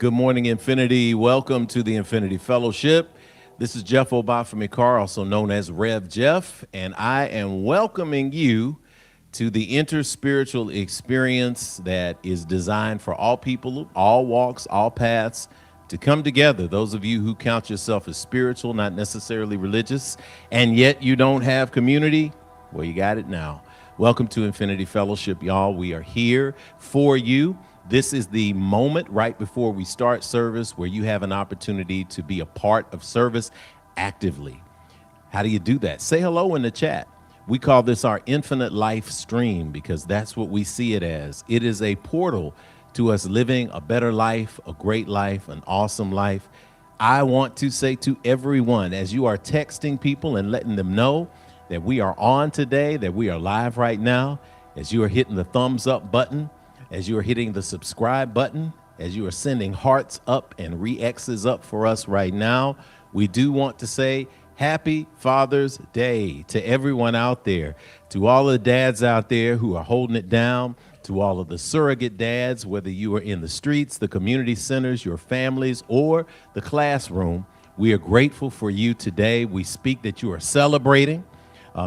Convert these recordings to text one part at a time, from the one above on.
Good morning, Infinity. Welcome to the Infinity Fellowship. This is Jeff Obafemi-Carr, also known as Rev Jeff, and I am welcoming you to the interspiritual experience that is designed for all people, all walks, all paths, to come together. Those of you who count yourself as spiritual, not necessarily religious, and yet you don't have community, well, you got it now. Welcome to Infinity Fellowship, y'all. We are here for you. This is the moment right before we start service where you have an opportunity to be a part of service actively. How do you do that? Say hello in the chat. We call this our infinite life stream because that's what we see it as. It is a portal to us living a better life, a great life, an awesome life. I want to say to everyone, as you are texting people and letting them know that we are on today, that we are live right now, as you are hitting the thumbs up button, as you are hitting the subscribe button, as you are sending hearts up and re-X's up for us right now, we do want to say Happy Father's Day to everyone out there, to all of the dads out there who are holding it down, to all of the surrogate dads, whether you are in the streets, the community centers, your families, or the classroom. We are grateful for you today. We speak that you are celebrating.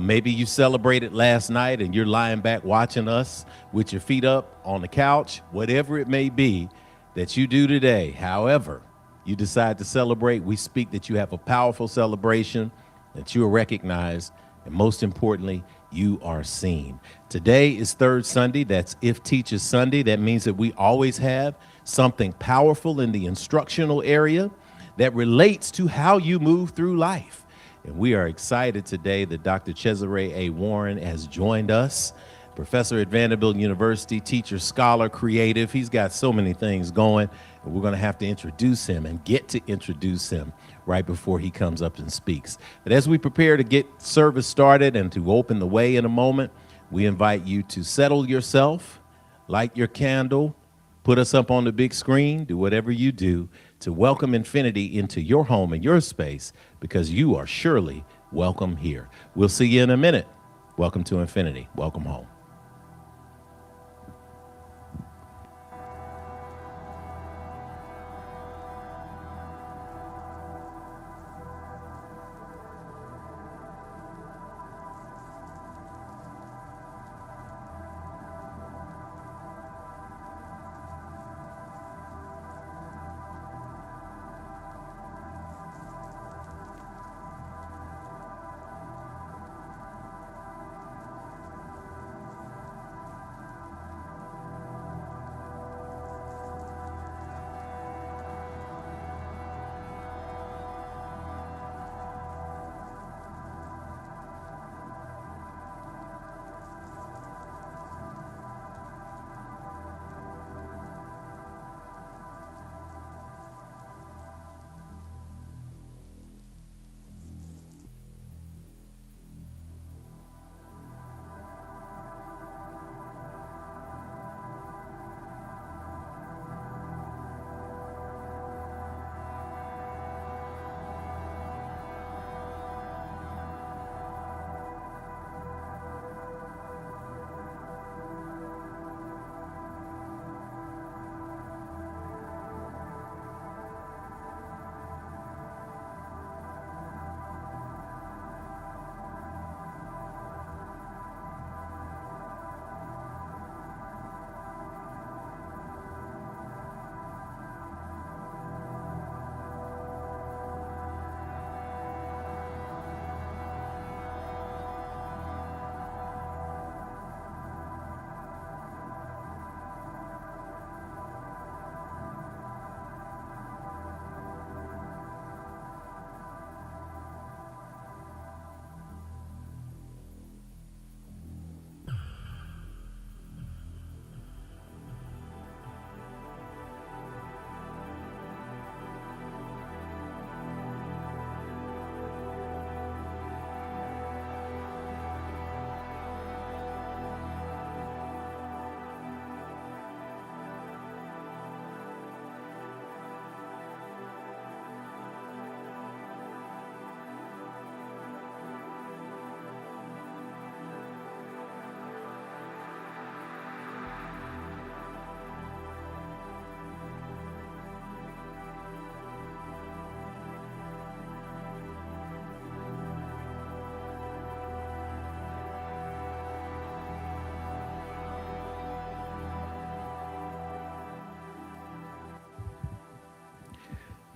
Maybe you celebrated last night and you're lying back watching us with your feet up on the couch, whatever it may be that you do today. However, you decide to celebrate, we speak that you have a powerful celebration, that you are recognized, and most importantly, you are seen. Today is third Sunday. That's If Teaches Sunday. That means that we always have something powerful in the instructional area that relates to how you move through life. And we are excited today that Dr. Chezare A. Warren has joined us, professor at Vanderbilt University, teacher, scholar, creative. He's got so many things going, and we're going to have to introduce him and get to introduce him right before he comes up and speaks. But as we prepare to get service started and to open the way in a moment, we invite you to settle yourself, light your candle, put us up on the big screen, do whatever you do to welcome infinity into your home and your space, because you are surely welcome here. We'll see you in a minute. Welcome to Infinity. Welcome home.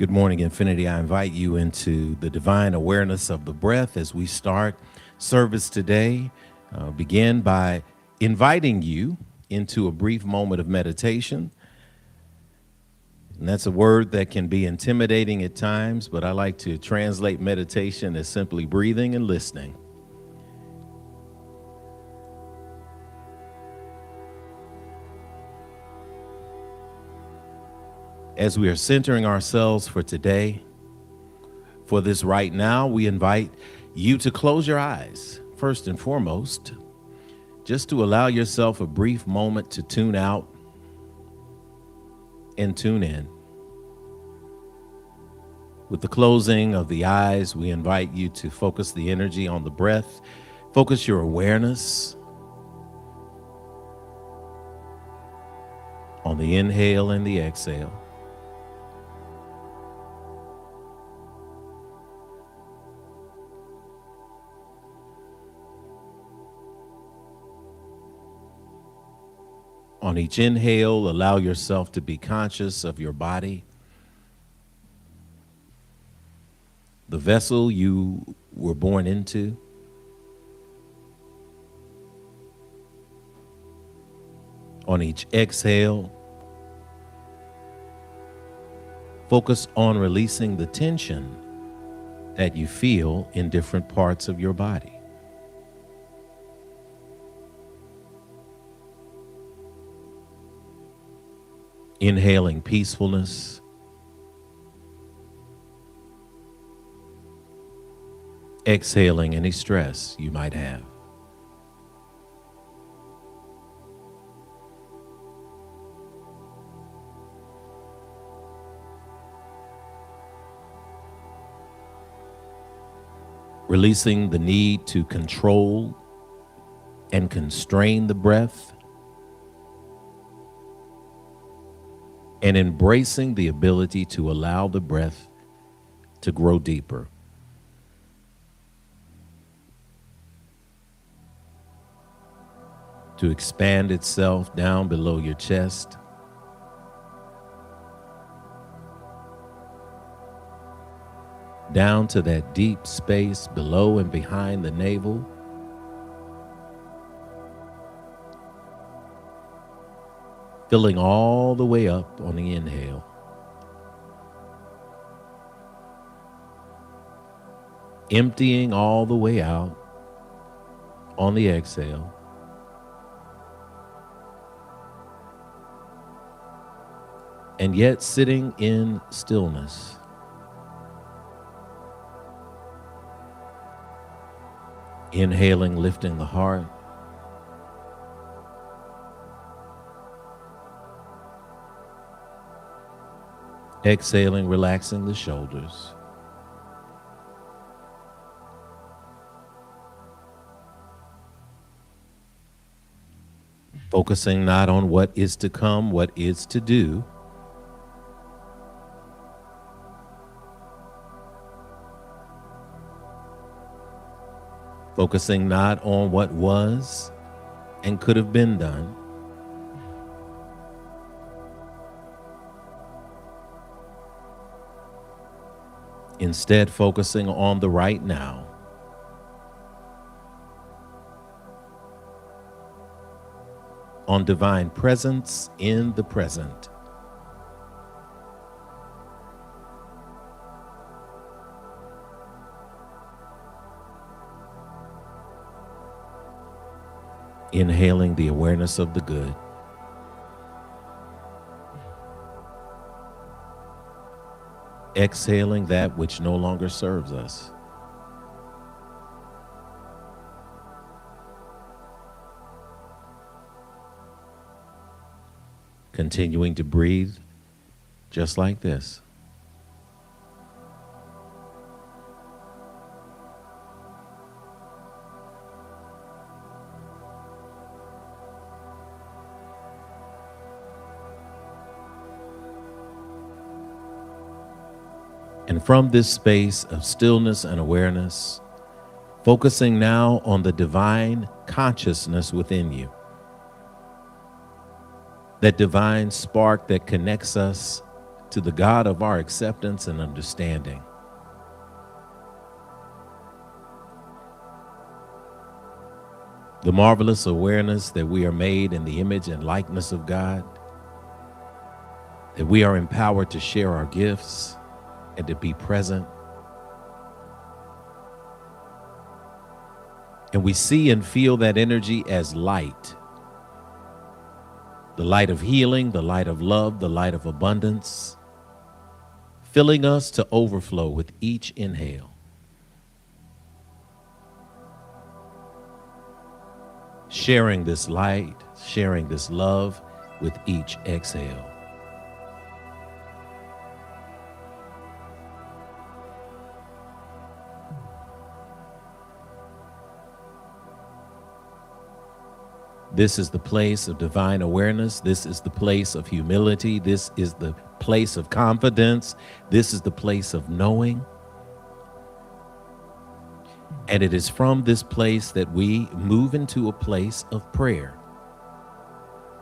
Good morning, Infinity. I invite you into the divine awareness of the breath as we start service today. Begin by inviting you into a brief moment of meditation. And that's a word that can be intimidating at times, but I like to translate meditation as simply breathing and listening. As we are centering ourselves for today, for this right now, we invite you to close your eyes, first and foremost, just to allow yourself a brief moment to tune out and tune in. With the closing of the eyes, we invite you to focus the energy on the breath, focus your awareness on the inhale and the exhale. On each inhale, allow yourself to be conscious of your body, the vessel you were born into. On each exhale, focus on releasing the tension that you feel in different parts of your body. Inhaling peacefulness, exhaling any stress you might have. Releasing the need to control and constrain the breath, and embracing the ability to allow the breath to grow deeper. To expand itself down below your chest, down to that deep space below and behind the navel, filling all the way up on the inhale. Emptying all the way out on the exhale. And yet sitting in stillness. Inhaling, lifting the heart. Exhaling, relaxing the shoulders. Focusing not on what is to come, what is to do. Focusing not on what was and could have been done. Instead, focusing on the right now. On divine presence in the present. Inhaling the awareness of the good. Exhaling that which no longer serves us. Continuing to breathe just like this. And from this space of stillness and awareness, focusing now on the divine consciousness within you. That divine spark that connects us to the God of our acceptance and understanding. The marvelous awareness that we are made in the image and likeness of God, that we are empowered to share our gifts and to be present. And we see and feel that energy as light, the light of healing, the light of love, the light of abundance, filling us to overflow with each inhale. Sharing this light, sharing this love with each exhale. This is the place of divine awareness. This is the place of humility. This is the place of confidence. This is the place of knowing. And it is from this place that we move into a place of prayer,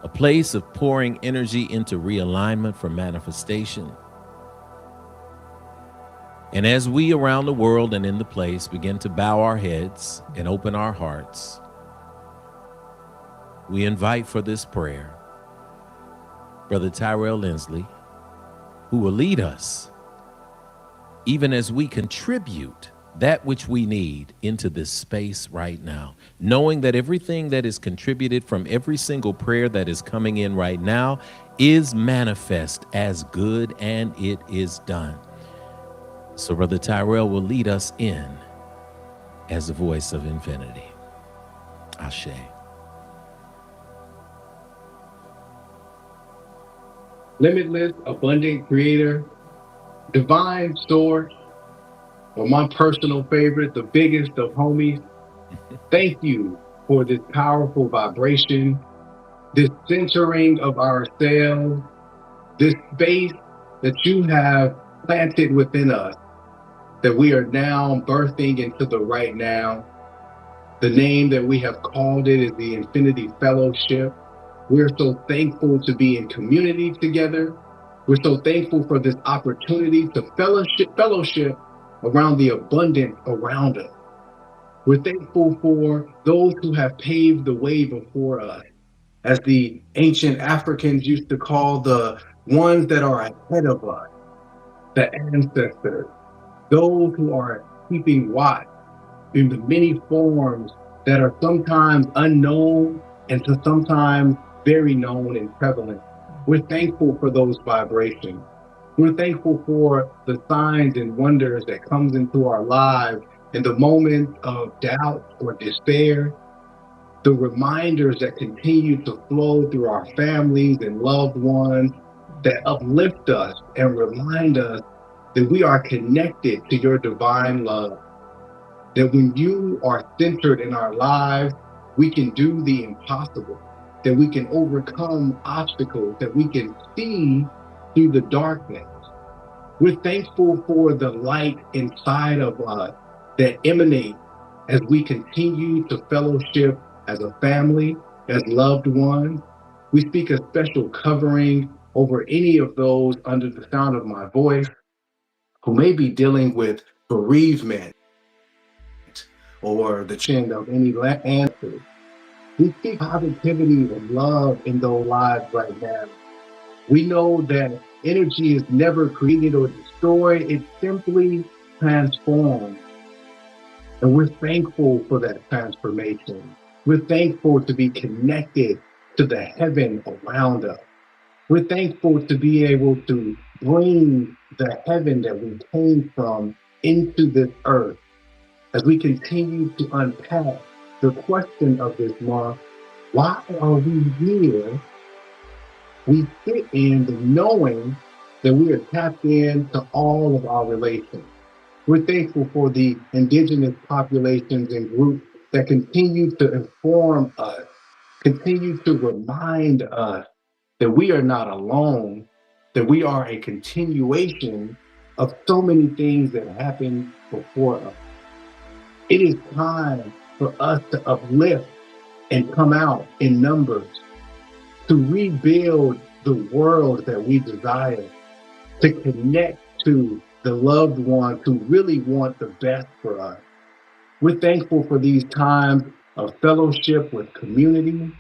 a place of pouring energy into realignment for manifestation. And as we around the world and in the place begin to bow our heads and open our hearts, we invite for this prayer Brother Tyrell Lindsley, who will lead us even as we contribute that which we need into this space right now, knowing that everything that is contributed from every single prayer that is coming in right now is manifest as good, and it is done. So Brother Tyrell will lead us in as the voice of infinity. Ashe. Limitless, abundant creator, divine source, or my personal favorite, the biggest of homies. Thank you for this powerful vibration, this centering of ourselves, this space that you have planted within us, that we are now birthing into the right now. The name that we have called it is the Infinity Fellowship. We're so thankful to be in community together. We're so thankful for this opportunity to fellowship around the abundance around us. We're thankful for those who have paved the way before us, as the ancient Africans used to call the ones that are ahead of us, the ancestors, those who are keeping watch in the many forms that are sometimes unknown and to sometimes very known and prevalent. We're thankful for those vibrations. We're thankful for the signs and wonders that comes into our lives in the moments of doubt or despair, the reminders that continue to flow through our families and loved ones that uplift us and remind us that we are connected to your divine love. That when you are centered in our lives, we can do the impossible, that we can overcome obstacles, that we can see through the darkness. We're thankful for the light inside of us that emanates as we continue to fellowship as a family, as loved ones. We speak a special covering over any of those under the sound of my voice who may be dealing with bereavement or the chin of any answer. We speak positivity and love in those lives right now. We know that energy is never created or destroyed, it's simply transformed. And we're thankful for that transformation. We're thankful to be connected to the heaven around us. We're thankful to be able to bring the heaven that we came from into this earth. As we continue to unpack the question of this month, why are we here? We sit in the knowing that we are tapped into all of our relations. We're thankful for the indigenous populations and groups that continue to inform us, continue to remind us that we are not alone, that we are a continuation of so many things that happened before us. It is time for us to uplift and come out in numbers, to rebuild the world that we desire. to connect to the loved ones who really want the best for us. We're thankful for these times of fellowship with community.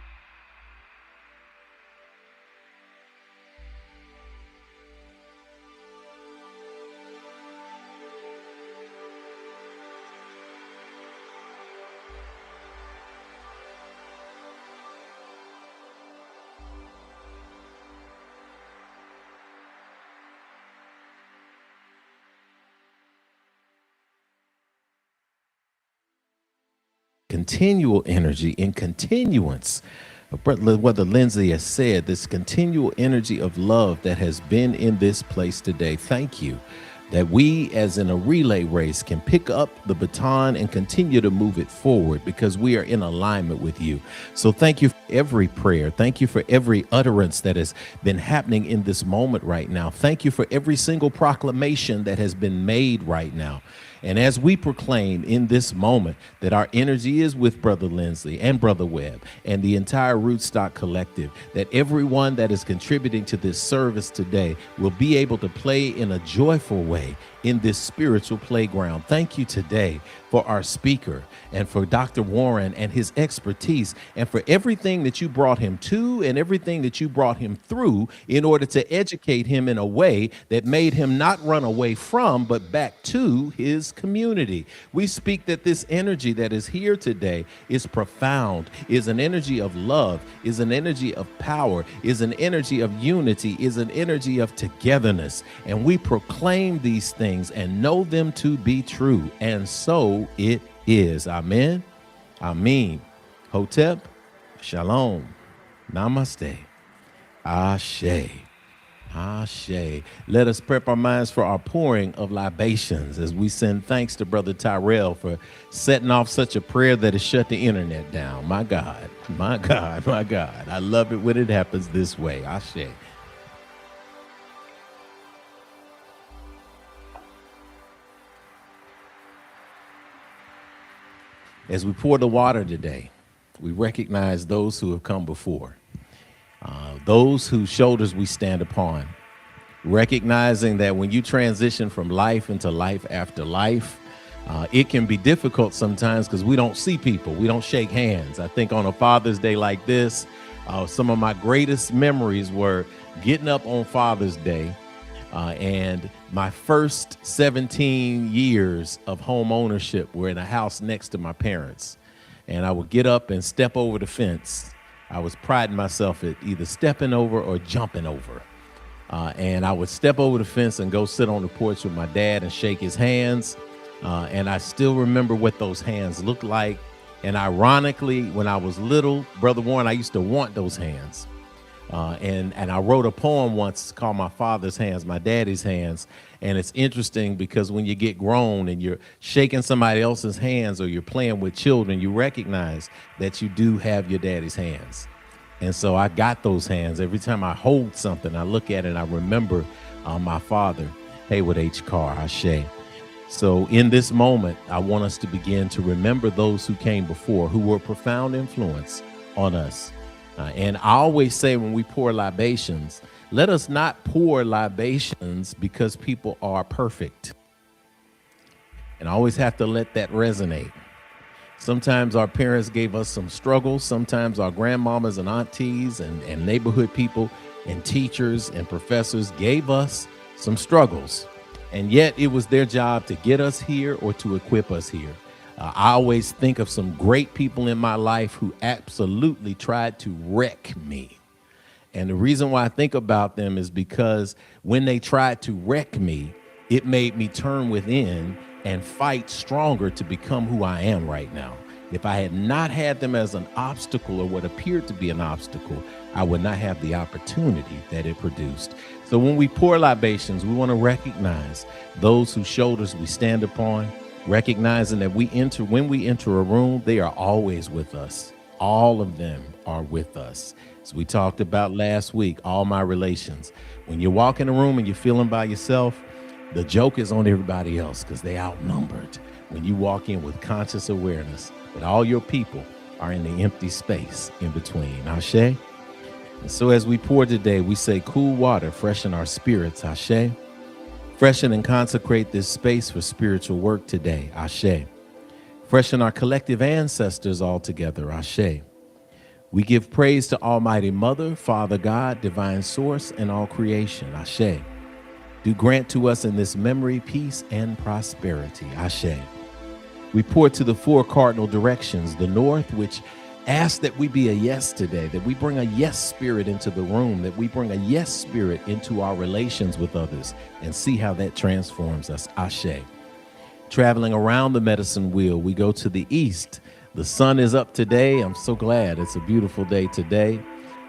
Continual energy in continuance. What Lindsay has said, this continual energy of love that has been in this place today. Thank you that we, as in a relay race, can pick up the baton and continue to move it forward because we are in alignment with you. So thank you for every prayer. Thank you for every utterance that has been happening in this moment right now. Thank you for every single proclamation that has been made right now. And as we proclaim in this moment that our energy is with Brother Lindsley and Brother Webb and the entire Rootstock Collective, that everyone that is contributing to this service today will be able to play in a joyful way in this spiritual playground. Thank you today for our speaker and for Dr. Warren and his expertise and for everything that you brought him to and everything that you brought him through in order to educate him in a way that made him not run away from, but back to his community. We speak that this energy that is here today is profound, is an energy of love, is an energy of power, is an energy of unity, is an energy of togetherness. And we proclaim these things and know them to be true. And so it is. Amen. Amen. Hotep. Shalom. Namaste. Ashe. Ashe. Let us prep our minds for our pouring of libations as we send thanks to Brother Tyrell for setting off such a prayer that has shut the internet down. My God, my God, my God. I love it when it happens this way. Ashe. As we pour the water today, we recognize those who have come before, those whose shoulders we stand upon, recognizing that when you transition from life into life after life, it can be difficult sometimes because we don't see people, we don't shake hands. I think on a Father's Day like this, some of my greatest memories were getting up on Father's Day and my first 17 years of home ownership were in a house next to my parents. And I would get up and step over the fence. I was priding myself at either stepping over or jumping over. And I would step over the fence and go sit on the porch with my dad and shake his hands. And I still remember what those hands looked like. And ironically, when I was little, Brother Warren, I used to want those hands. And I wrote a poem once called My Father's Hands, My Daddy's Hands. And it's interesting because when you get grown and you're shaking somebody else's hands or you're playing with children, you recognize that you do have your daddy's hands. And so I got those hands. Every time I hold something, I look at it and I remember my father, Haywood H. Carr, Ashe. So in this moment, I want us to begin to remember those who came before, who were a profound influence on us. And I always say when we pour libations, let us not pour libations because people are perfect. And I always have to let that resonate. Sometimes our parents gave us some struggles. Sometimes our grandmamas and aunties and neighborhood people and teachers and professors gave us some struggles. And yet it was their job to get us here or to equip us here. I always think of some great people in my life who absolutely tried to wreck me. And the reason why I think about them is because when they tried to wreck me, it made me turn within and fight stronger to become who I am right now. If I had not had them as an obstacle or what appeared to be an obstacle, I would not have the opportunity that it produced. So when we pour libations, we want to recognize those whose shoulders we stand upon, recognizing that when we enter a room, they are always with us. All of them are with us. As we talked about last week, all my relations. When you walk in a room and you're feeling by yourself, the joke is on everybody else because they outnumbered. When you walk in with conscious awareness that all your people are in the empty space in between. Ashe. And so as we pour today, we say cool water, freshen our spirits. Ashe. Freshen and consecrate this space for spiritual work today. Ashe. Freshen our collective ancestors all together. Ashe. We give praise to Almighty Mother, Father God, Divine Source, and all creation. Ashe. Do grant to us in this memory peace and prosperity. Ashe. We pour to the four cardinal directions, the north, which asks that we be a yes today, that we bring a yes spirit into the room, that we bring a yes spirit into our relations with others and see how that transforms us. Ashe. Traveling around the medicine wheel, we go to the east. The sun is up today. I'm so glad. It's a beautiful day today.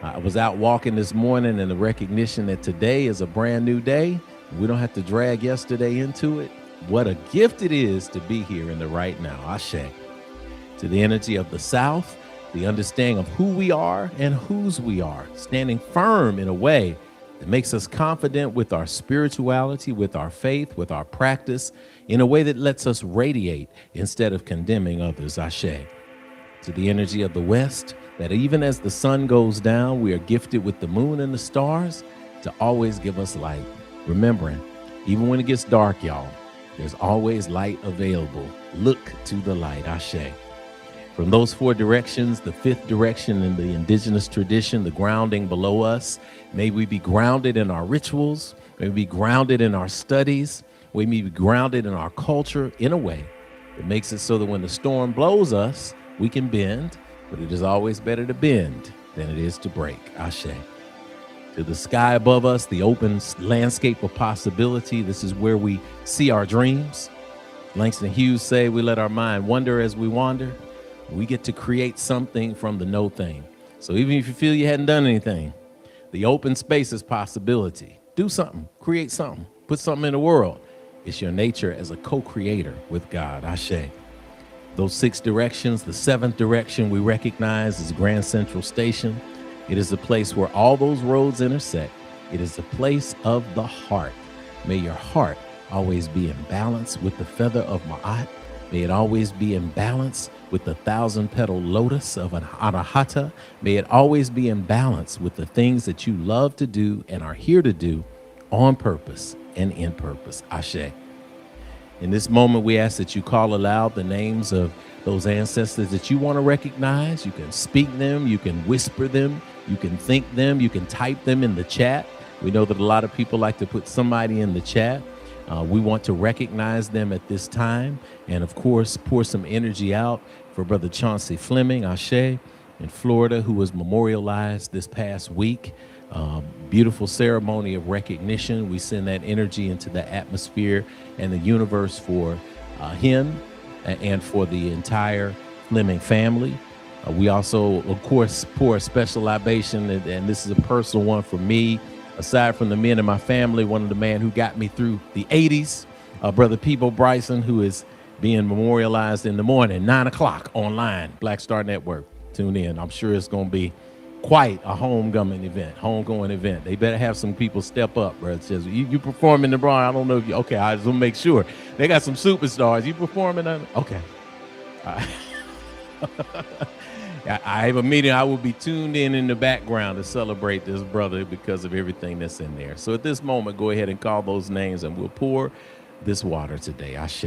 I was out walking this morning, and the recognition that today is a brand new day. We don't have to drag yesterday into it. What a gift it is to be here in the right now. Ashe. To the energy of the South, the understanding of who we are and whose we are, standing firm in a way that makes us confident with our spirituality, with our faith, with our practice, in a way that lets us radiate instead of condemning others. Ashe. To the energy of the West, that even as the sun goes down, we are gifted with the moon and the stars to always give us light. Remembering, even when it gets dark, y'all, there's always light available. Look to the light. Ashe. From those four directions, the fifth direction in the indigenous tradition, the grounding below us, may we be grounded in our rituals, may we be grounded in our studies, we may be grounded in our culture in a way that makes it so that when the storm blows us, we can bend, but it is always better to bend than it is to break. Ashe. To the sky above us, the open landscape of possibility, this is where we see our dreams. Langston Hughes say we let our mind wander as we wander. We get to create something from the no thing. So even if you feel you hadn't done anything, the open space is possibility. Do something, create something, put something in the world. It's your nature as a co-creator with God. Ashe. Those six directions, the seventh direction we recognize as Grand Central Station. It is the place where all those roads intersect. It is the place of the heart. May your heart always be in balance with the feather of Ma'at. May it always be in balance with the 1,000-petal lotus of an Anahata. May it always be in balance with the things that you love to do and are here to do on purpose and in purpose. Ashe. In this moment, we ask that you call aloud the names of those ancestors that you want to recognize. You can speak them, you can whisper them, you can think them, you can type them in the chat. We know that a lot of people like to put somebody in the chat. We want to recognize them at this time and, of course, pour some energy out for Brother Chauncey Fleming, Ashe, in Florida, who was memorialized this past week. Beautiful ceremony of recognition. We send that energy into the atmosphere and the universe for him and for the entire Fleming family. We also, of course, pour a special libation, and this is a personal one for me. Aside from the men in my family, one of the men who got me through the 80s, Brother Peebo Bryson, who is being memorialized in the morning, 9 o'clock online, Black Star Network. Tune in. I'm sure it's going to be quite a homegoing event. They better have some people step up, bro. It says, you perform in the Bronx. I don't know if you, okay, I just want to make sure. They got some superstars. You performing on, okay. I have a meeting. I will be tuned in the background to celebrate this brother because of everything that's in there. So at this moment, go ahead and call those names and we'll pour this water today. Ashe.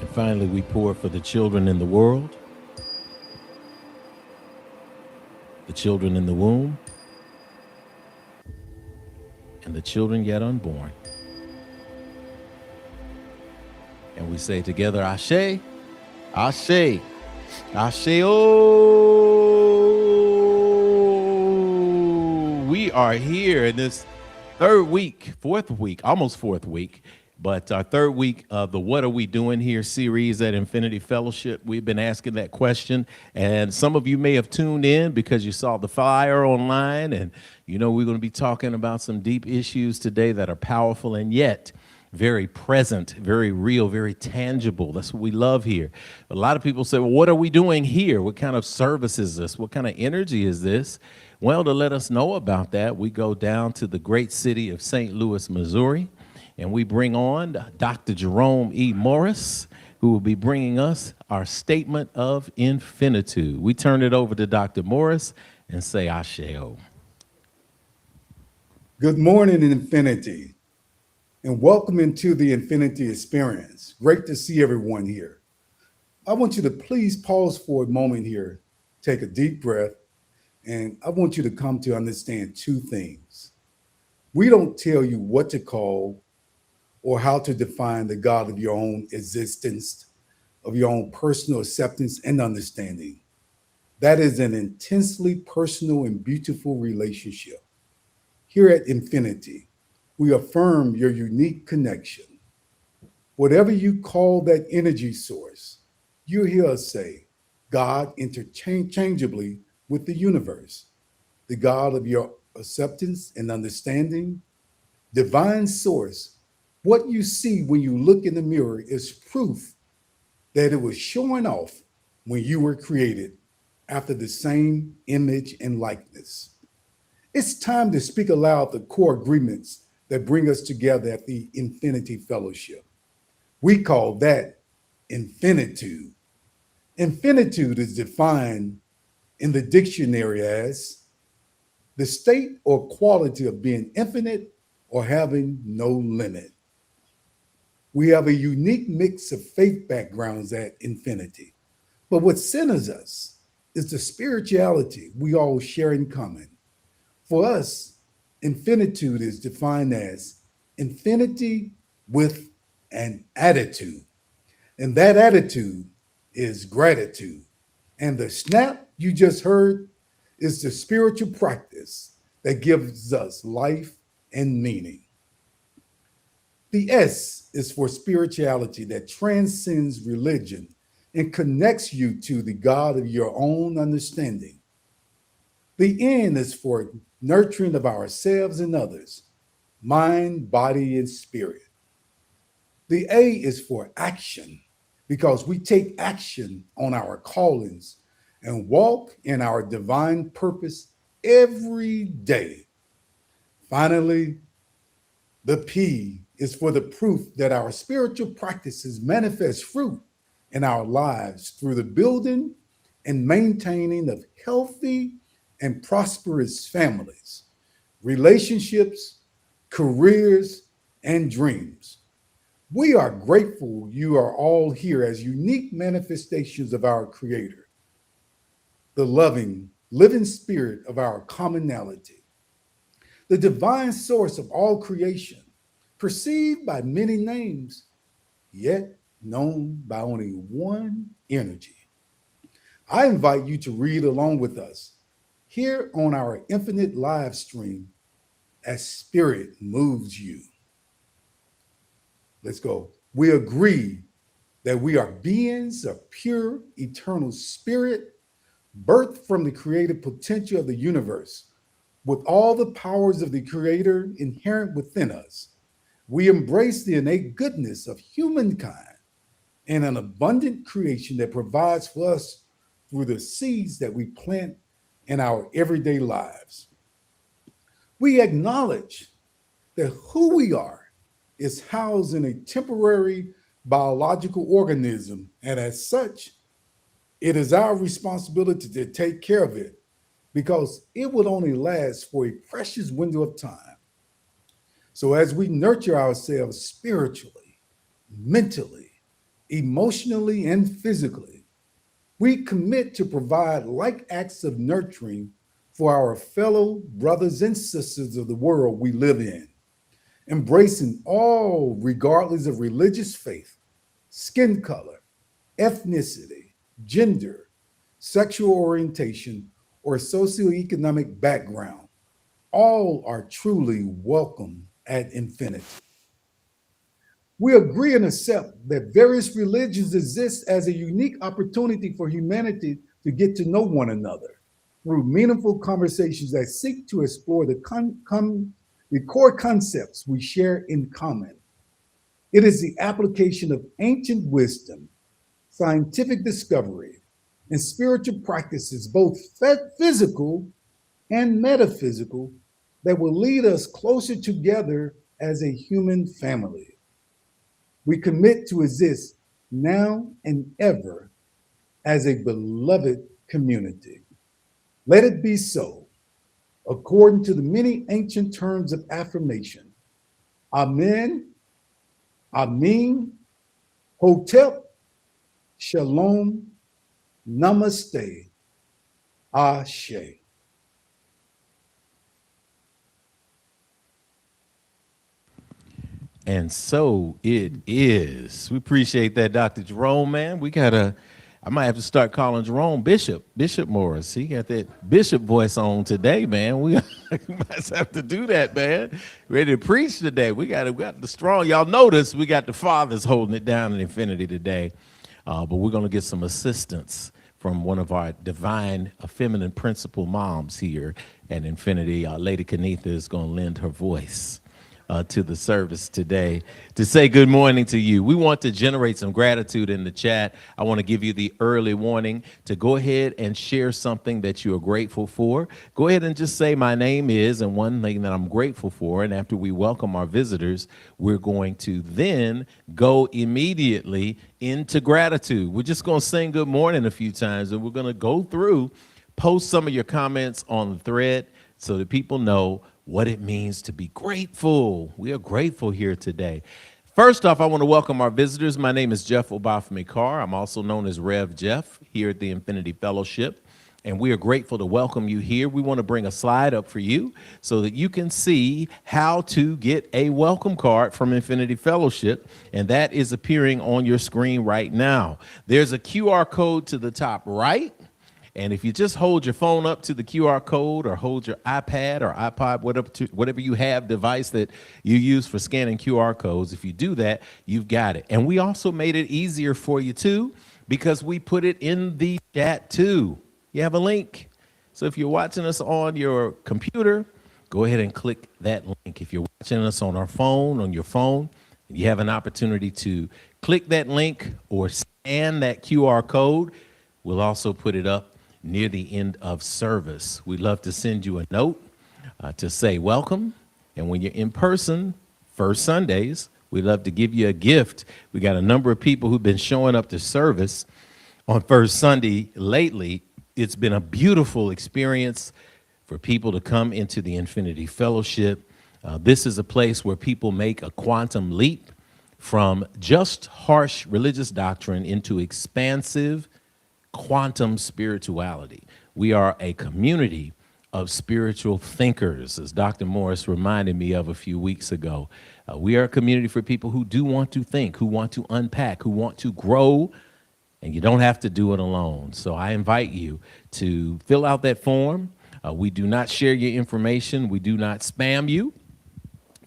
And finally, we pour for the children in the world, the children in the womb, and the children yet unborn. And we say together, Ashe, Ashe, Ashe. Oh, we are here in this Third week, fourth week, almost fourth week, but our third week of the What Are We Doing Here series at Infinity Fellowship. We've been asking that question, and some of you may have tuned in because you saw the flyer online. And you know, we're going to be talking about some deep issues today that are powerful and yet very present, very real, very tangible. That's what we love here. A lot of people say, well, what are we doing here? What kind of service is this? What kind of energy is this? Well, to let us know about that, we go down to the great city of St. Louis, Missouri, and we bring on Dr. Jerome E. Morris, who will be bringing us our statement of infinitude. We turn it over to Dr. Morris and say Asheo. Good morning, Infinity, and welcome into the Infinity Experience. Great to see everyone here. I want you to please pause for a moment here, take a deep breath, and I want you to come to understand two things. We don't tell you what to call or how to define the God of your own existence, of your own personal acceptance and understanding. That is an intensely personal and beautiful relationship. Here at Infinity, we affirm your unique connection. Whatever you call that energy source, you hear us say, God interchangeably with the universe, the God of your acceptance and understanding, divine source. What you see when you look in the mirror is proof that it was showing off when you were created after the same image and likeness. It's time to speak aloud the core agreements that bring us together at the Infinity Fellowship. We call that infinitude. Infinitude is defined in the dictionary as the state or quality of being infinite or having no limit. We have a unique mix of faith backgrounds at Infinity. But what centers us is the spirituality we all share in common. For us, infinitude is defined as infinity with an attitude. And that attitude is gratitude. And the snap you just heard is the spiritual practice that gives us life and meaning. The S is for spirituality that transcends religion and connects you to the God of your own understanding. The N is for nurturing of ourselves and others, mind, body, and spirit. The A is for action because we take action on our callings and walk in our divine purpose every day. Finally, the P is for the proof that our spiritual practices manifest fruit in our lives through the building and maintaining of healthy and prosperous families, relationships, careers, and dreams. We are grateful you are all here as unique manifestations of our Creator, the loving, living spirit of our commonality, the divine source of all creation, perceived by many names, yet known by only one energy. I invite you to read along with us here on our infinite live stream as spirit moves you. Let's go. We agree that we are beings of pure, eternal spirit, birthed from the creative potential of the universe, with all the powers of the Creator inherent within us. We embrace the innate goodness of humankind and an abundant creation that provides for us through the seeds that we plant in our everyday lives. We acknowledge that who we are is housed in a temporary biological organism, and as such, it is our responsibility to take care of it because it will only last for a precious window of time. So, as we nurture ourselves spiritually, mentally, emotionally, and physically, we commit to provide like acts of nurturing for our fellow brothers and sisters of the world we live in, embracing all regardless of religious faith, skin color, ethnicity, gender, sexual orientation, or socioeconomic background. all are truly welcome at infinity. We agree and accept that various religions exist as a unique opportunity for humanity to get to know one another through meaningful conversations that seek to explore the core concepts we share in common. It is the application of ancient wisdom, scientific discovery, and spiritual practices, both physical and metaphysical, that will lead us closer together as a human family. We commit to exist now and ever as a beloved community. Let it be so, according to the many ancient terms of affirmation. Amen, Amin, Hotep, Shalom, Namaste, Ashe. And so it is. We appreciate that, Dr. Jerome, man. I might have to start calling Jerome Bishop Morris. He got that bishop voice on today, man. We might have to do that, man. Ready to preach today. We got the strong. Y'all notice we got the fathers holding it down in Infinity today. But we're going to get some assistance from one of our divine feminine principal moms here at Infinity. Lady Kanitha is going to lend her voice to the service today to say good morning to you. We want to generate some gratitude in the chat. I want to give you the early warning to go ahead and share something that you are grateful for. Go ahead and just say my name is and one thing that I'm grateful for. And after we welcome our visitors, we're going to then go immediately into gratitude. We're just going to sing good morning a few times, and we're going to go through, post some of your comments on the thread so that people know what it means to be grateful. We are grateful here today. First off, I want to welcome our visitors. My name is Jeff Obafemi Carr. I'm also known as Rev Jeff here at the Infinity Fellowship, and we are grateful to welcome you here. We want to bring a slide up for you so that you can see how to get a welcome card from Infinity Fellowship, and that is appearing on your screen right now. There's a QR code to the top right. And if you just hold your phone up to the QR code or hold your iPad or iPod, whatever you have device that you use for scanning QR codes, if you do that, you've got it. And we also made it easier for you, too, because we put it in the chat, too. You have a link. So if you're watching us on your computer, go ahead and click that link. If you're watching us on your phone, you have an opportunity to click that link or scan that QR code. We'll also put it up near the end of service. We'd love to send you a note to say welcome. And when you're in person, first Sundays, we'd love to give you a gift. We got a number of people who've been showing up to service on first Sunday lately. It's been a beautiful experience for people to come into the Infinity Fellowship. This is a place where people make a quantum leap from just harsh religious doctrine into expansive quantum spirituality. We are a community of spiritual thinkers, as Dr. Morris reminded me of a few weeks ago. We are a community for people who do want to think, who want to unpack, who want to grow, and you don't have to do it alone. So I invite you to fill out that form. We do not share your information. We do not spam you,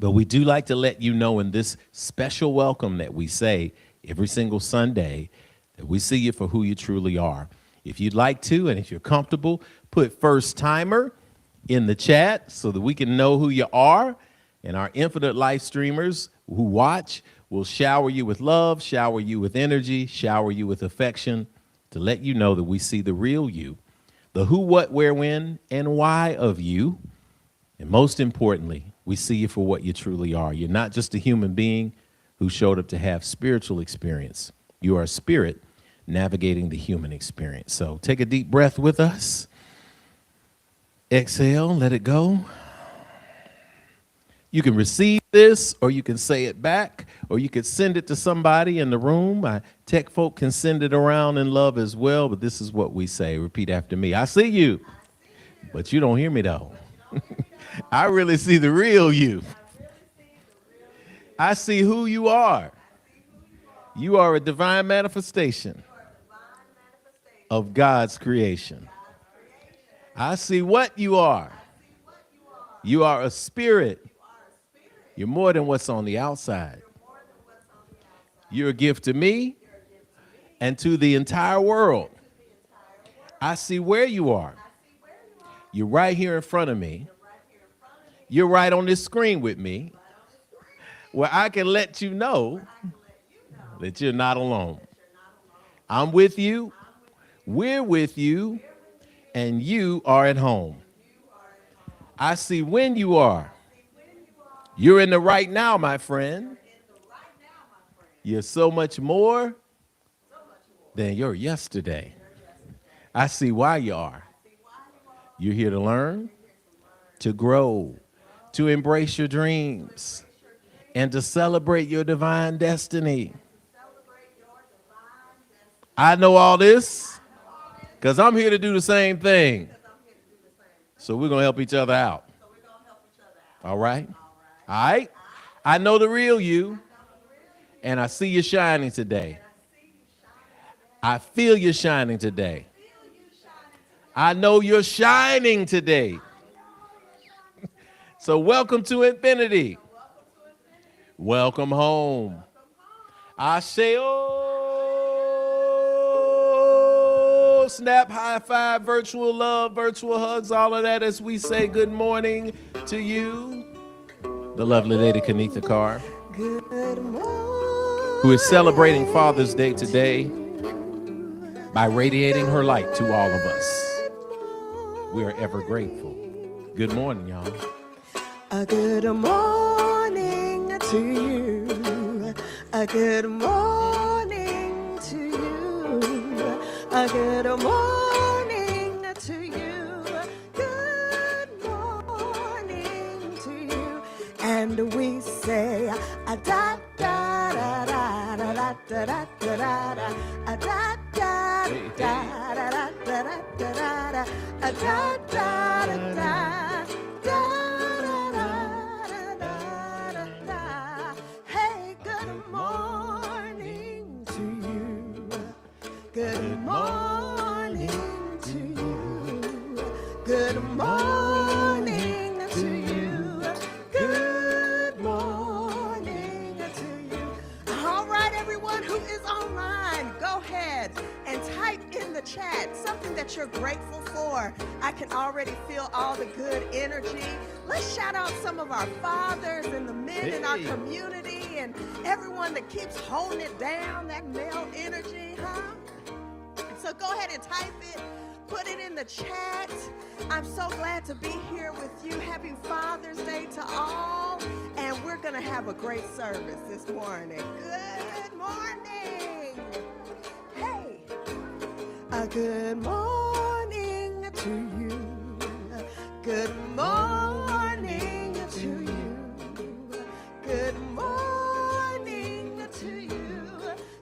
but we do like to let you know in this special welcome that we say every single Sunday that we see you for who you truly are. If you'd like to, and if you're comfortable, put first timer in the chat so that we can know who you are. And our infinite life streamers who watch will shower you with love, shower you with energy, shower you with affection to let you know that we see the real you, the who, what, where, when, and why of you. And most importantly, we see you for what you truly are. You're not just a human being who showed up to have spiritual experience. You are a spirit navigating the human experience. So take a deep breath with us. Exhale, let it go. You can receive this, or you can say it back, or you could send it to somebody in the room. My tech folk can send it around in love as well, but this is what we say. Repeat after me. I see you, but you don't hear me though. I really see the real you. I see who you are. You are a divine manifestation of God's creation. I see what you are. You are a spirit. You're more than what's on the outside. You're a gift to me and to the entire world. I see where you are. You're right here in front of me. You're right on this screen with me, where I can let you know that you're not alone. I'm with you, we're with you, and you are at home. I see when you are. You're in the right now, my friend. You're so much more than your yesterday. I see why you are. You're here to learn, to grow, to embrace your dreams, and to celebrate your divine destiny. I know all this because I'm here to do the same thing. So we're going to help each other out. All right? All right? I know the real you, and I see you shining today. I feel you shining today. I know you're shining today. So welcome to infinity. Welcome home. I say, oh, snap, high five, virtual love, virtual hugs, all of that as we say good morning to you, the lovely lady Kanitha Carr, who is celebrating Father's Day today by radiating her light to all of us. We are ever grateful. Good morning, y'all. A good morning to you. A good morning to you. A good morning to you. Good morning to you. And we say a da da da da da da da da da da a da da da da da da da da a da da da da. Good morning to you. Good morning to you. Good morning to you. All right, everyone who is online, go ahead and type in the chat something that you're grateful for. I can already feel all the good energy. Let's shout out some of our fathers and the men in our community and everyone that keeps holding it down, that male energy, huh? So go ahead and type it, put it in the chat. I'm so glad to be here with you. Happy Father's Day to all. And we're going to have a great service this morning. Good morning. Hey. A good morning to you. Good morning to you. Good morning to you.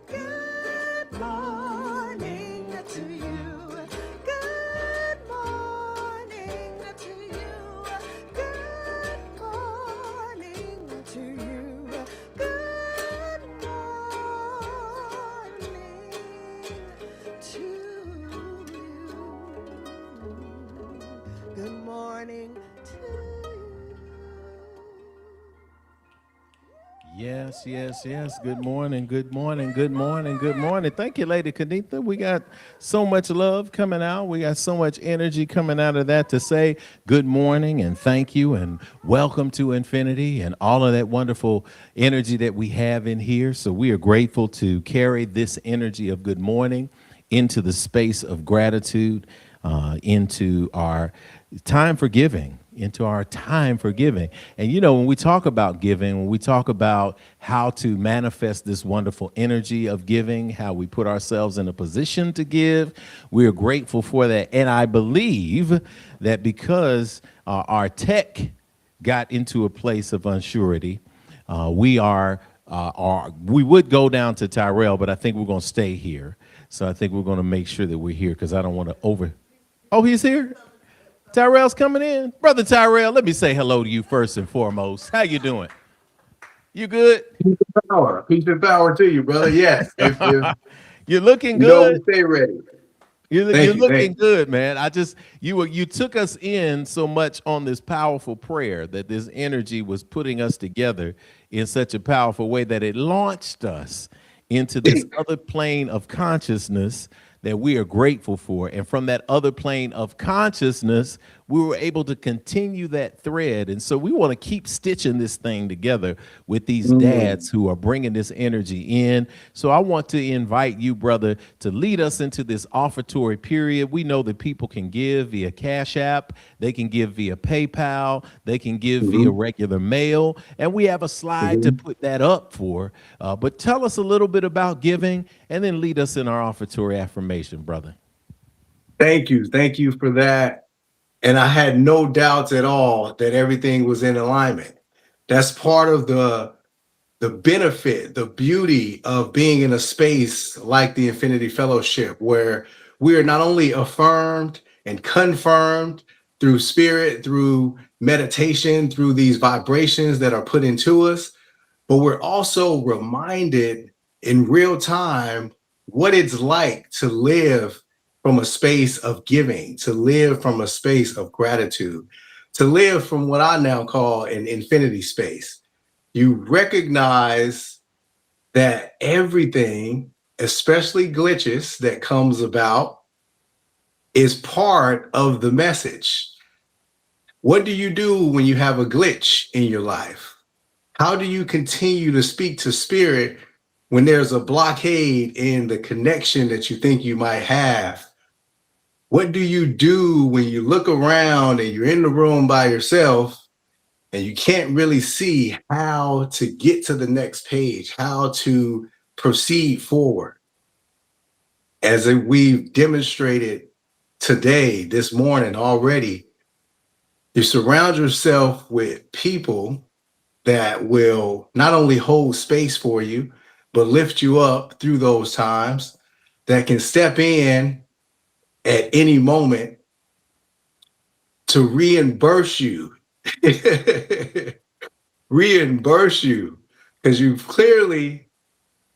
Good morning to you. Good morning to you. Good morning to you. Good morning to you. Good morning to you. Yes, yes, yes. Good morning, good morning, good morning, good morning. Thank you, Lady Kanitha. We got so much love coming out. We got so much energy coming out of that to say good morning and thank you and welcome to infinity and all of that wonderful energy that we have in here. So we are grateful to carry this energy of good morning into the space of gratitude, into our time for giving. Into our time for giving. And you know, when we talk about giving, when we talk about how to manifest this wonderful energy of giving, how we put ourselves in a position to give, we are grateful for that. And I believe that because our tech got into a place of unsurety, we would go down to Tyrell, but I think we're going to stay here. So I think we're going to make sure that we're here because I don't want to Oh, he's here? Tyrell's coming in. Brother Tyrell, let me say hello to you first and foremost. How you doing? You good? Peace and power to you, brother. Yes. If You're looking you know, we good. stay ready. You're Thank looking you. good, man. You took us in so much on this powerful prayer that this energy was putting us together in such a powerful way that it launched us into this other plane of consciousness that we are grateful for. And from that other plane of consciousness, we were able to continue that thread. And so we want to keep stitching this thing together with these dads who are bringing this energy in. So I want to invite you, brother, to lead us into this offertory period. We know that people can give via Cash App, they can give via PayPal, they can give via Mhm, regular mail. And we have a slide to mhm. put that up for. But tell us a little bit about giving and then lead us in our offertory affirmation, brother. Thank you. Thank you for that. And I had no doubts at all that everything was in alignment. That's part of the benefit, the beauty of being in a space like the Infinity Fellowship, where we are not only affirmed and confirmed through spirit, through meditation, through these vibrations that are put into us, but we're also reminded in real time what it's like to live from a space of giving, to live from a space of gratitude, to live from what I now call an infinity space. You recognize that everything, especially glitches that comes about, is part of the message. What do you do when you have a glitch in your life? How do you continue to speak to spirit when there's a blockade in the connection that you think you might have? What do you do when you look around and you're in the room by yourself and you can't really see how to get to the next page, how to proceed forward? As we've demonstrated today, this morning already, you surround yourself with people that will not only hold space for you, but lift you up through those times, that can step in at any moment to reimburse you. Reimburse you, because you've clearly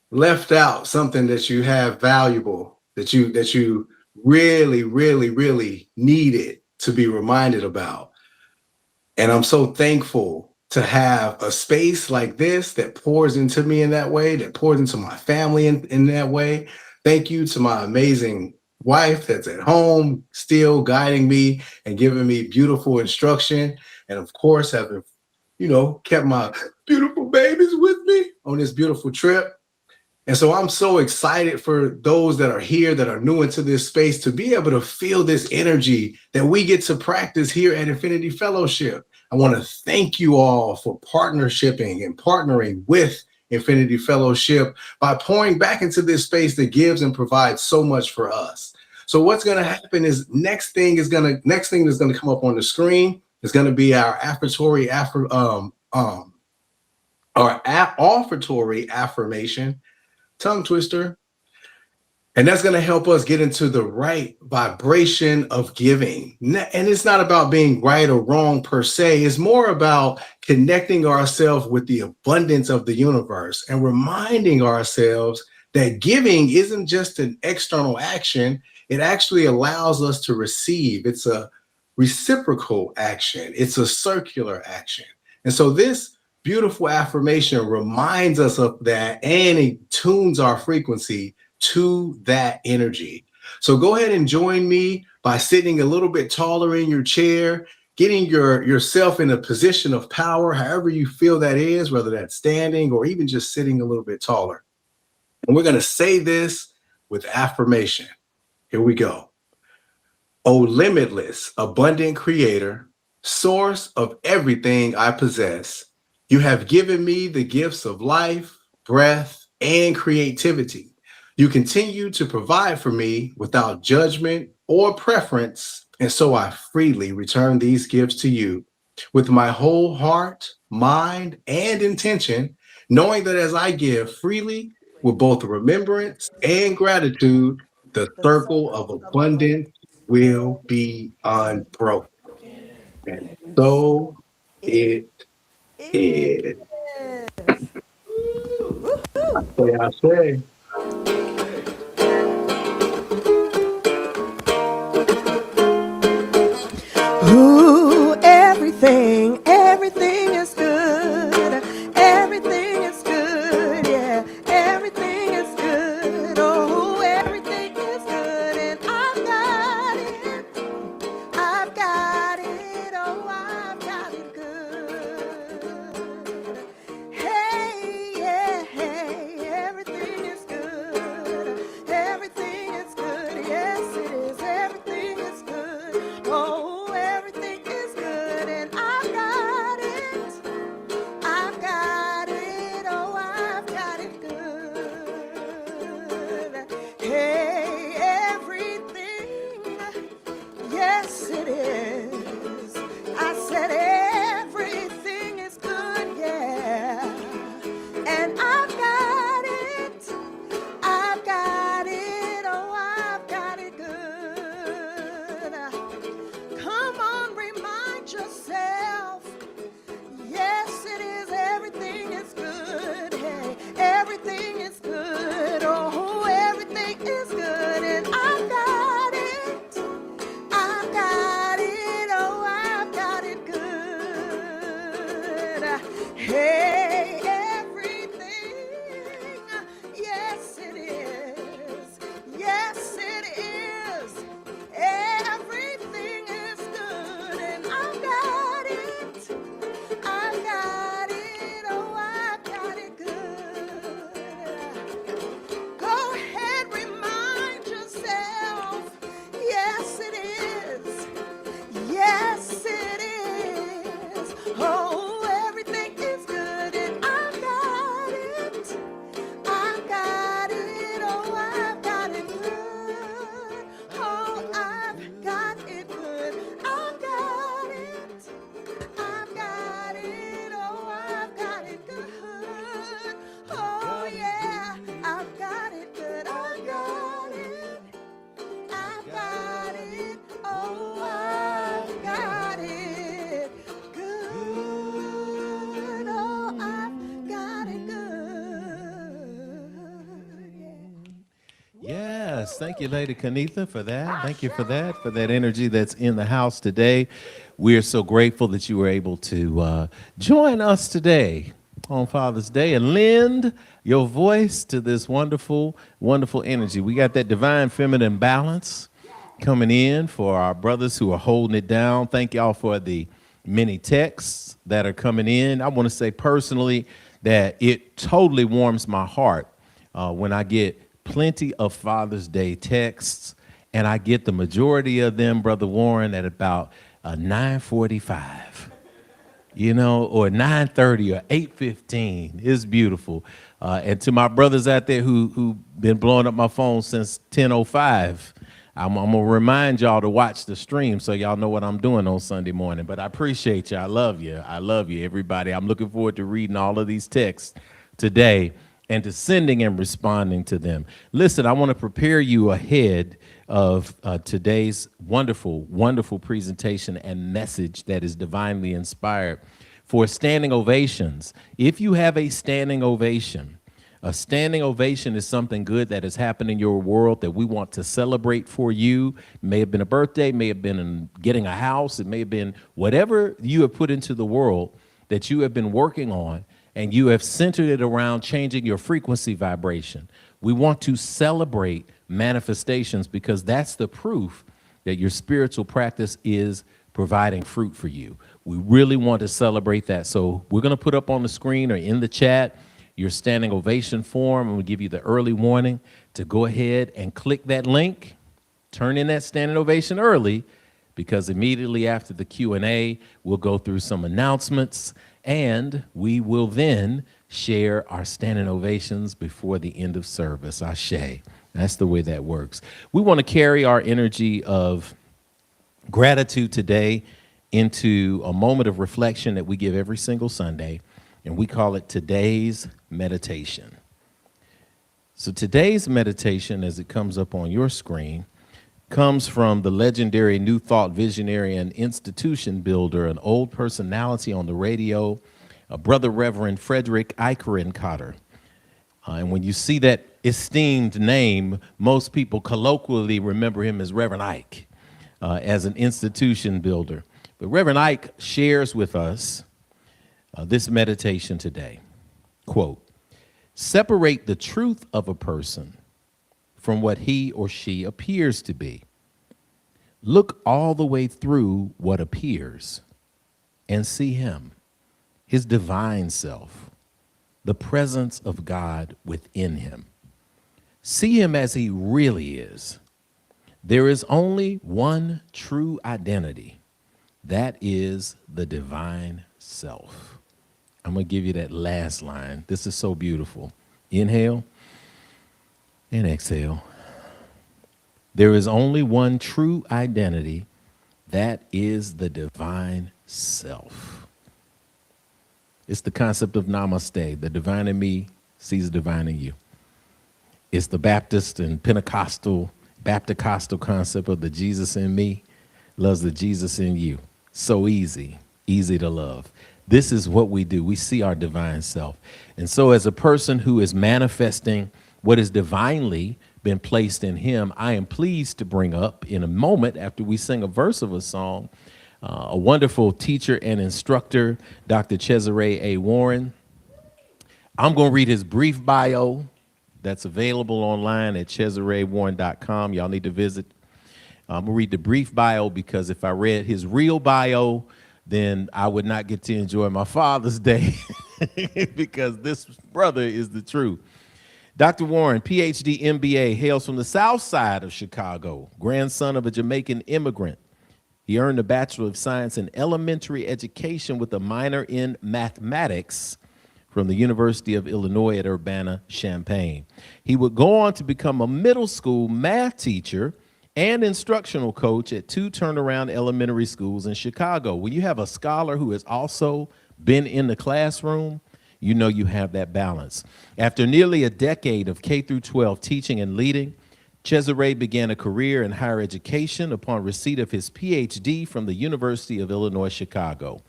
left out something that you have valuable, that you really, really, really needed to be reminded about. And I'm so thankful to have a space like this that pours into me in that way, that pours into my family in that way. Thank you to my amazing wife that's at home, still guiding me and giving me beautiful instruction. And of course, having, kept my beautiful babies with me on this beautiful trip. And so I'm so excited for those that are here, that are new into this space, to be able to feel this energy that we get to practice here at Infinity Fellowship. I want to thank you all for partnershiping and partnering with Infinity Fellowship by pouring back into this space that gives and provides so much for us. So what's going to happen is next thing that's going to come up on the screen is going to be our offertory affirmation, tongue twister. And that's going to help us get into the right vibration of giving. And it's not about being right or wrong per se. It's more about connecting ourselves with the abundance of the universe and reminding ourselves that giving isn't just an external action. It actually allows us to receive. It's a reciprocal action. It's a circular action. And so this beautiful affirmation reminds us of that, and it tunes our frequency to that energy. So go ahead and join me by sitting a little bit taller in your chair, getting yourself in a position of power, however you feel that is, whether that's standing or even just sitting a little bit taller. And we're going to say this with affirmation. Here we go. O limitless, abundant creator, source of everything I possess, you have given me the gifts of life, breath, and creativity. You continue to provide for me without judgment or preference, and so I freely return these gifts to you with my whole heart, mind, and intention, knowing that as I give freely with both remembrance and gratitude, the circle of abundance will be unbroken. And so it is. Woohoo! I say, everything is good. Everything is good, yeah. Everything is good. Oh, everything is good, and I've got it. I've got it. Oh, I've got it good. Hey, yeah, hey, everything is good. Everything is good. Yes, it is. Everything is good. Oh, everything is good, and I've got it. I've got it. Oh, I've got it good. Hey, everything. Yes, it is. I said everything is good, yeah. And I've got it. I've got it. Oh, I've got it good. Come on, remind yourself. Yes, it is. Everything is good. Hey, everything is good. Oh, everything is good. And I've got it. I've got it. Oh, I've got it good. Hey, everything. Yes, it is. Yes, it is. Everything is good. And I've got it. I've got it, oh, I've got it good. Go ahead, remind yourself. Yes, it is. Yes, it is. Oh, everything is good, and I've got it. I've got it, oh, I've got it good. Oh, I've got it good. I've got it. I've got it, oh, I've got it good. Oh, yeah, I've got it good. I've got it. I've got it, oh, I've got it good. Oh, I've got it good. Yeah. Yes, thank you, Lady Kanitha, for that. Thank you for that energy that's in the house today. We are so grateful that you were able to join us today on Father's Day and lend your voice to this wonderful, wonderful energy. We got that divine feminine balance coming in for our brothers who are holding it down. Thank y'all for the many texts that are coming in. I want to say personally that it totally warms my heart when I get plenty of Father's Day texts, and I get the majority of them, Brother Warren, at about 9:45, or 9:30 or 8:15. It's beautiful. And to my brothers out there who've been blowing up my phone since 10:05, I'm going to remind y'all to watch the stream so y'all know what I'm doing on Sunday morning. But I appreciate you. I love you. I love you, everybody. I'm looking forward to reading all of these texts today and to sending and responding to them. Listen, I want to prepare you ahead of today's wonderful, wonderful presentation and message that is divinely inspired for standing ovations. If you have a standing ovation is something good that has happened in your world that we want to celebrate for you. It may have been a birthday, may have been getting a house, it may have been whatever you have put into the world that you have been working on, and you have centered it around changing your frequency vibration. We want to celebrate manifestations because that's the proof that your spiritual practice is providing fruit for you. We really want to celebrate that. So we're going to put up on the screen or in the chat your standing ovation form, and we'll give you the early warning to go ahead and click that link, turn in that standing ovation early, because immediately after the Q&A, we'll go through some announcements, and we will then share our standing ovations before the end of service. Ashe. That's the way that works. We want to carry our energy of gratitude today into a moment of reflection that we give every single Sunday, and we call it Today's Meditation. So today's meditation, as it comes up on your screen, comes from the legendary New Thought visionary and institution builder, an old personality on the radio, Brother Reverend Frederick Cotter. And when you see that esteemed name, most people colloquially remember him as Reverend Ike, as an institution builder. But Reverend Ike shares with us this meditation today. Quote, separate the truth of a person from what he or she appears to be. Look all the way through what appears and see him, his divine self, the presence of God within him. See him as he really is. There is only one true identity. That is the divine self. I'm going to give you that last line. This is so beautiful. Inhale and exhale. There is only one true identity. That is the divine self. It's the concept of namaste. The divine in me sees the divine in you. It's the Baptist and Pentecostal, Baptist-costal concept of the Jesus in me loves the Jesus in you. So easy to love. This is what we do. We see our divine self. And so as a person who is manifesting what is divinely been placed in him, I am pleased to bring up in a moment after we sing a verse of a song, a wonderful teacher and instructor, Dr. Chezare A. Warren. I'm going to read his brief bio that's available online at ChezareAwarren.com. Y'all need to visit. I'm going to read the brief bio because if I read his real bio, then I would not get to enjoy my Father's Day because this brother is the truth. Dr. Warren, PhD, MBA, hails from the south side of Chicago, grandson of a Jamaican immigrant. He earned a Bachelor of Science in Elementary Education with a minor in mathematics from the University of Illinois at Urbana-Champaign. He would go on to become a middle school math teacher and instructional coach at 2 turnaround elementary schools in Chicago. When you have a scholar who has also been in the classroom, you know you have that balance. After nearly a decade of K through 12 teaching and leading, Chezare began a career in higher education upon receipt of his PhD from the University of Illinois, Chicago.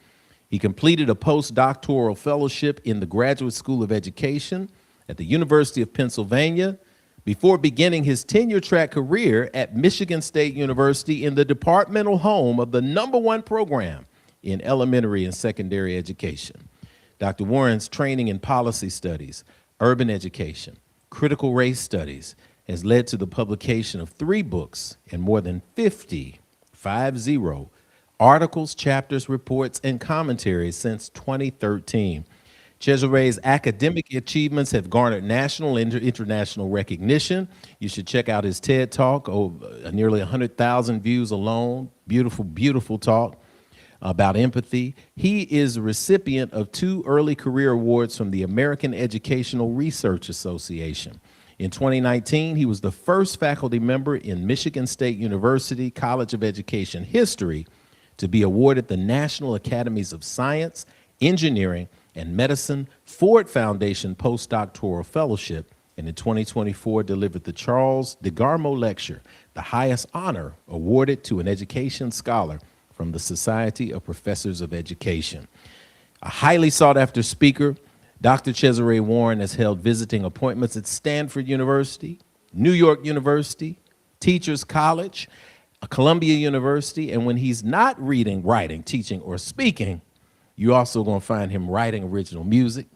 He completed a postdoctoral fellowship in the Graduate School of Education at the University of Pennsylvania before beginning his tenure-track career at Michigan State University in the departmental home of the #1 program in elementary and secondary education. Dr. Warren's training in policy studies, urban education, critical race studies has led to the publication of 3 books and more than 50 articles, chapters, reports, and commentaries since 2013. Chezare's academic achievements have garnered national and international recognition. You should check out his TED Talk, nearly 100,000 views alone. Beautiful, beautiful talk about empathy. He is a recipient of 2 early career awards from the American Educational Research Association. In 2019, he was the first faculty member in Michigan State University College of Education history to be awarded the National Academies of Science, Engineering, and Medicine Ford Foundation Postdoctoral Fellowship, and in 2024 delivered the Charles DeGarmo Lecture, the highest honor awarded to an education scholar from the Society of Professors of Education. A highly sought-after speaker, Dr. Chezare Warren has held visiting appointments at Stanford University, New York University, Teachers College, Columbia University, and when he's not reading, writing, teaching, or speaking, you're also going to find him writing original music,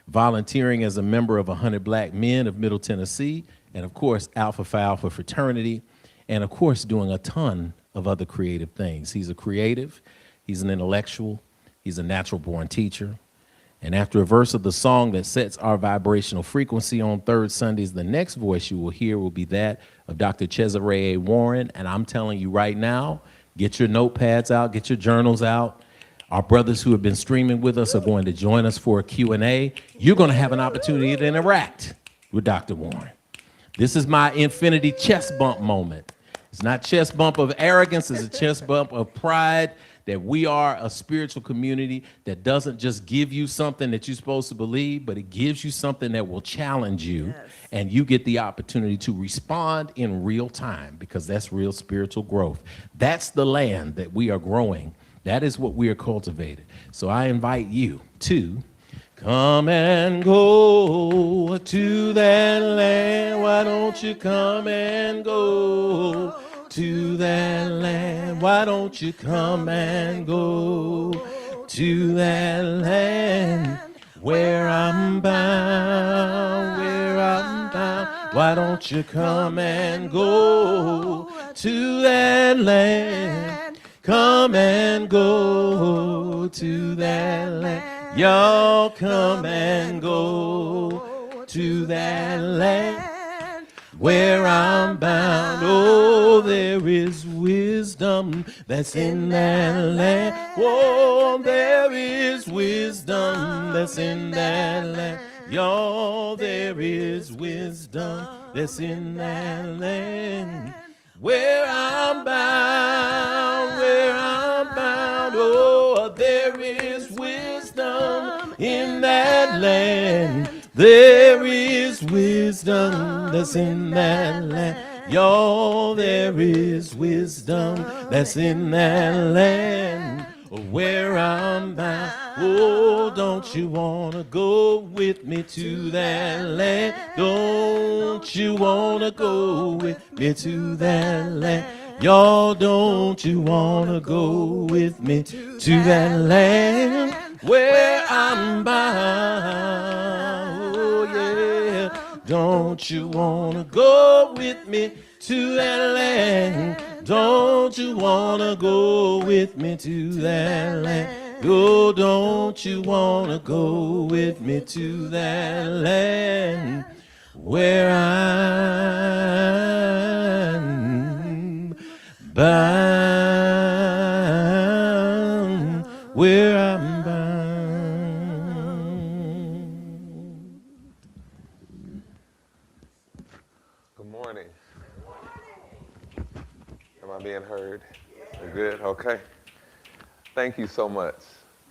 volunteering as a member of 100 Black Men of Middle Tennessee, and of course, Alpha Phi Alpha fraternity, and of course, doing a ton of other creative things. He's a creative, he's an intellectual, he's a natural-born teacher. And after a verse of the song that sets our vibrational frequency on third Sundays, the next voice you will hear will be that of Dr. Chezare A. Warren. And I'm telling you right now, get your notepads out, get your journals out. Our brothers who have been streaming with us are going to join us for a Q&A. You're going to have an opportunity to interact with Dr. Warren. This is my infinity chest bump moment. It's not chest bump of arrogance, it's a chest bump of pride that we are a spiritual community that doesn't just give you something that you're supposed to believe, but it gives you something that will challenge you, yes. And you get the opportunity to respond in real time because that's real spiritual growth. That's the land that we are growing. That is what we are cultivating. So I invite you to come and go to that land. Why don't you come and go to that land. Why don't you come and go to that land where I'm bound, where I'm bound. Why don't you come and go to that land? Come and go to that land. Y'all come and go to that land where I'm bound. Oh, there is wisdom that's in that land. Oh, there is wisdom that's in that land. Y'all, there is wisdom that's in that land. Where I'm bound, where I'm bound. Oh, there is wisdom in that land. There is wisdom that's in that land. Y'all, there is wisdom that's in that land where I'm bound. Oh, don't you wanna go with me to that land? Don't you wanna go with me to that land? Y'all, don't you wanna go with me to that land where I'm bound? Oh, yeah. Don't you wanna go with me to that land? Don't you wanna go with me to that land? Oh, don't you wanna go with me to that land where I'm bound, where I'm bound. Good morning. Am I being heard? We're good? Okay. Thank you so much.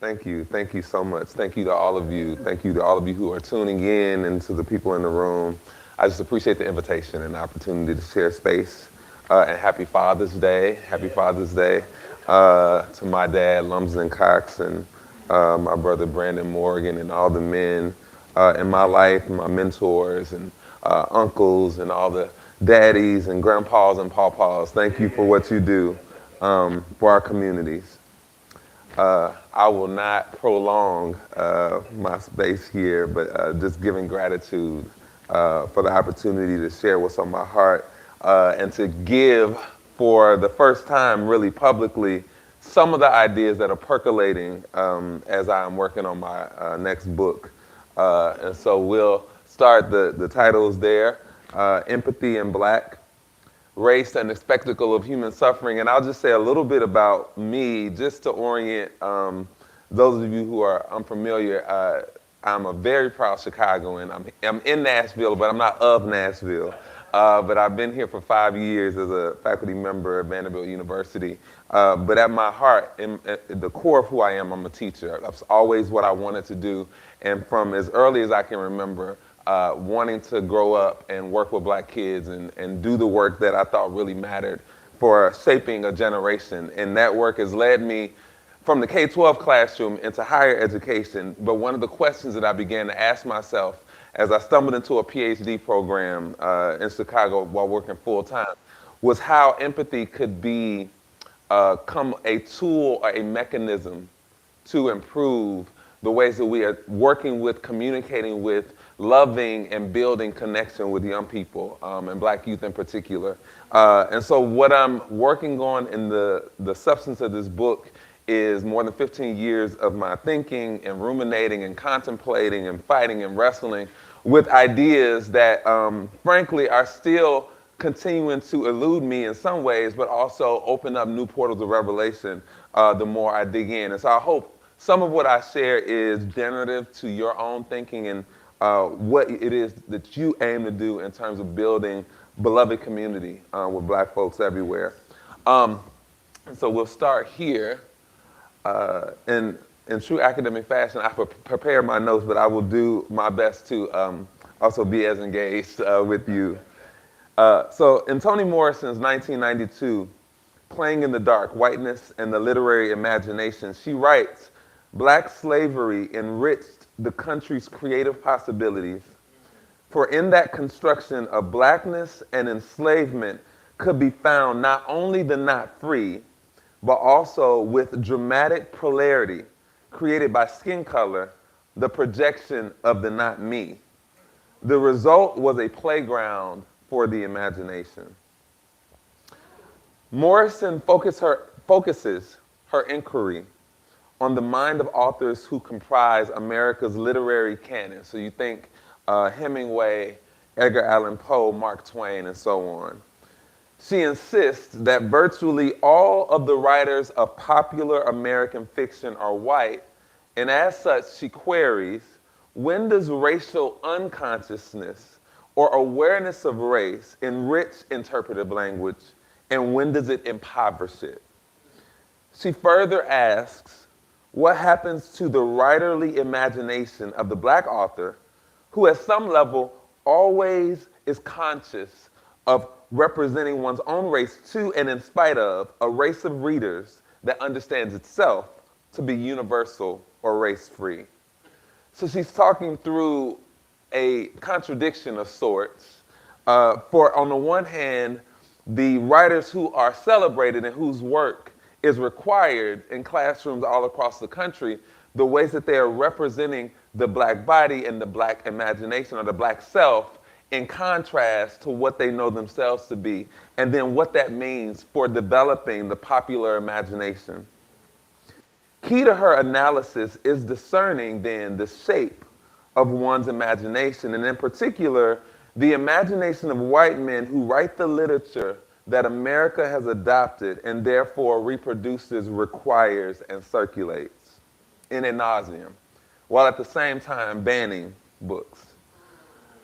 Thank you. Thank you so much. Thank you to all of you. Thank you to all of you who are tuning in and to the people in the room. I just appreciate the invitation and the opportunity to share space. And happy Father's Day. Happy Father's Day to my dad, Lumsden Cox, and my brother, Brandon Morgan, and all the men in my life, my mentors, and uncles, and all the daddies and grandpas and pawpaws. Thank you for what you do for our communities. I will not prolong my space here, but just giving gratitude for the opportunity to share what's on my heart and to give for the first time really publicly some of the ideas that are percolating as I'm working on my next book. And so we'll start the titles there, Empathy in Black, Race and the Spectacle of Human Suffering. And I'll just say a little bit about me, just to orient those of you who are unfamiliar. I'm a very proud Chicagoan. I'm in Nashville, but I'm not of Nashville. But I've been here for 5 years as a faculty member at Vanderbilt University. But at my heart, at the core of who I am, I'm a teacher. That's always what I wanted to do. And from as early as I can remember, wanting to grow up and work with black kids and do the work that I thought really mattered for shaping a generation. And that work has led me from the K-12 classroom into higher education. But one of the questions that I began to ask myself as I stumbled into a PhD program in Chicago while working full time was how empathy could become a tool or a mechanism to improve the ways that we are working with, communicating with, loving and building connection with young people, and black youth in particular. And so what I'm working on in the substance of this book is more than 15 years of my thinking and ruminating and contemplating and fighting and wrestling with ideas that, frankly, are still continuing to elude me in some ways, but also open up new portals of revelation the more I dig in. And so I hope some of what I share is generative to your own thinking and what it is that you aim to do in terms of building beloved community with black folks everywhere. So we'll start here. In true academic fashion, I prepare my notes, but I will do my best to also be as engaged with you. So in Toni Morrison's 1992, Playing in the Dark, Whiteness and the Literary Imagination, she writes, "Black slavery enriched the country's creative possibilities. For in that construction of blackness and enslavement, could be found not only the not free, but also with dramatic polarity created by skin color, the projection of the not me. The result was a playground for the imagination. Morrison focuses her inquiry on the mind of authors who comprise America's literary canon. So you think Hemingway, Edgar Allan Poe, Mark Twain, and so on. She insists that virtually all of the writers of popular American fiction are white, and as such, she queries, when does racial unconsciousness or awareness of race enrich interpretive language, and when does it impoverish it? She further asks, what happens to the writerly imagination of the black author who at some level always is conscious of representing one's own race to and in spite of a race of readers that understands itself to be universal or race-free? So she's talking through a contradiction of sorts. For on the one hand, the writers who are celebrated and whose work is required in classrooms all across the country, the ways that they are representing the black body and the black imagination or the black self in contrast to what they know themselves to be, and then what that means for developing the popular imagination. Key to her analysis is discerning then the shape of one's imagination, and in particular, the imagination of white men who write the literature that America has adopted and therefore reproduces, requires, and circulates in ad nauseum, while at the same time banning books.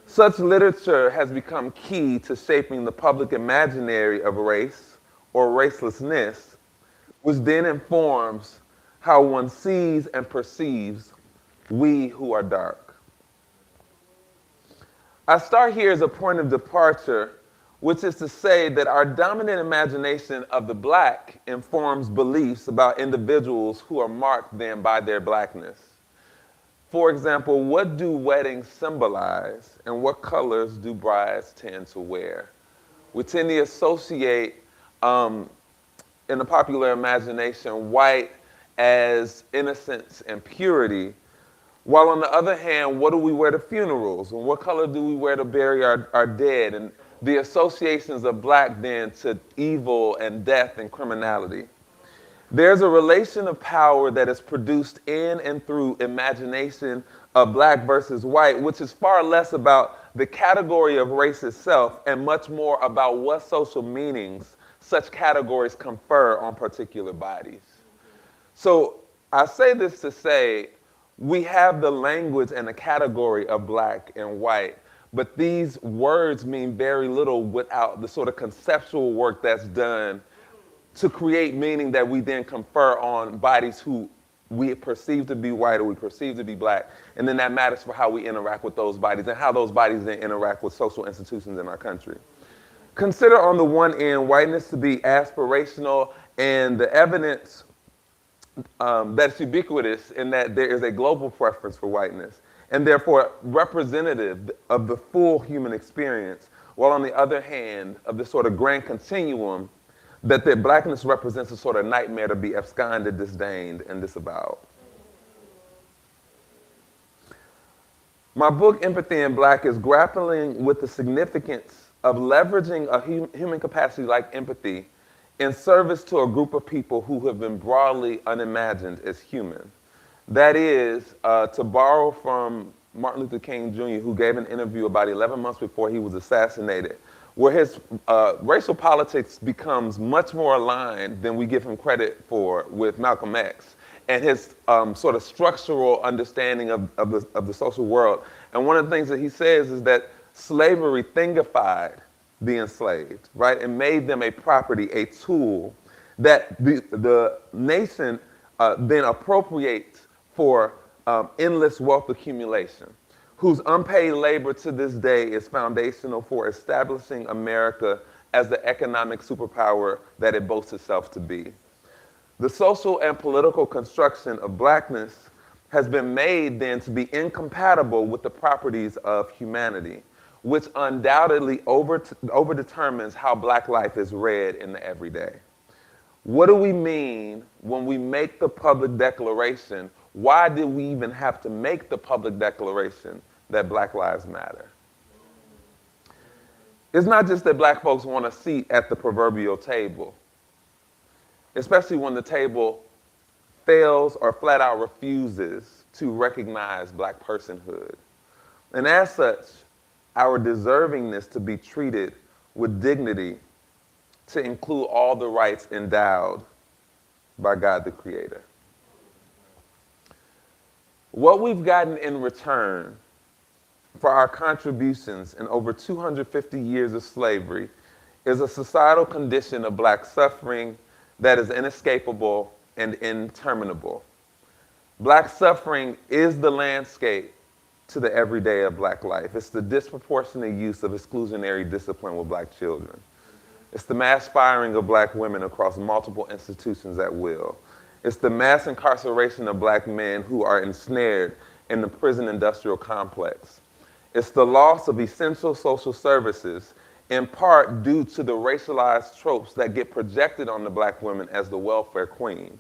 Such literature has become key to shaping the public imaginary of race or racelessness, which then informs how one sees and perceives we who are dark. I start here as a point of departure, which is to say that our dominant imagination of the black informs beliefs about individuals who are marked then by their blackness. For example, what do weddings symbolize and what colors do brides tend to wear? We tend to associate in the popular imagination white as innocence and purity, while on the other hand, what do we wear to funerals? And what color do we wear to bury our dead? And the associations of black then to evil and death and criminality. There's a relation of power that is produced in and through imagination of black versus white, which is far less about the category of race itself and much more about what social meanings such categories confer on particular bodies. So I say this to say, we have the language and the category of black and white, but these words mean very little without the sort of conceptual work that's done to create meaning that we then confer on bodies who we perceive to be white or we perceive to be black. And then that matters for how we interact with those bodies and how those bodies then interact with social institutions in our country. Consider on the one end, whiteness to be aspirational and the evidence that's ubiquitous in that there is a global preference for whiteness and therefore representative of the full human experience, while on the other hand of the sort of grand continuum that their blackness represents a sort of nightmare to be absconded, disdained, and disavowed. My book, Empathy in Black, is grappling with the significance of leveraging a human capacity like empathy in service to a group of people who have been broadly unimagined as human. That is, to borrow from Martin Luther King Jr., who gave an interview about 11 months before he was assassinated, where his racial politics becomes much more aligned than we give him credit for with Malcolm X, and his sort of structural understanding of the social world. And one of the things that he says is that slavery thingified the enslaved, right? And made them a property, a tool that the nation then appropriates for endless wealth accumulation, whose unpaid labor to this day is foundational for establishing America as the economic superpower that it boasts itself to be. The social and political construction of blackness has been made then to be incompatible with the properties of humanity, which undoubtedly overdetermines how Black life is read in the everyday. What do we mean when we make the public declaration? Why did we even have to make the public declaration that Black lives matter? It's not just that Black folks want a seat at the proverbial table, especially when the table fails or flat out refuses to recognize Black personhood. And as such, our deservingness to be treated with dignity, to include all the rights endowed by God the Creator. What we've gotten in return for our contributions in over 250 years of slavery is a societal condition of Black suffering that is inescapable and interminable. Black suffering is the landscape to the everyday of Black life. It's the disproportionate use of exclusionary discipline with Black children. It's the mass firing of Black women across multiple institutions at will. It's the mass incarceration of Black men who are ensnared in the prison industrial complex. It's the loss of essential social services, in part due to the racialized tropes that get projected on the Black women as the welfare queen.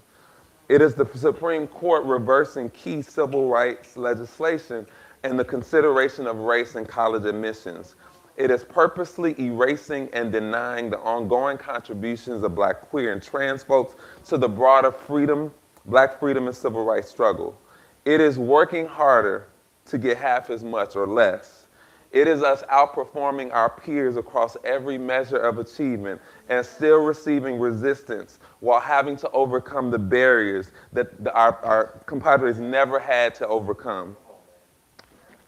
It is the Supreme Court reversing key civil rights legislation and the consideration of race in college admissions. It is purposely erasing and denying the ongoing contributions of Black queer and trans folks to the broader freedom, Black freedom and civil rights struggle. It is working harder to get half as much or less. It is us outperforming our peers across every measure of achievement and still receiving resistance while having to overcome the barriers that our compadres never had to overcome,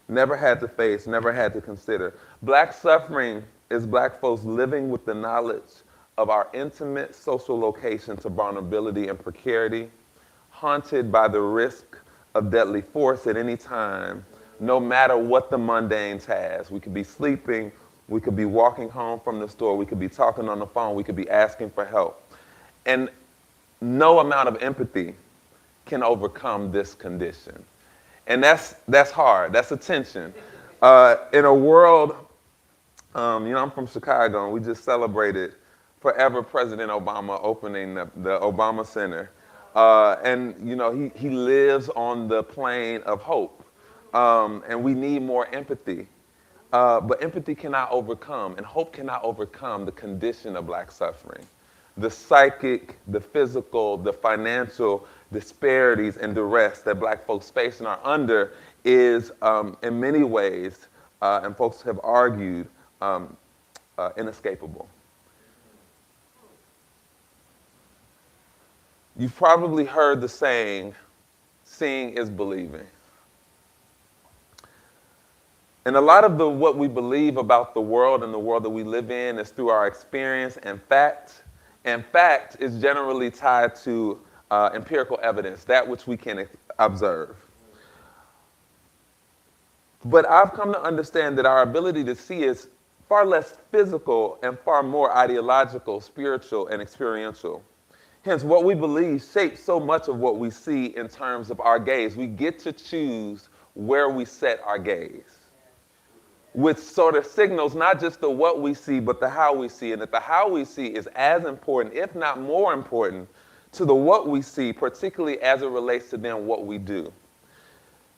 never had to face, never had to consider. Black suffering is Black folks living with the knowledge of our intimate social location to vulnerability and precarity, haunted by the risk of deadly force at any time, no matter what the mundane task. We could be sleeping, we could be walking home from the store, we could be talking on the phone, we could be asking for help. And no amount of empathy can overcome this condition. And that's hard, that's a tension. In a world, I'm from Chicago, and we just celebrated forever President Obama opening the Obama Center. And he lives on the plane of hope. And we need more empathy. But empathy cannot overcome, and hope cannot overcome the condition of Black suffering. The psychic, the physical, the financial disparities and duress that Black folks face and are under is, in many ways, and folks have argued, inescapable. You've probably heard the saying, seeing is believing. And a lot of what we believe about the world and the world that we live in is through our experience and fact. And fact is generally tied to empirical evidence, that which we can observe. But I've come to understand that our ability to see is far less physical and far more ideological, spiritual, and experiential. Hence, what we believe shapes so much of what we see in terms of our gaze. We get to choose where we set our gaze, which sort of signals not just the what we see, but the how we see, and that the how we see is as important, if not more important, to the what we see, particularly as it relates to then what we do.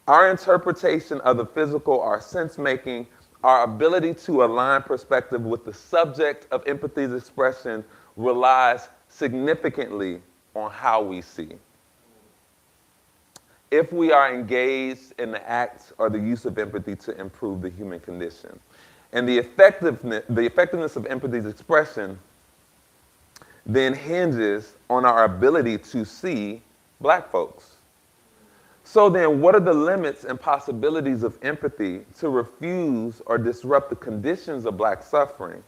Our interpretation of the physical, our sense-making, our ability to align perspective with the subject of empathy's expression relies significantly on how we see. If we are engaged in the act or the use of empathy to improve the human condition. And the effectiveness of empathy's expression then hinges on our ability to see Black folks. So then, what are the limits and possibilities of empathy to refuse or disrupt the conditions of Black suffering?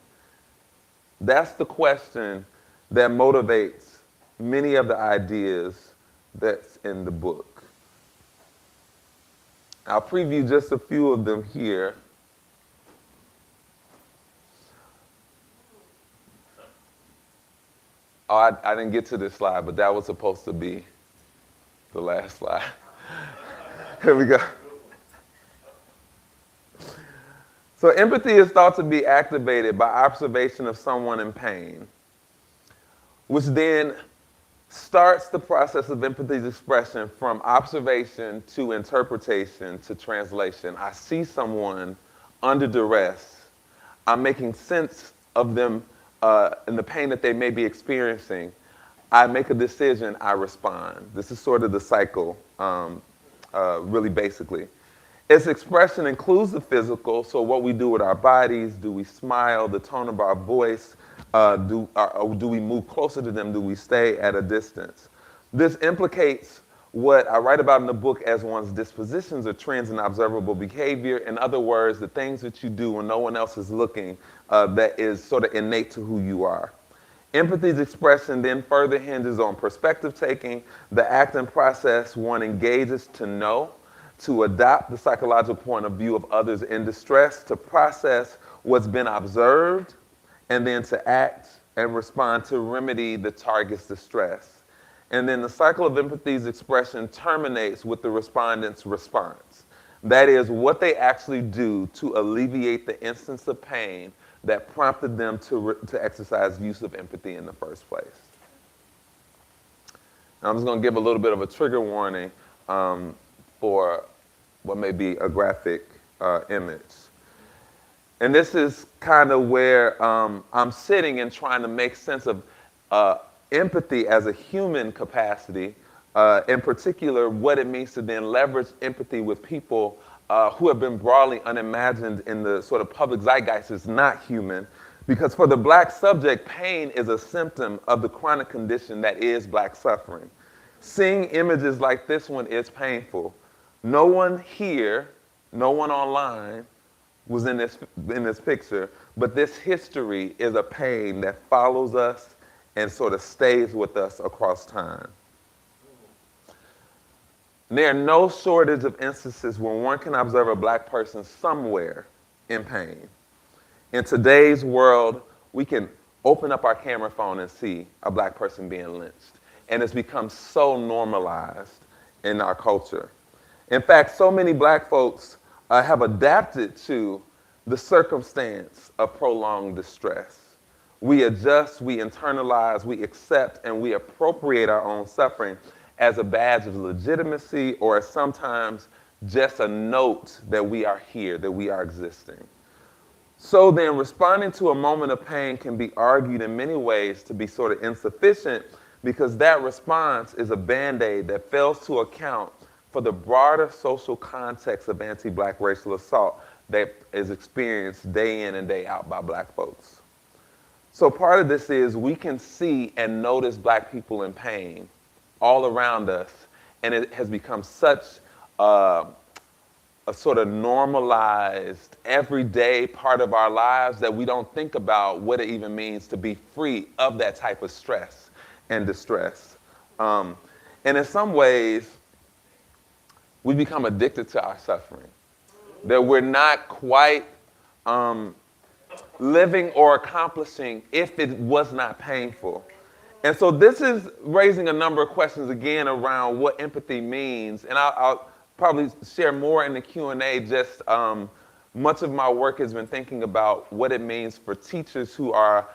That's the question that motivates many of the ideas that's in the book. I'll preview just a few of them here. Oh, I didn't get to this slide, but that was supposed to be the last slide. Here we go. So empathy is thought to be activated by observation of someone in pain, which then starts the process of empathy's expression from observation to interpretation to translation. I see someone under duress. I'm making sense of them and the pain that they may be experiencing. I make a decision, I respond. This is sort of the cycle, really basically. Its expression includes the physical, so what we do with our bodies, do we smile, the tone of our voice, do we move closer to them, do we stay at a distance? This implicates what I write about in the book as one's dispositions or trends in observable behavior. In other words, the things that you do when no one else is looking that is sort of innate to who you are. Empathy's expression then further hinges on perspective taking, the act and process one engages to know, to adopt the psychological point of view of others in distress, to process what's been observed, and then to act and respond to remedy the target's distress. And then the cycle of empathy's expression terminates with the respondent's response. That is, what they actually do to alleviate the instance of pain that prompted them to exercise use of empathy in the first place. Now, I'm just going to give a little bit of a trigger warning for what may be a graphic image. And this is kind of where I'm sitting and trying to make sense of empathy as a human capacity, in particular, what it means to then leverage empathy with people who have been broadly unimagined in the sort of public zeitgeist as not human. Because for the black subject, pain is a symptom of the chronic condition that is black suffering. Seeing images like this one is painful. No one here, no one online was in this picture, but this history is a pain that follows us and sort of stays with us across time. There are no shortage of instances where one can observe a black person somewhere in pain. In today's world, we can open up our camera phone and see a black person being lynched. And it's become so normalized in our culture. In fact, so many black folks have adapted to the circumstance of prolonged distress. We adjust, we internalize, we accept, and we appropriate our own suffering as a badge of legitimacy or as sometimes just a note that we are here, that we are existing. So then responding to a moment of pain can be argued in many ways to be sort of insufficient because that response is a Band-Aid that fails to account for the broader social context of anti-black racial assault that is experienced day in and day out by black folks. So part of this is we can see and notice black people in pain all around us, and it has become such a sort of normalized, everyday part of our lives that we don't think about what it even means to be free of that type of stress and distress. And in some ways, we become addicted to our suffering, that we're not quite living or accomplishing if it was not painful. And so this is raising a number of questions again around what empathy means. And I'll probably share more in the Q&A. Just much of my work has been thinking about what it means for teachers who are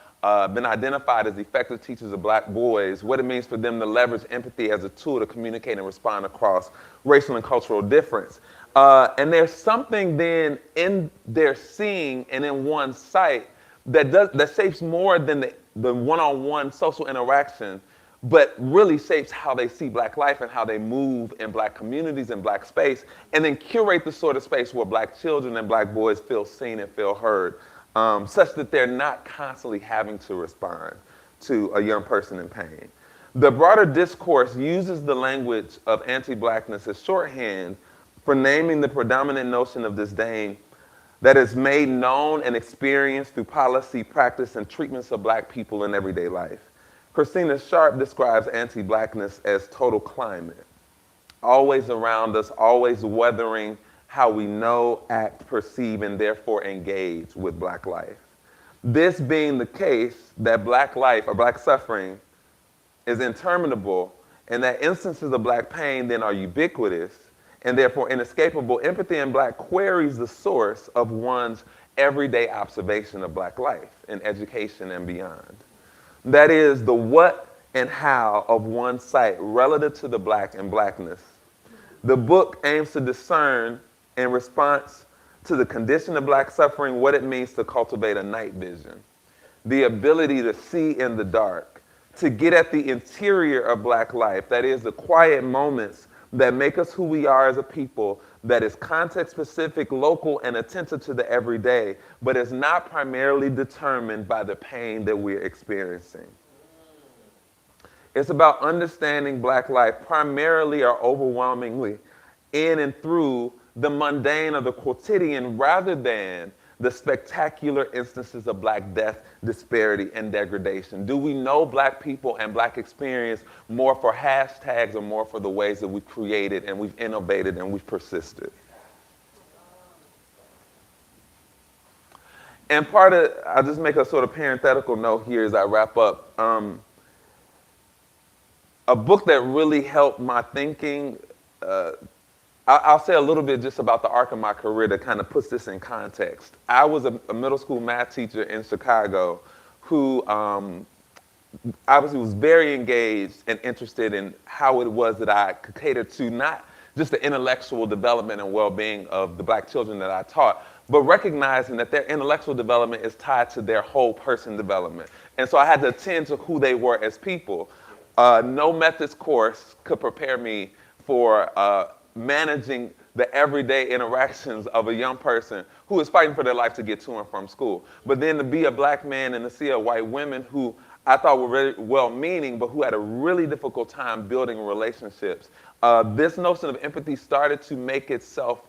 been identified as effective teachers of black boys, what it means for them to leverage empathy as a tool to communicate and respond across racial and cultural difference. And there's something then in their seeing and in one's sight that shapes more than the one-on-one social interaction, but really shapes how they see black life and how they move in black communities and black space, and then curate the sort of space where black children and black boys feel seen and feel heard, such that they're not constantly having to respond to a young person in pain. The broader discourse uses the language of anti-blackness as shorthand for naming the predominant notion of disdain that is made known and experienced through policy, practice, and treatments of black people in everyday life. Christina Sharp describes anti-blackness as total climate, always around us, always weathering how we know, act, perceive, and therefore engage with black life. This being the case, that black life or black suffering is interminable, and that instances of black pain then are ubiquitous, and therefore inescapable. Empathy in black queries the source of one's everyday observation of black life in education and beyond. That is the what and how of one sight relative to the black and blackness. The book aims to discern, in response to the condition of black suffering, what it means to cultivate a night vision, the ability to see in the dark, to get at the interior of black life, that is, the quiet moments that make us who we are as a people, that is context-specific, local, and attentive to the everyday, but is not primarily determined by the pain that we're experiencing. It's about understanding black life primarily or overwhelmingly in and through the mundane or the quotidian rather than the spectacular instances of black death, disparity, and degradation. Do we know black people and black experience more for hashtags or more for the ways that we've created and we've innovated and we've persisted? And I'll just make a sort of parenthetical note here as I wrap up. A book that really helped my thinking, I'll say a little bit just about the arc of my career that kind of puts this in context. I was a middle school math teacher in Chicago who obviously was very engaged and interested in how it was that I could cater to not just the intellectual development and well-being of the black children that I taught, but recognizing that their intellectual development is tied to their whole person development. And so I had to attend to who they were as people. No methods course could prepare me for managing the everyday interactions of a young person who is fighting for their life to get to and from school. But then to be a black man and to see a white women who I thought were very well-meaning, but who had a really difficult time building relationships. This notion of empathy started to make itself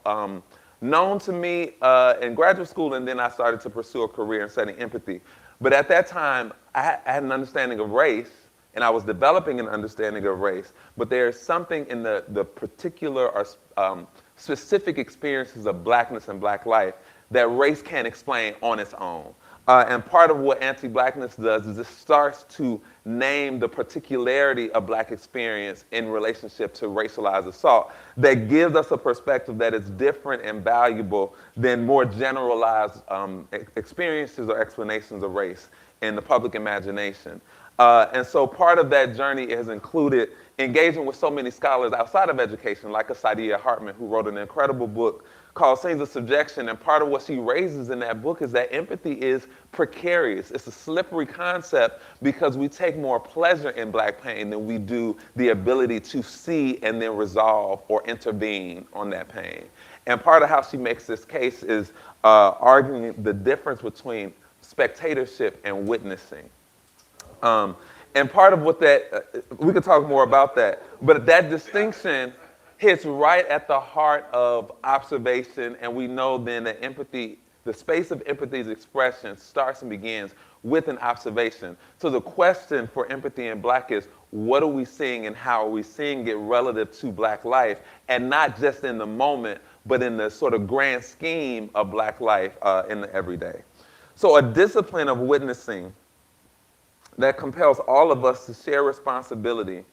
known to me in graduate school, and then I started to pursue a career in studying empathy. But at that time, I had an understanding of race, and I was developing an understanding of race, but there's something in the particular or specific experiences of blackness and black life that race can't explain on its own. And part of what anti-blackness does is it starts to name the particularity of black experience in relationship to racialized assault that gives us a perspective that is different and valuable than more generalized experiences or explanations of race in the public imagination. And so part of that journey has included engaging with so many scholars outside of education, like a Saidiya Hartman, who wrote an incredible book called Scenes of Subjection. And part of what she raises in that book is that empathy is precarious. It's a slippery concept because we take more pleasure in black pain than we do the ability to see and then resolve or intervene on that pain. And part of how she makes this case is arguing the difference between spectatorship and witnessing. And part of what we could talk more about that, but that distinction hits right at the heart of observation, and we know then that empathy, the space of empathy's expression starts and begins with an observation. So the question for empathy in black is, what are we seeing and how are we seeing it relative to black life, and not just in the moment, but in the sort of grand scheme of black life in the everyday. So a discipline of witnessing that compels all of us to share responsibility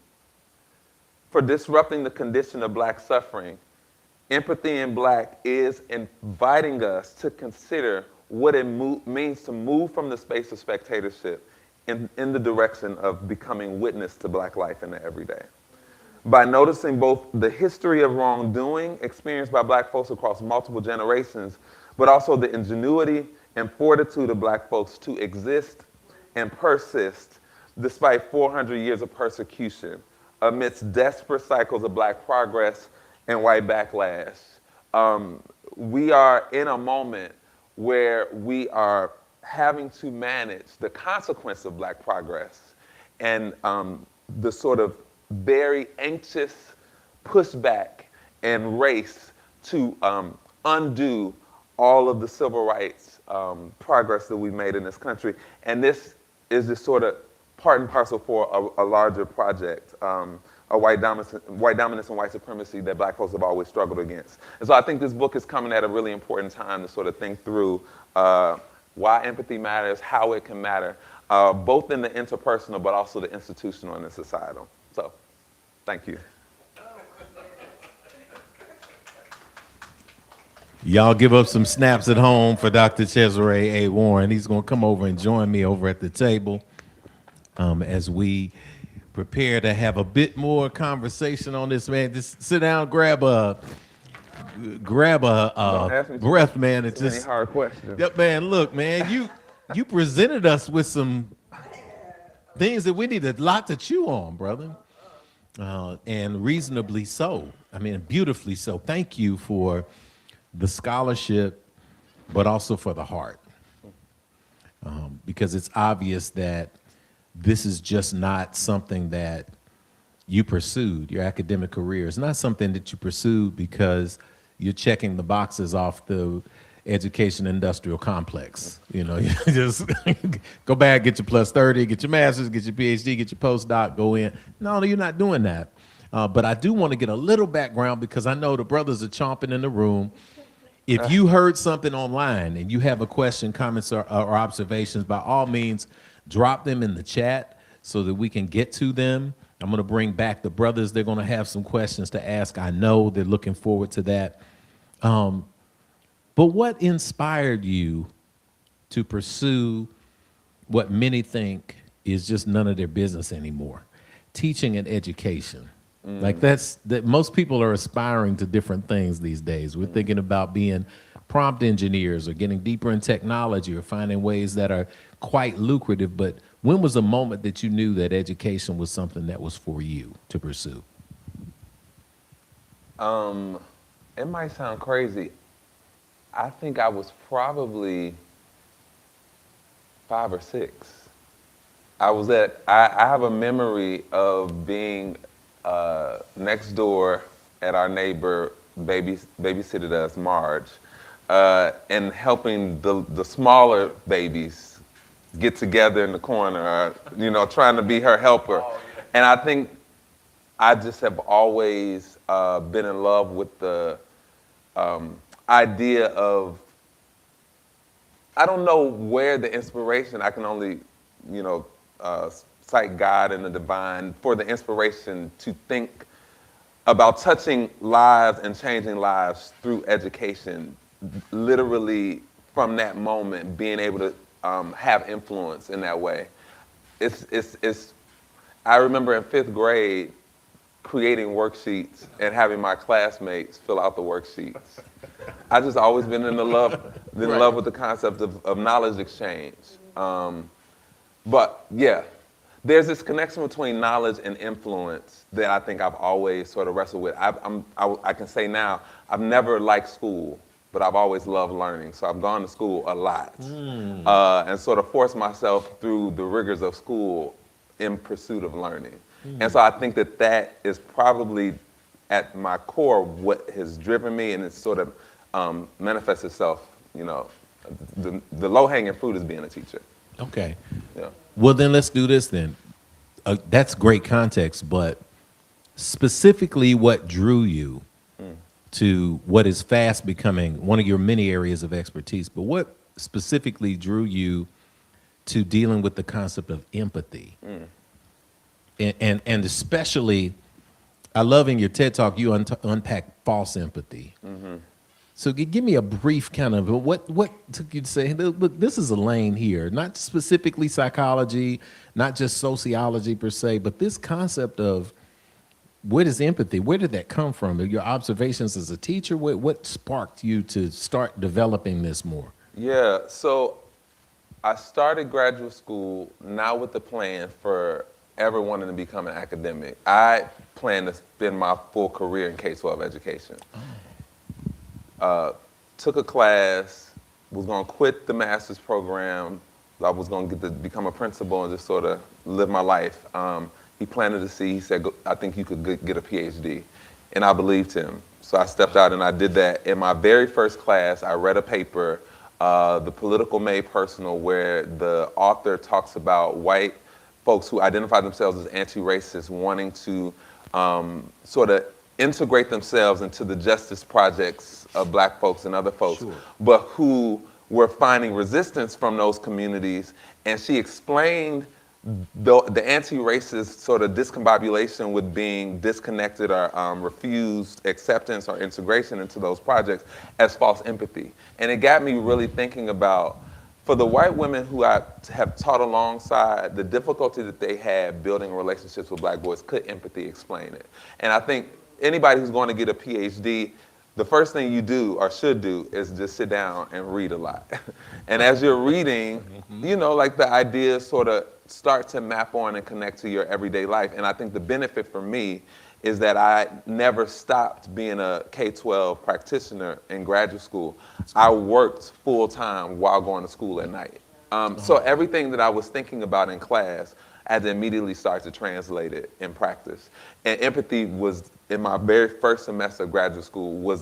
for disrupting the condition of black suffering. Empathy in black is inviting us to consider what it means to move from the space of spectatorship in the direction of becoming witness to black life in the everyday. By noticing both the history of wrongdoing experienced by black folks across multiple generations, but also the ingenuity and fortitude of black folks to exist and persist despite 400 years of persecution amidst desperate cycles of black progress and white backlash. We are in a moment where we are having to manage the consequence of black progress and the sort of very anxious pushback and race to undo all of the civil rights progress that we've made in this country. And this is just sort of part and parcel for a larger project, a white dominance and white supremacy that black folks have always struggled against. And so I think this book is coming at a really important time to sort of think through why empathy matters, how it can matter, both in the interpersonal but also the institutional and the societal. So, thank you. Y'all give up some snaps at home for Dr. Chezare A. Warren. He's going to come over and join me over at the table as we prepare to have a bit more conversation on this, man. Just sit down, grab a Don't ask me breath, man, and too many just. hard questions. Yep, man. Look, man, you presented us with some things that we need a lot to chew on, brother, and reasonably so. I mean, beautifully so. Thank you for the scholarship, but also for the heart, because it's obvious that this is just not something that you pursued. Your academic career is not something that you pursued because you're checking the boxes off the education industrial complex. You know, you just go back, get your plus 30, get your master's, get your PhD, get your postdoc, go in. No, you're not doing that. But I do want to get a little background because I know the brothers are chomping in the room. If you heard something online and you have a question, comments, or observations, by all means, drop them in the chat so that we can get to them. I'm going to bring back the brothers. They're going to have some questions to ask. I know they're looking forward to that. But what inspired you to pursue what many think is just none of their business anymore? Teaching and education. Like that most people are aspiring to different things these days. We're thinking about being prompt engineers or getting deeper in technology or finding ways that are quite lucrative. But when was the moment that you knew that education was something that was for you to pursue? It might sound crazy. I think I was probably 5 or 6. I have a memory of being next door at our neighbor babysitted us, Marge, and helping the smaller babies get together in the corner, trying to be her helper. Oh, yeah. And I think I just have always been in love with the idea of, I don't know where the inspiration, I can only, cite God and the divine for the inspiration to think about touching lives and changing lives through education, literally from that moment, being able to have influence in that way. I remember in 5th grade creating worksheets and having my classmates fill out the worksheets. I just always been in love with the concept of knowledge exchange. But yeah, there's this connection between knowledge and influence that I think I've always sort of wrestled with. I can say now, I've never liked school, but I've always loved learning. So I've gone to school a lot and sort of forced myself through the rigors of school in pursuit of learning. And so I think that is probably at my core what has driven me, and it sort of manifests itself, the low-hanging fruit is being a teacher. Okay. Yeah. Well, then let's do this then. That's great context, but specifically what drew you to what is fast becoming one of your many areas of expertise, but what specifically drew you to dealing with the concept of empathy? And especially, I love in your TED Talk, you unpack false empathy. So give me a brief kind of, what took you to say, look, this is a lane here, not specifically psychology, not just sociology per se, but this concept of what is empathy? Where did that come from? Your observations as a teacher, what sparked you to start developing this more? Yeah, so I started graduate school now with the plan for ever wanting to become an academic. I plan to spend my full career in K-12 education. Took a class, was going to quit the master's program. I was going to become a principal and just sort of live my life. He planted a seed. He said, I think you could get a PhD. And I believed him. So I stepped out and I did that. In my very first class, I read a paper, The Political Made Personal, where the author talks about white folks who identify themselves as anti-racist wanting to sort of integrate themselves into the justice projects of black folks and other folks, sure, but who were finding resistance from those communities. And she explained the anti-racist sort of discombobulation with being disconnected or refused acceptance or integration into those projects as false empathy. And it got me really thinking about, for the white women who I have taught alongside, the difficulty that they had building relationships with black boys, could empathy explain it? And I think anybody who's going to get a PhD, the first thing you do or should do is just sit down and read a lot. And as you're reading, you know, like the ideas sort of start to map on and connect to your everyday life. And I think the benefit for me is that I never stopped being a K-12 practitioner in graduate school. I worked full time while going to school at night. So everything that I was thinking about in class, I had to immediately start to translate it in practice. And empathy was, in my very first semester of graduate school,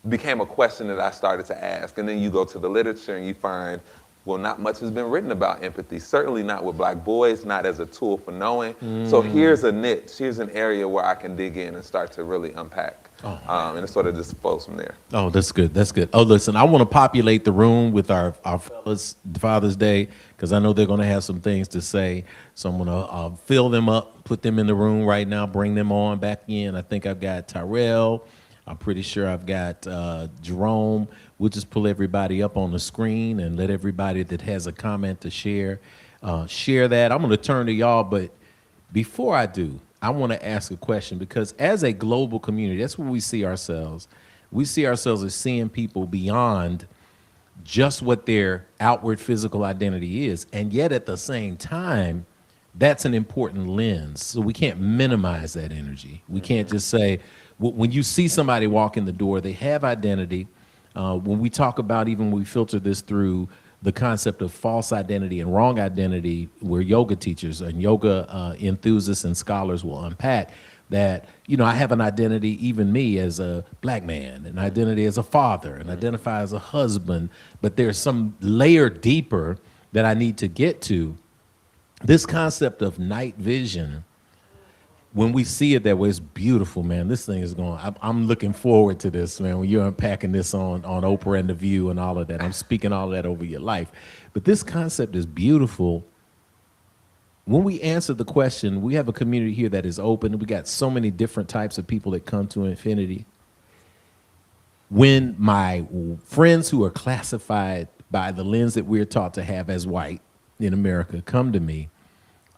became a question that I started to ask. And then you go to the literature and you find, well, not much has been written about empathy, certainly not with black boys, not as a tool for knowing. So here's a niche, here's an area where I can dig in and start to really unpack. And it sort of just flows from there. Oh, that's good. That's good. Oh, listen, I want to populate the room with our fellas Father's Day, because I know they're going to have some things to say. So I'm going to fill them up, put them in the room right now, bring them on back in. I think I've got Tyrell. I'm pretty sure I've got Jerome. We'll just pull everybody up on the screen and let everybody that has a comment to share that. I'm going to turn to y'all, but before I do, I want to ask a question, because as a global community, that's where we see ourselves. We see ourselves as seeing people beyond just what their outward physical identity is. And yet at the same time, that's an important lens. So we can't minimize that energy. We can't just say, when you see somebody walk in the door, they have identity. When we talk about, even when we filter this through the concept of false identity and wrong identity, where yoga teachers and yoga enthusiasts and scholars will unpack that, you know, I have an identity, even me, as a black man, an identity as a father, and identify as a husband, but there's some layer deeper that I need to get to. This concept of night vision, when we see it that way, it's beautiful, man. This thing is going, I'm looking forward to this, man. When you're unpacking this on Oprah and The View and all of that, I'm speaking all of that over your life. But this concept is beautiful. When we answer the question, we have a community here that is open. We got so many different types of people that come to Infinity. When my friends who are classified by the lens that we're taught to have as white in America come to me,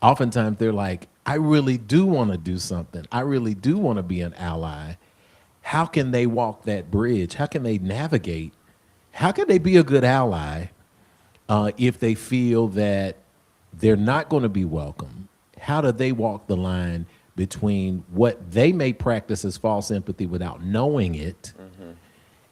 oftentimes they're like, I really do want to do something. I really do want to be an ally. How can they walk that bridge? How can they navigate? How can they be a good ally if they feel that they're not going to be welcome? How do they walk the line between what they may practice as false empathy without knowing it,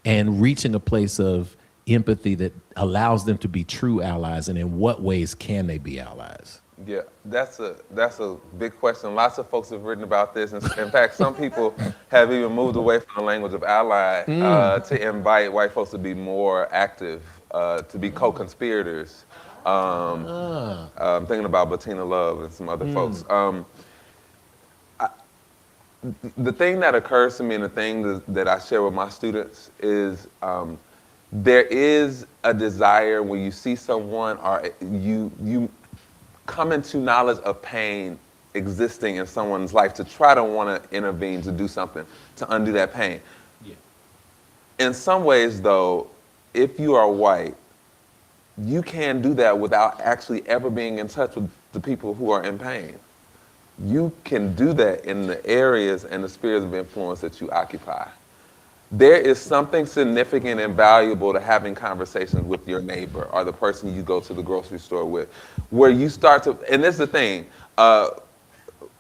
and reaching a place of empathy that allows them to be true allies? And in what ways can they be allies? Yeah, that's a big question. Lots of folks have written about this. In fact, some people have even moved away from the language of ally to invite white folks to be more active, to be co-conspirators. I'm thinking about Bettina Love and some other folks. The thing that occurs to me, and the thing that I share with my students, is there is a desire when you see someone, or you come into knowledge of pain existing in someone's life, to try to want to intervene, to do something, to undo that pain. Yeah. In some ways, though, if you are white, you can do that without actually ever being in touch with the people who are in pain. You can do that in the areas and the spheres of influence that you occupy. There is something significant and valuable to having conversations with your neighbor or the person you go to the grocery store with, where you start to, and this is the thing,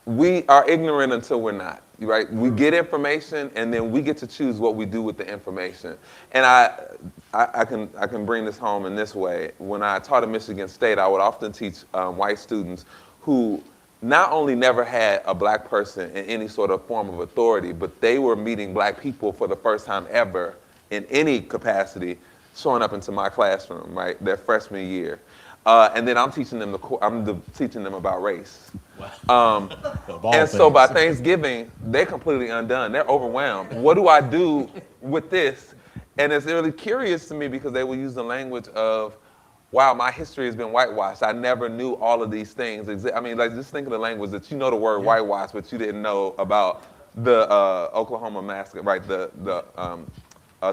we are ignorant until we're not, right? We get information and then we get to choose what we do with the information. And I can bring this home in this way. When I taught at Michigan State, I would often teach white students who not only never had a black person in any sort of form of authority, but they were meeting black people for the first time ever in any capacity, showing up into my classroom, right, their freshman year. And then I'm teaching them about race. Wow. And so by Thanksgiving, they're completely undone. They're overwhelmed. What do I do with this? And it's really curious to me because they will use the language of, wow, my history has been whitewashed. I never knew all of these things. I mean, like, just think of the language that you know the word whitewash, but you didn't know about the Oklahoma massacre, right? The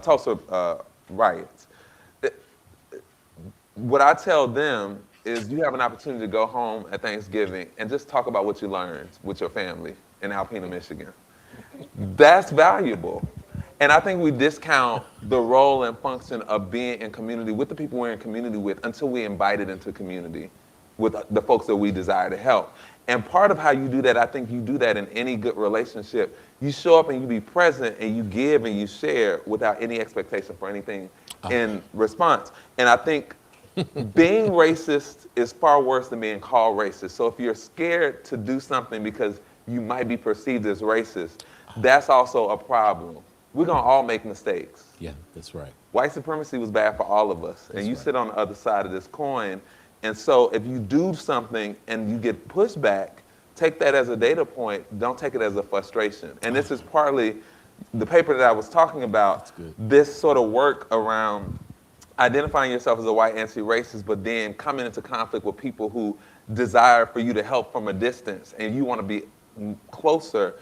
Tulsa riots. What I tell them is you have an opportunity to go home at Thanksgiving and just talk about what you learned with your family in Alpena, Michigan. That's valuable. And I think we discount the role and function of being in community with the people we're in community with until we invite it into community with the folks that we desire to help. And part of how you do that, I think you do that in any good relationship. You show up and you be present and you give and you share without any expectation for anything in response. And I think being racist is far worse than being called racist. So if you're scared to do something because you might be perceived as racist, that's also a problem. We're gonna all make mistakes. Yeah, that's right. White supremacy was bad for all of us. And you sit on the other side of this coin. And so if you do something and you get pushback, take that as a data point, don't take it as a frustration. And this is partly the paper that I was talking about, this sort of work around identifying yourself as a white anti-racist, but then coming into conflict with people who desire for you to help from a distance and you want to be closer.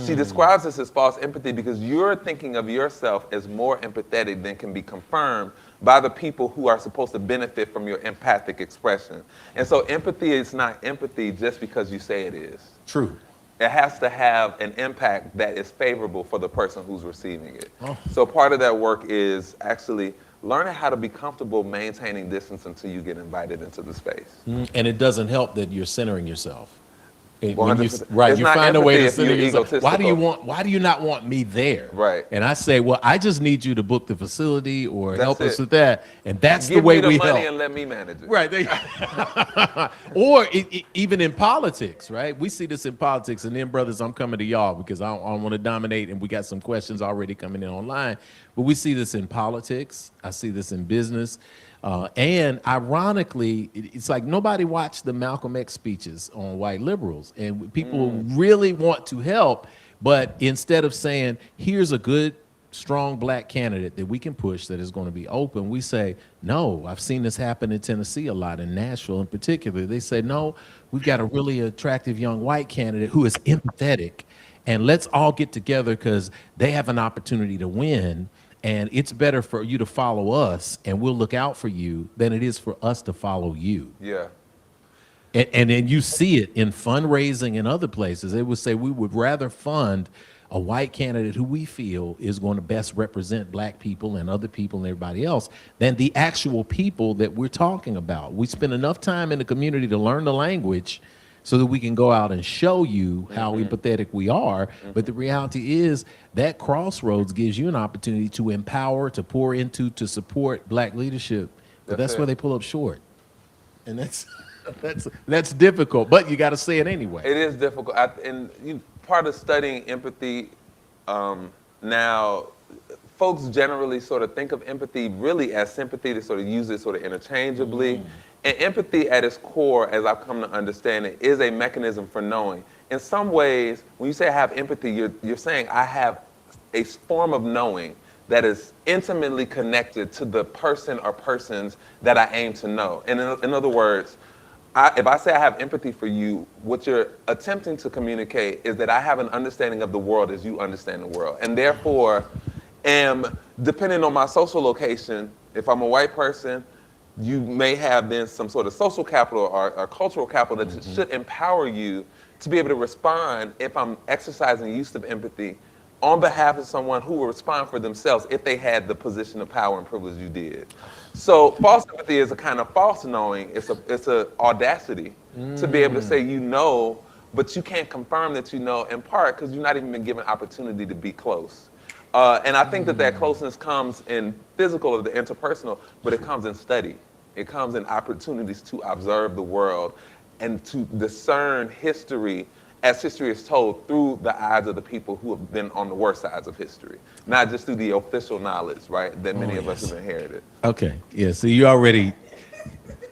She describes this as false empathy because you're thinking of yourself as more empathetic than can be confirmed by the people who are supposed to benefit from your empathic expression. And so empathy is not empathy just because you say it is. True. It has to have an impact that is favorable for the person who's receiving it. So part of that work is actually learning how to be comfortable maintaining distance until you get invited into the space. And it doesn't help that you're centering yourself. When you, 100%. right, It's you not find a way to empathy if center you're yourself. egotistical. Why do you not want me there? Right. And I say, well, I just need you to book the facility or That's help us it. with that. And that's Give the way me the we money help. and let me manage it. Right. Or even in politics, right? We see this in politics. And then, brothers, I'm coming to y'all because I don't want to dominate. And we got some questions already coming in online. But we see this in politics. I see this in business. And ironically, it's like nobody watched the Malcolm X speeches on white liberals. And people really want to help. But instead of saying, here's a good, strong black candidate that we can push that is going to be open, we say, no, I've seen this happen in Tennessee a lot, in Nashville in particular. They say, no, we've got a really attractive young white candidate who is empathetic. And let's all get together because they have an opportunity to win. And it's better for you to follow us and we'll look out for you than it is for us to follow you. Yeah. And then you see it in fundraising and other places. They would say we would rather fund a white candidate who we feel is going to best represent black people and other people and everybody else than the actual people that we're talking about. We spend enough time in the community to learn the language so that we can go out and show you how empathetic we are. But the reality is that crossroads gives you an opportunity to empower, to pour into, to support black leadership. But that's where they pull up short. And that's difficult, but you got to say it anyway. It is difficult. Part of studying empathy now, folks generally sort of think of empathy really as sympathy. They sort of use it sort of interchangeably. And empathy at its core, as I've come to understand it, is a mechanism for knowing. In some ways, when you say I have empathy, you're saying I have a form of knowing that is intimately connected to the person or persons that I aim to know. And in other words, if I say I have empathy for you, what you're attempting to communicate is that I have an understanding of the world as you understand the world. And therefore, am, depending on my social location, if I'm a white person, you may have then some sort of social capital or cultural capital that should empower you to be able to respond if I'm exercising use of empathy on behalf of someone who will respond for themselves if they had the position of power and privilege you did. So false empathy is a kind of false knowing. It's a audacity to be able to say you know, but you can't confirm that you know in part because you've not even been given opportunity to be close. And I think that closeness comes in physical or the interpersonal, but it comes in study. It comes in opportunities to observe the world and to discern history as history is told through the eyes of the people who have been on the worst sides of history, not just through the official knowledge, right, that many of us have inherited. Okay, yeah, so you already,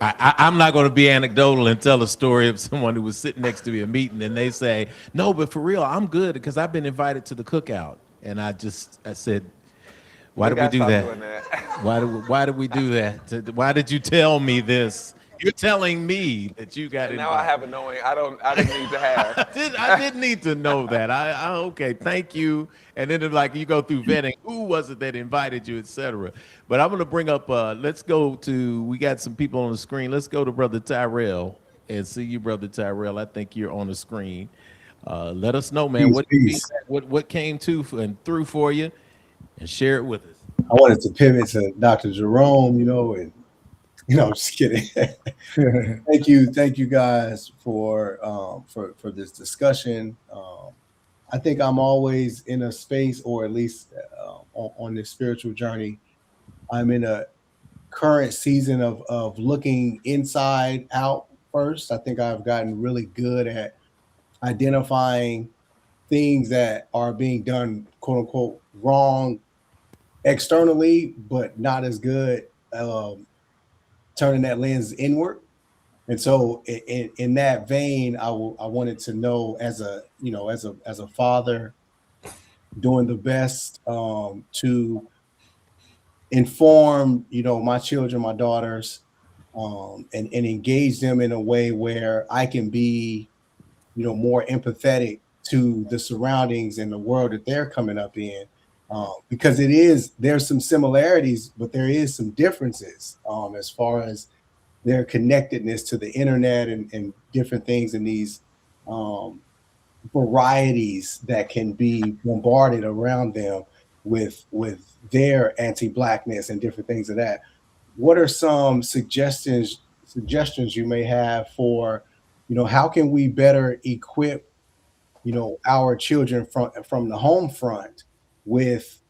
I'm not going to be anecdotal and tell a story of someone who was sitting next to me at a meeting and they say, no, but for real, I'm good because I've been invited to the cookout. And I said, Why We did we gotta do stop that? doing that. Why did we do that? Why did you tell me this? You're telling me that you got And now I invited. have a knowing I didn't need to have. I didn't need to know that. Okay, thank you. And then like you go through vetting, who was it that invited you, etc. But I'm gonna bring up. Let's go to. We got some people on the screen. Let's go to Brother Tyrell and see you, Brother Tyrell. I think you're on the screen. Let us know, man. Peace, What peace. what came to and through for you, and share it with us. I wanted to pivot to Dr. Jerome, and I'm just kidding. Thank you guys for this discussion. I think I'm always in a space, or at least on this spiritual journey. I'm in a current season of looking inside out first. I think I've gotten really good at identifying things that are being done, quote unquote, wrong externally, but not as good turning that lens inward. And so in that vein, I wanted to know, as a father, doing the best to inform my children, my daughters, and engage them in a way where I can be more empathetic to the surroundings and the world that they're coming up in, because there's some similarities, but there is some differences as far as their connectedness to the internet and different things, and these varieties that can be bombarded around them with their anti-blackness and different things of that. What are some suggestions you may have for, how can we better equip, our children from the home front with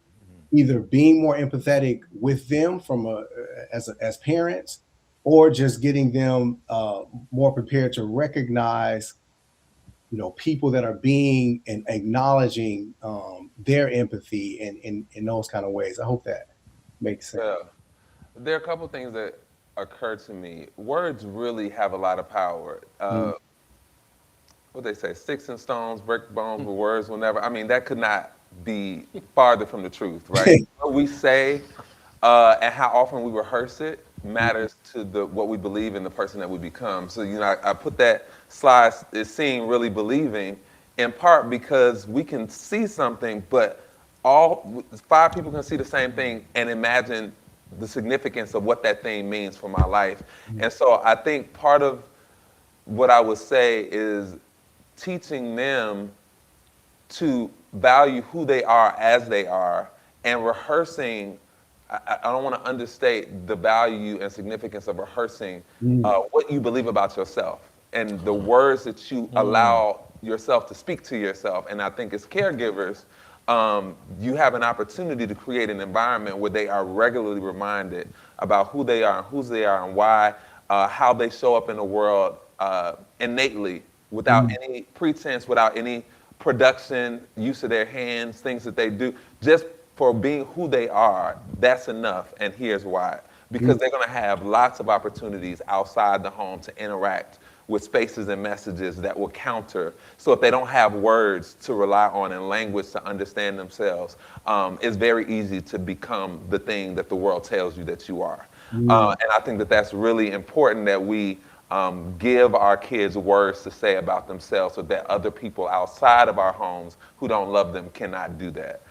either being more empathetic with them as parents, or just getting them more prepared to recognize people that are being and acknowledging their empathy in those kind of ways. I hope that makes sense. Yeah. There are a couple things that occur to me. Words really have a lot of power. What they say, sticks and stones break bones, but words will never. I mean, that could not be farther from the truth, right? What we say and how often we rehearse it matters to what we believe in the person that we become. So, I put that slide, is seeing really believing, in part because we can see something, but all 5 people can see the same thing and imagine the significance of what that thing means for my life. And so I think part of what I would say is teaching them to value who they are as they are, and rehearsing. I don't want to understate the value and significance of rehearsing what you believe about yourself and the words that you allow yourself to speak to yourself. And I think as caregivers, you have an opportunity to create an environment where they are regularly reminded about who they are and whose they are and why, how they show up in the world innately, without any pretense, without any production, use of their hands, things that they do. Just for being who they are, that's enough, and here's why. Because they're gonna have lots of opportunities outside the home to interact with spaces and messages that will counter. So if they don't have words to rely on and language to understand themselves, it's very easy to become the thing that the world tells you that you are. And I think that that's really important, that we give our kids words to say about themselves, so that other people outside of our homes who don't love them cannot do that.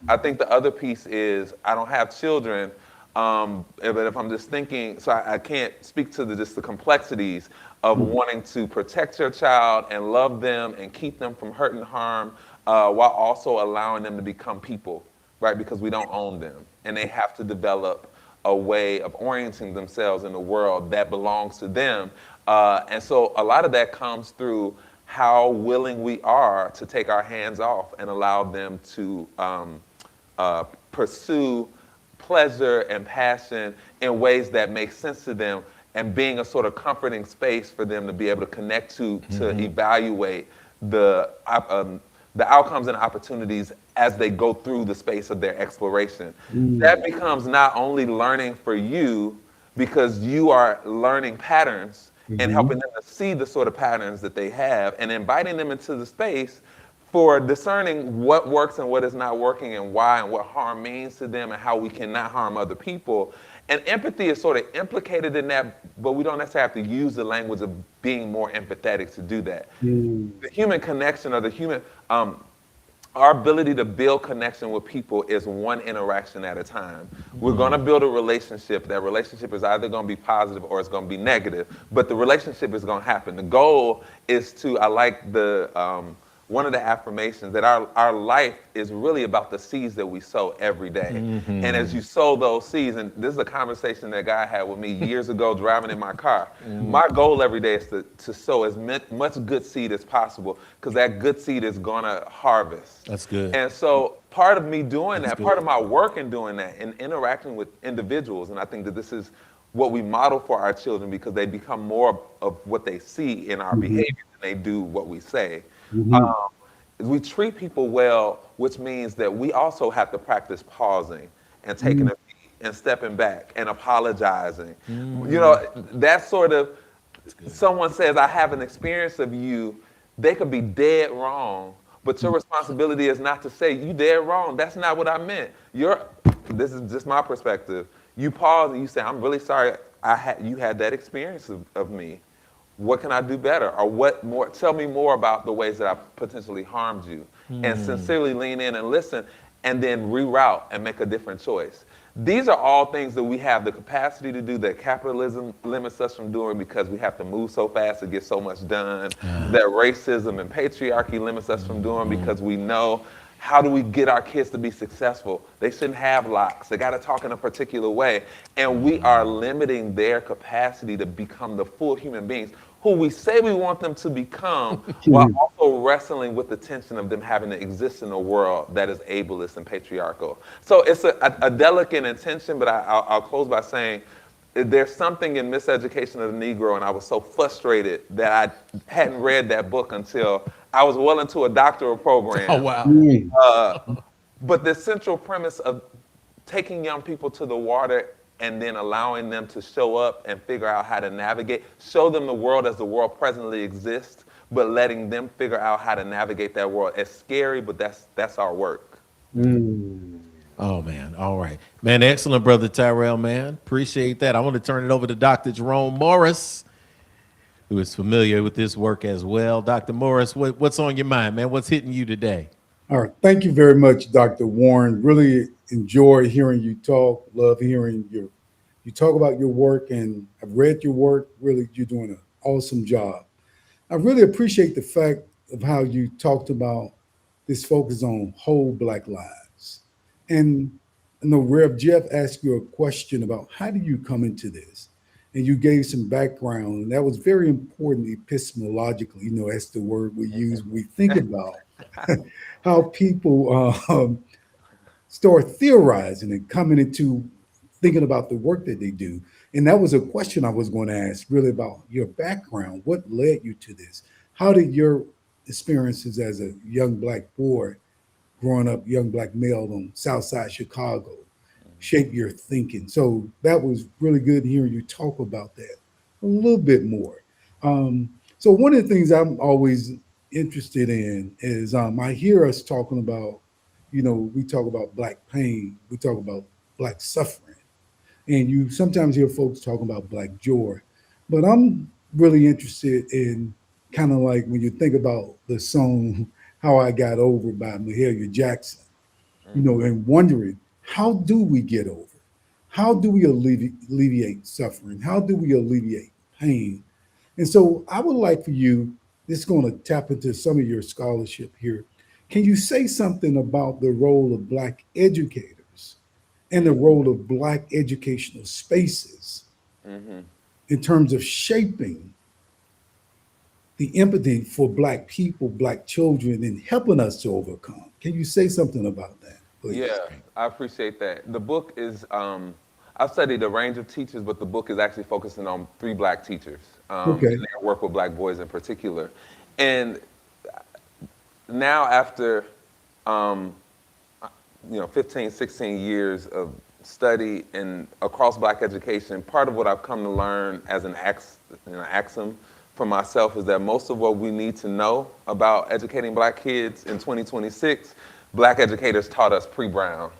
I think the other piece is, I don't have children, but if I'm just thinking, so I can't speak to just the complexities of wanting to protect your child and love them and keep them from hurt and harm, while also allowing them to become people, right? Because we don't own them, and they have to develop a way of orienting themselves in the world that belongs to them. And so a lot of that comes through how willing we are to take our hands off and allow them to pursue pleasure and passion in ways that make sense to them, and being a sort of comforting space for them to be able to connect to evaluate the outcomes and opportunities as they go through the space of their exploration. That becomes not only learning for you, because you are learning patterns and helping them to see the sort of patterns that they have, and inviting them into the space for discerning what works and what is not working and why and what harm means to them and how we cannot harm other people. And empathy is sort of implicated in that, but we don't necessarily have to use the language of being more empathetic to do that. The human connection or the human, our ability to build connection with people is one interaction at a time. We're going to build a relationship. That relationship is either going to be positive or it's going to be negative, but the relationship is going to happen. The goal is to, I like the, one of the affirmations that our life is really about the seeds that we sow every day. And as you sow those seeds, and this is a conversation that God had with me years ago driving in my car. My goal every day is to sow as much good seed as possible, because that good seed is gonna harvest. That's good. And so part of me doing that, part of my work in doing that, and interacting with individuals, and I think that this is what we model for our children, because they become more of what they see in our behavior than they do what we say. We treat people well, which means that we also have to practice pausing and taking a beat and stepping back and apologizing. You know, that sort of, someone says, I have an experience of you, they could be dead wrong, but your responsibility is not to say, you dead wrong, that's not what I meant. This is just my perspective. You pause and you say, I'm really sorry you had that experience of me. What can I do better? Or tell me more about the ways that I potentially harmed you. And sincerely lean in and listen, and then reroute and make a different choice. These are all things that we have the capacity to do that capitalism limits us from doing, because we have to move so fast to get so much done. That racism and patriarchy limits us from doing, because we know, how do we get our kids to be successful? They shouldn't have locks. They got to talk in a particular way. And we are limiting their capacity to become the full human beings who we say we want them to become, while also wrestling with the tension of them having to exist in a world that is ableist and patriarchal. So it's a delicate intention, but I'll close by saying, there's something in Miseducation of the Negro, and I was so frustrated that I hadn't read that book until I was well into a doctoral program. Oh, wow. But the central premise of taking young people to the water and then allowing them to show up and figure out how to navigate, show them the world as the world presently exists, but letting them figure out how to navigate that world. It's scary, but that's our work. Oh, man. All right. Man, excellent, Brother Tyrell, man. Appreciate that. I want to turn it over to Dr. Jerome Morris, who is familiar with this work as well. Dr. Morris, what's on your mind, man? What's hitting you today? All right. Thank you very much, Dr. Warren. Really enjoy hearing you talk. Love hearing you talk about your work, and I've read your work. Really, you're doing an awesome job. I really appreciate the fact of how you talked about this focus on whole Black lives. And I know Rev Jeff asked you a question about how do you come into this? And you gave some background, and that was very important epistemologically. You know, that's the word we use when we think about how people start theorizing and coming into thinking about the work that they do. And that was a question I was going to ask, really about your background. What led you to this? How did your experiences as a young Black boy, growing up, young Black male on South Side Chicago, shape your thinking? So that was really good hearing you talk about that a little bit more. So one of the things I'm always interested in is I hear us talking about, you know, we talk about Black pain, we talk about Black suffering, and you sometimes hear folks talking about Black joy. But I'm really interested in kind of like when you think about the song How I Got Over by Mahalia Jackson, you know, and wondering, how do we get over? How do we alleviate suffering? How do we alleviate pain? And so I would like for you, this is going to tap into some of your scholarship here. Can you say something about the role of Black educators and the role of Black educational spaces in terms of shaping the empathy for Black people, Black children, and helping us to overcome? Can you say something about that, please? Yeah, I appreciate that. The book is, I've studied a range of teachers, but the book is actually focusing on 3 Black teachers. Okay. And their work with Black boys in particular. And now after, 15, 16 years of study and across Black education, part of what I've come to learn as an axiom for myself is that most of what we need to know about educating Black kids in 2026, Black educators taught us pre-Brown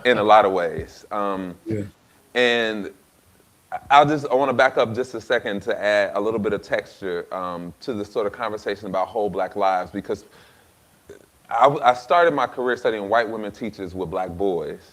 in a lot of ways. Yeah. And I want to back up just a second to add a little bit of texture to the sort of conversation about whole Black lives, because I started my career studying white women teachers with Black boys.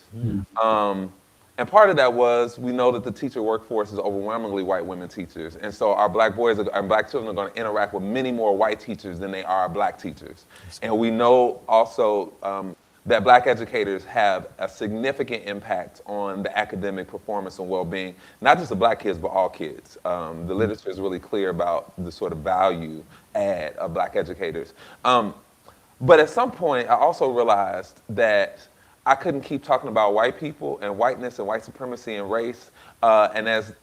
And part of that was, we know that the teacher workforce is overwhelmingly white women teachers. And so our Black boys and Black children are going to interact with many more white teachers than they are Black teachers. And we know also that Black educators have a significant impact on the academic performance and well-being, not just of Black kids, but all kids. The literature is really clear about the sort of value add of Black educators. But at some point, I also realized that I couldn't keep talking about white people and whiteness and white supremacy and race. And as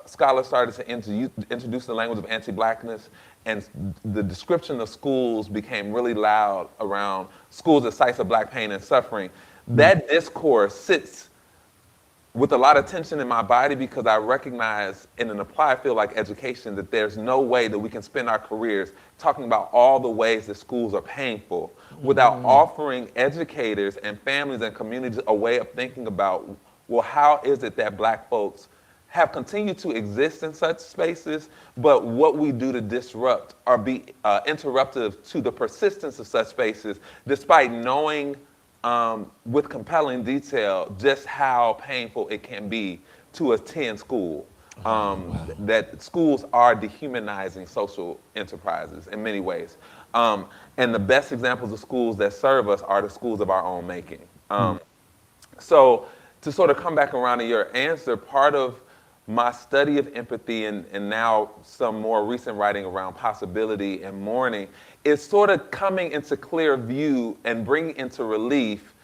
scholars started to introduce the language of anti-Blackness, and the description of schools became really loud around schools as sites of Black pain and suffering, that discourse sits with a lot of tension in my body, because I recognize in an applied field like education that there's no way that we can spend our careers talking about all the ways that schools are painful without offering educators and families and communities a way of thinking about, well, how is it that Black folks have continued to exist in such spaces, but what we do to disrupt or be interruptive to the persistence of such spaces, despite knowing with compelling detail just how painful it can be to attend school. That schools are dehumanizing social enterprises in many ways. And the best examples of schools that serve us are the schools of our own making. So to sort of come back around to your answer, part of my study of empathy and now some more recent writing around possibility and mourning is sort of coming into clear view and bringing into relief,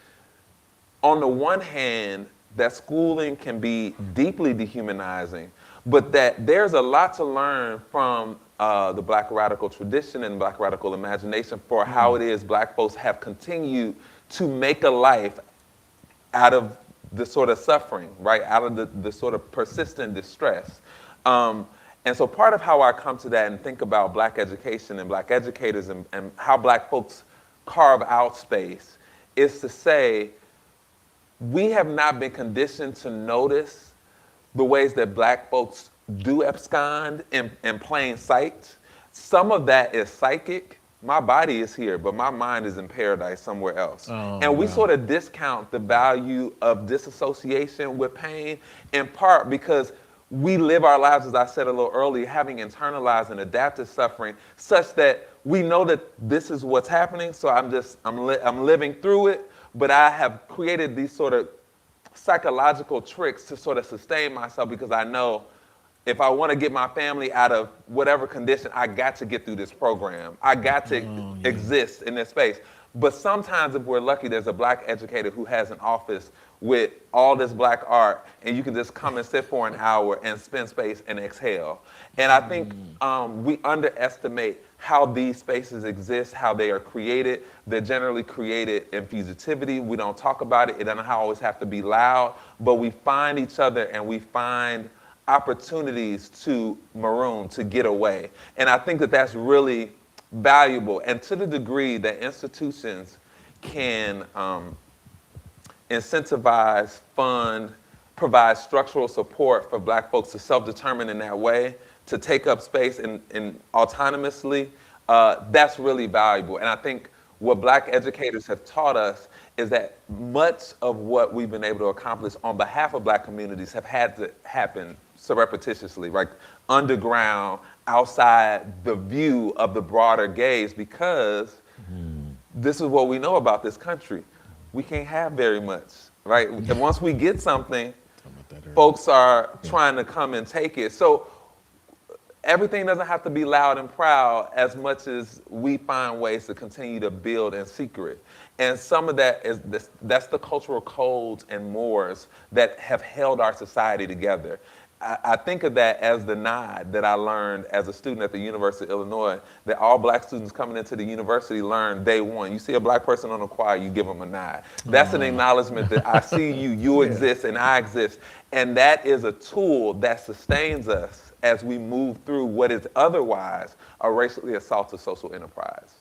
on the one hand, that schooling can be deeply dehumanizing, but that there's a lot to learn from the Black radical tradition and Black radical imagination for how it is Black folks have continued to make a life out of the sort of suffering, right? Out of the sort of persistent distress. And so part of how I come to that and think about Black education and Black educators and how Black folks carve out space is to say, we have not been conditioned to notice the ways that Black folks do abscond in plain sight. Some of that is psychic. My body is here, but my mind is in paradise somewhere else. And we sort of discount the value of disassociation with pain, in part because we live our lives, as I said a little earlier, having internalized and adapted suffering such that we know that this is what's happening, so I'm living through it, but I have created these sort of psychological tricks to sort of sustain myself, because I know if I want to get my family out of whatever condition, I got to get through this program. I got to exist in this space. But sometimes, if we're lucky, there's a Black educator who has an office with all this Black art, and you can just come and sit for an hour and spend space and exhale. And I think we underestimate how these spaces exist, how they are created. They're generally created in fugitivity. We don't talk about it. It doesn't always have to be loud, but we find each other and we find opportunities to maroon, to get away. And I think that that's really valuable. And to the degree that institutions can incentivize, fund, provide structural support for Black folks to self-determine in that way, to take up space and autonomously, that's really valuable. And I think what Black educators have taught us is that much of what we've been able to accomplish on behalf of Black communities have had to happen surreptitiously, like underground, outside the view of the broader gaze, because this is what we know about this country. We can't have very much, right? And once we get something, folks are trying to come and take it. So everything doesn't have to be loud and proud as much as we find ways to continue to build in secret. And some of that is that's the cultural codes and mores that have held our society together. I think of that as the nod that I learned as a student at the University of Illinois, that all Black students coming into the university learn day one. You see a Black person on the choir, you give them a nod. That's an acknowledgement that I see you, you exist, and I exist. And that is a tool that sustains us as we move through what is otherwise a racially assaulted social enterprise.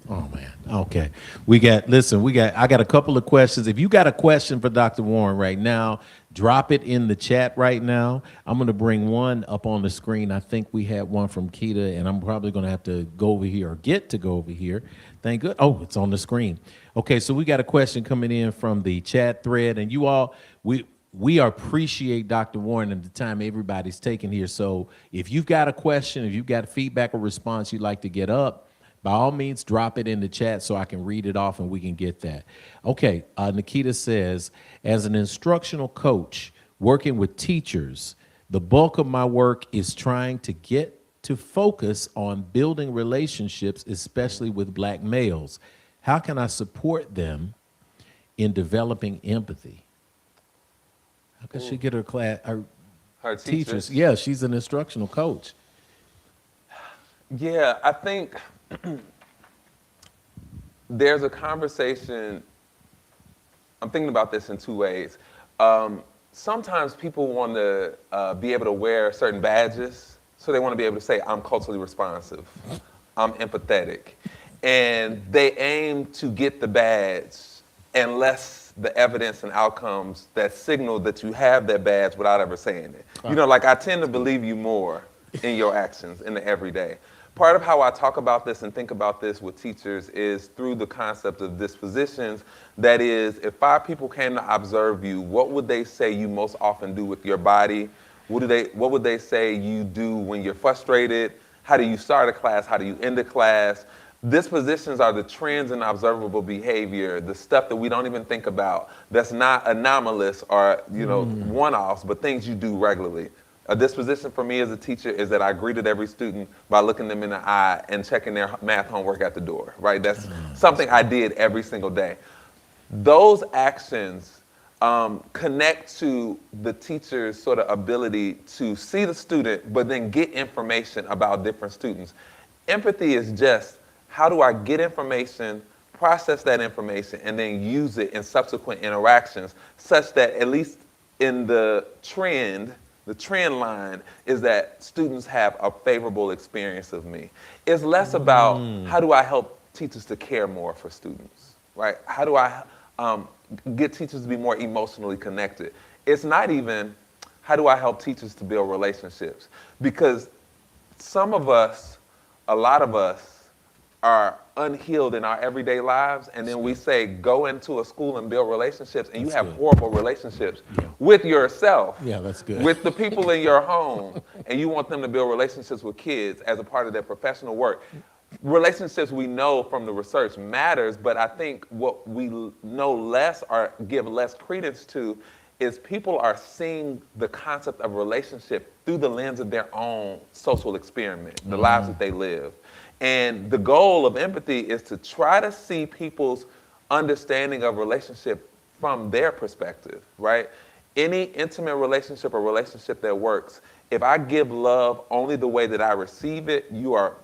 Oh man. Okay. I got a couple of questions. If you got a question for Dr. Warren right now, drop it in the chat right now. I'm going to bring one up on the screen. I think we had one from Keita, and I'm probably going to have to go over here or get to go over here. Thank good. Oh, it's on the screen. Okay, so we got a question coming in from the chat thread, and you all, we appreciate Dr. Warren and the time everybody's taking here. So if you've got a question, if you've got feedback or response you'd like to get up, by all means, drop it in the chat so I can read it off and we can get that. Okay, Nikita says, as an instructional coach working with teachers, the bulk of my work is trying to get to focus on building relationships, especially with Black males. How can I support them in developing empathy? How can she get her class, Her teachers? Yeah, she's an instructional coach. Yeah, I think there's a conversation. I'm thinking about this in two ways. Sometimes people want to be able to wear certain badges, so they want to be able to say, I'm culturally responsive, I'm empathetic. And they aim to get the badge unless the evidence and outcomes that signal that you have that badge without ever saying it. You know, like I tend to believe you more in your actions in the everyday. Part of how I talk about this and think about this with teachers is through the concept of dispositions. That is, if 5 people came to observe you, what would they say you most often do with your body? What would they say you do when you're frustrated? How do you start a class? How do you end a class? Dispositions are the trends in observable behavior, the stuff that we don't even think about, that's not anomalous or one-offs, but things you do regularly. A disposition for me as a teacher is that I greeted every student by looking them in the eye and checking their math homework at the door, right? That's something I did every single day. Those actions connect to the teacher's sort of ability to see the student, but then get information about different students. Empathy is just, how do I get information, process that information, and then use it in subsequent interactions such that at least in the trend line is that students have a favorable experience of me. It's less about how do I help teachers to care more for students, right? How do I get teachers to be more emotionally connected? It's not even how do I help teachers to build relationships? Because some of us, a lot of us, are unhealed in our everyday lives, and then we say go into a school and build relationships, and you have horrible relationships with yourself, that's good, with the people in your home, and you want them to build relationships with kids as a part of their professional work. Relationships, we know from the research, matters, but I think what we know less or give less credence to is people are seeing the concept of relationship through the lens of their own social experiment, the lives that they live. And the goal of empathy is to try to see people's understanding of relationship from their perspective, right? Any intimate relationship or relationship that works, if I give love only the way that I receive it, you are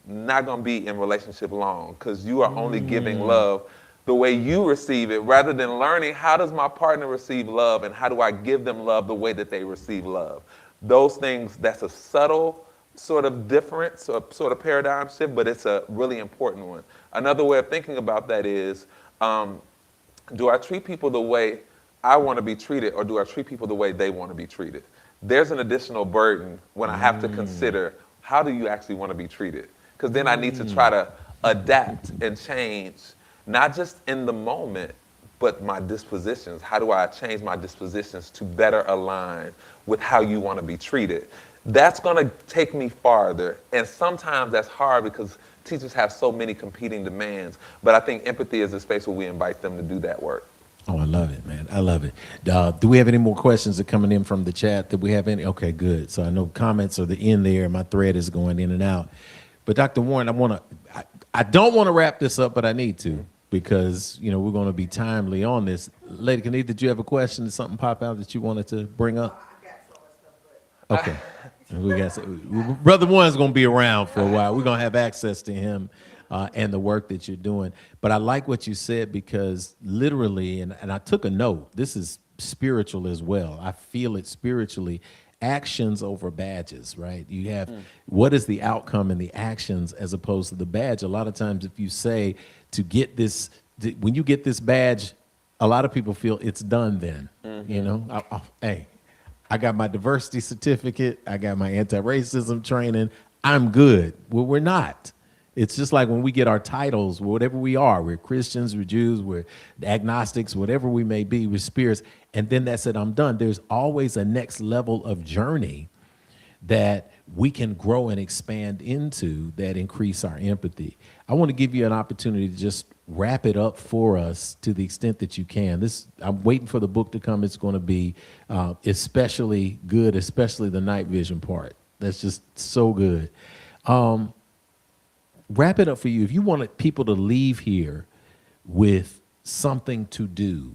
not going to be in relationship long, because you are only giving love the way you receive it, rather than learning how does my partner receive love and how do I give them love the way that they receive love. Those things, that's a subtle sort of difference, or sort of paradigm shift, but it's a really important one. Another way of thinking about that is, do I treat people the way I want to be treated, or do I treat people the way they want to be treated? There's an additional burden when I have to consider, how do you actually want to be treated? Because then I need to try to adapt and change, not just in the moment, but my dispositions. How do I change my dispositions to better align with how you want to be treated? That's going to take me farther. And sometimes that's hard because teachers have so many competing demands. But I think empathy is a space where we invite them to do that work. Oh, I love it, man. I love it. Do we have any more questions that are coming in from the chat? Do we have any? Okay, good. So I know comments are the end there. My thread is going in and out. But Dr. Warren, I don't want to wrap this up, but I need to, because, we're going to be timely on this. Lady Kenny, did you have a question? Did something pop out that you wanted to bring up? Okay. Brother Warren's going to be around for a while. We're going to have access to him and the work that you're doing. But I like what you said, because literally, and I took a note, this is spiritual as well. I feel it spiritually. actions over badges, right? You have what is the outcome and the actions as opposed to the badge. A lot of times, if you say to get this, when you get this badge, a lot of people feel it's done then. You know, hey, I got my diversity certificate, I got my anti-racism training, I'm good. Well, we're not. It's just like when we get our titles, whatever we are, we're Christians, we're Jews, we're agnostics, whatever we may be, we're spirits, and then that's it, I'm done. There's always a next level of journey that we can grow and expand into that increase our empathy. I want to give you an opportunity to just wrap it up for us to the extent that you can. I'm waiting for the book to come. It's going to be especially good, especially the night vision part. That's just so good. Wrap it up for you. If you wanted people to leave here with something to do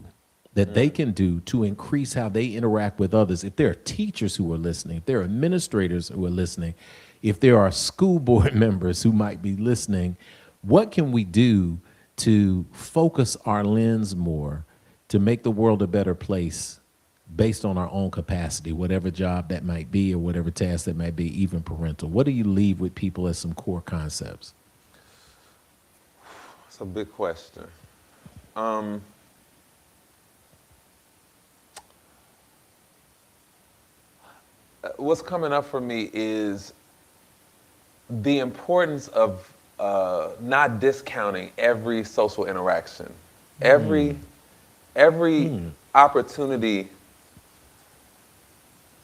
that they can do to increase how they interact with others, if there are teachers who are listening, if there are administrators who are listening, if there are school board members who might be listening, what can we do to focus our lens more to make the world a better place based on our own capacity, whatever job that might be or whatever task that might be, even parental? What do you leave with people as some core concepts? It's a big question. What's coming up for me is the importance of not discounting every social interaction, every opportunity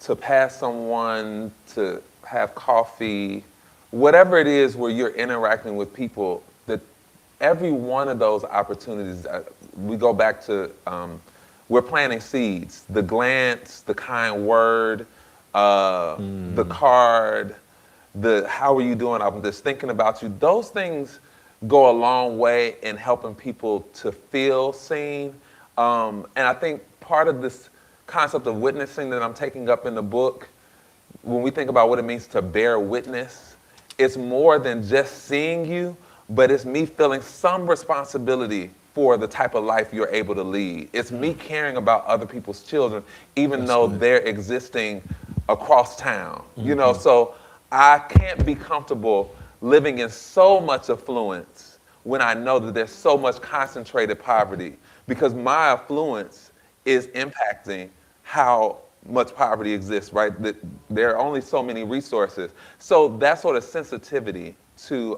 to pass someone, to have coffee, whatever it is where you're interacting with people, that every one of those opportunities, we go back to, we're planting seeds, the glance, the kind word, the card, the how are you doing, I'm just thinking about you. Those things go a long way in helping people to feel seen. And I think part of this concept of witnessing that I'm taking up in the book, when we think about what it means to bear witness, it's more than just seeing you, but it's me feeling some responsibility for the type of life you're able to lead. It's me caring about other people's children, even though they're existing across town. You know, so I can't be comfortable living in so much affluence when I know that there's so much concentrated poverty, because my affluence is impacting how much poverty exists, right? That there are only so many resources. So that sort of sensitivity to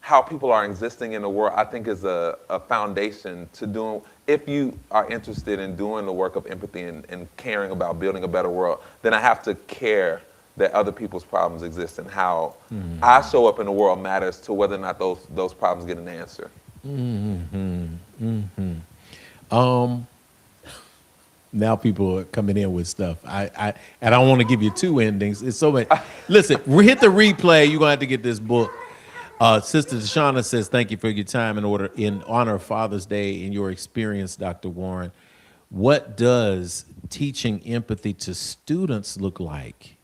how people are existing in the world, I think is a foundation to doing, if you are interested in doing the work of empathy and caring about building a better world, then I have to care that other people's problems exist, and how I show up in the world matters to whether or not those problems get an answer. Now people are coming in with stuff. I want to give you two endings. It's so many. Listen, hit the replay. You're gonna have to get this book. Sister Deshauna says, "Thank you for your time in honor of Father's Day and your experience, Dr. Warren. What does teaching empathy to students look like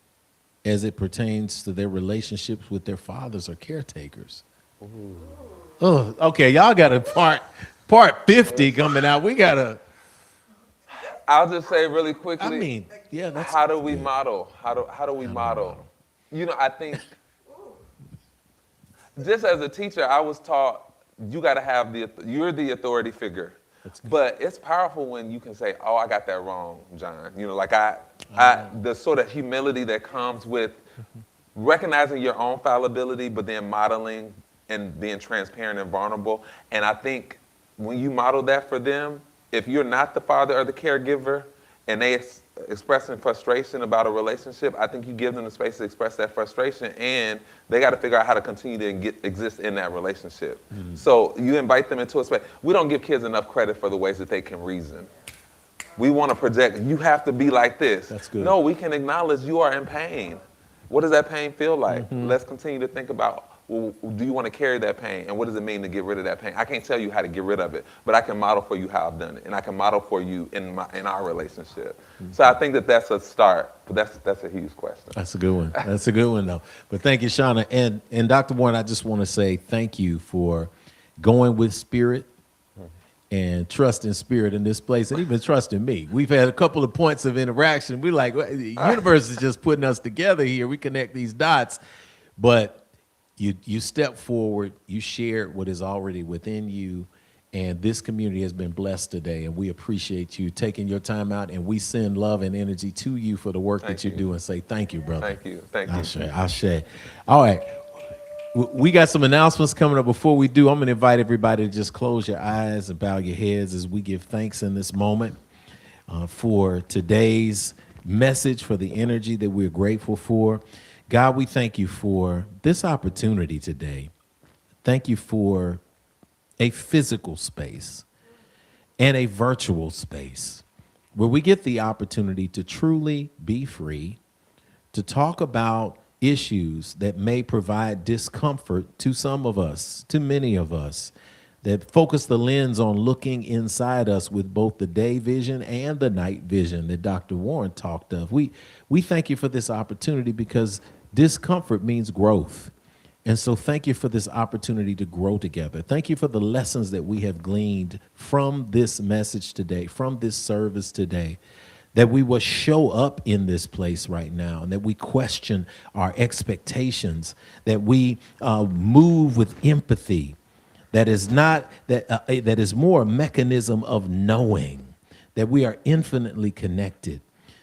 as it pertains to their relationships with their fathers or caretakers?" Oh, okay, y'all got a part 50 coming out. We gotta. I'll just say really quickly. I mean, yeah. That's how do we model? How do we model? You know, I think just as a teacher, I was taught you got to have you're the authority figure. But it's powerful when you can say, "Oh, I got that wrong, John." You know, like the sort of humility that comes with recognizing your own fallibility, but then modeling and being transparent and vulnerable. And I think when you model that for them, if you're not the father or the caregiver and they expressing frustration about a relationship, I think you give them the space to express that frustration, and they got to figure out how to continue to exist in that relationship. So you invite them into a space. We don't give kids enough credit for the ways that they can reason. We want to project, you have to be like this. That's good. No, we can acknowledge you are in pain. What does that pain feel like? Let's continue to think about, well, do you want to carry that pain? And what does it mean to get rid of that pain? I can't tell you how to get rid of it, but I can model for you how I've done it. And I can model for you in our relationship. So I think that's a start, but that's a huge question. That's a good one. That's a good one, though. But thank you, Shauna. And Dr. Warren, I just want to say thank you for going with spirit and trust in spirit in this place, and even trust in me. We've had a couple of points of interaction. We're like, well, the universe is just putting us together here. We connect these dots, but you step forward, you share what is already within you, and this community has been blessed today, and we appreciate you taking your time out, and we send love and energy to you for the work that you do, and say thank you, brother. Thank you. Thank you. Ashe. All right. We got some announcements coming up. Before we do, I'm going to invite everybody to just close your eyes and bow your heads as we give thanks in this moment for today's message, for the energy that we're grateful for. God, we thank you for this opportunity today. Thank you for a physical space and a virtual space where we get the opportunity to truly be free, to talk about issues that may provide discomfort to some of us, to many of us, that focus the lens on looking inside us with both the day vision and the night vision that Dr. Warren talked of. We thank you for this opportunity because discomfort means growth. And so thank you for this opportunity to grow together. Thank you for the lessons that we have gleaned from this message today, from this service today, that we will show up in this place right now, and that we question our expectations, that we move with empathy, that is not that is more a mechanism of knowing that we are infinitely connected,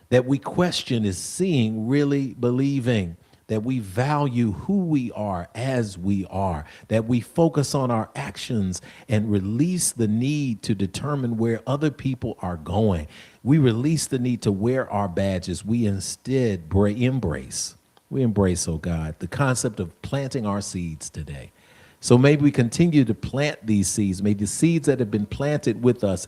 that we question is seeing, really believing, that we value who we are as we are, that we focus on our actions and release the need to determine where other people are going. We release the need to wear our badges. We instead embrace, oh God, the concept of planting our seeds today. So maybe we continue to plant these seeds, maybe the seeds that have been planted with us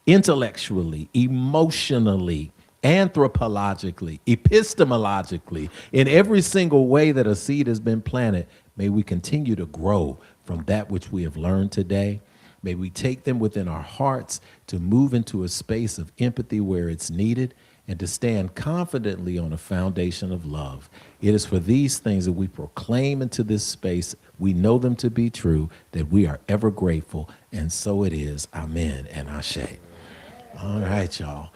intellectually, emotionally, anthropologically, epistemologically, in every single way that a seed has been planted, may we continue to grow from that which we have learned today. May we take them within our hearts to move into a space of empathy where it's needed and to stand confidently on a foundation of love. It is for these things that we proclaim into this space. We know them to be true, that we are ever grateful, and so it is. Amen and ashe. All right, y'all.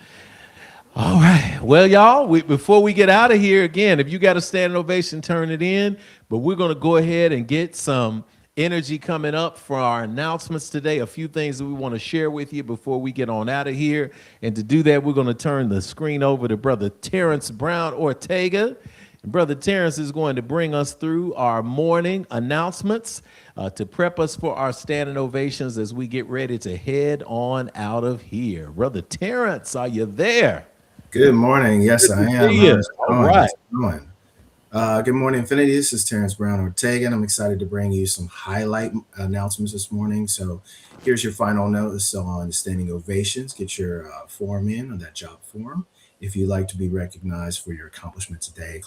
All right. Well, y'all, before we get out of here, again, if you got a standing ovation, turn it in. But we're going to go ahead and get some energy coming up for our announcements today. A few things that we want to share with you before we get on out of here. And to do that, we're going to turn the screen over to Brother Terrence Brown Ortega. And Brother Terrence is going to bring us through our morning announcements to prep us for our standing ovations as we get ready to head on out of here. Brother Terrence, are you there? Good morning. Yes, I am. All right. Good morning, Infinity. This is Terrence Brown Ortega, and I'm excited to bring you some highlight announcements this morning. So here's your final notice on standing ovations. Get your form in on that job form if you'd like to be recognized for your accomplishment today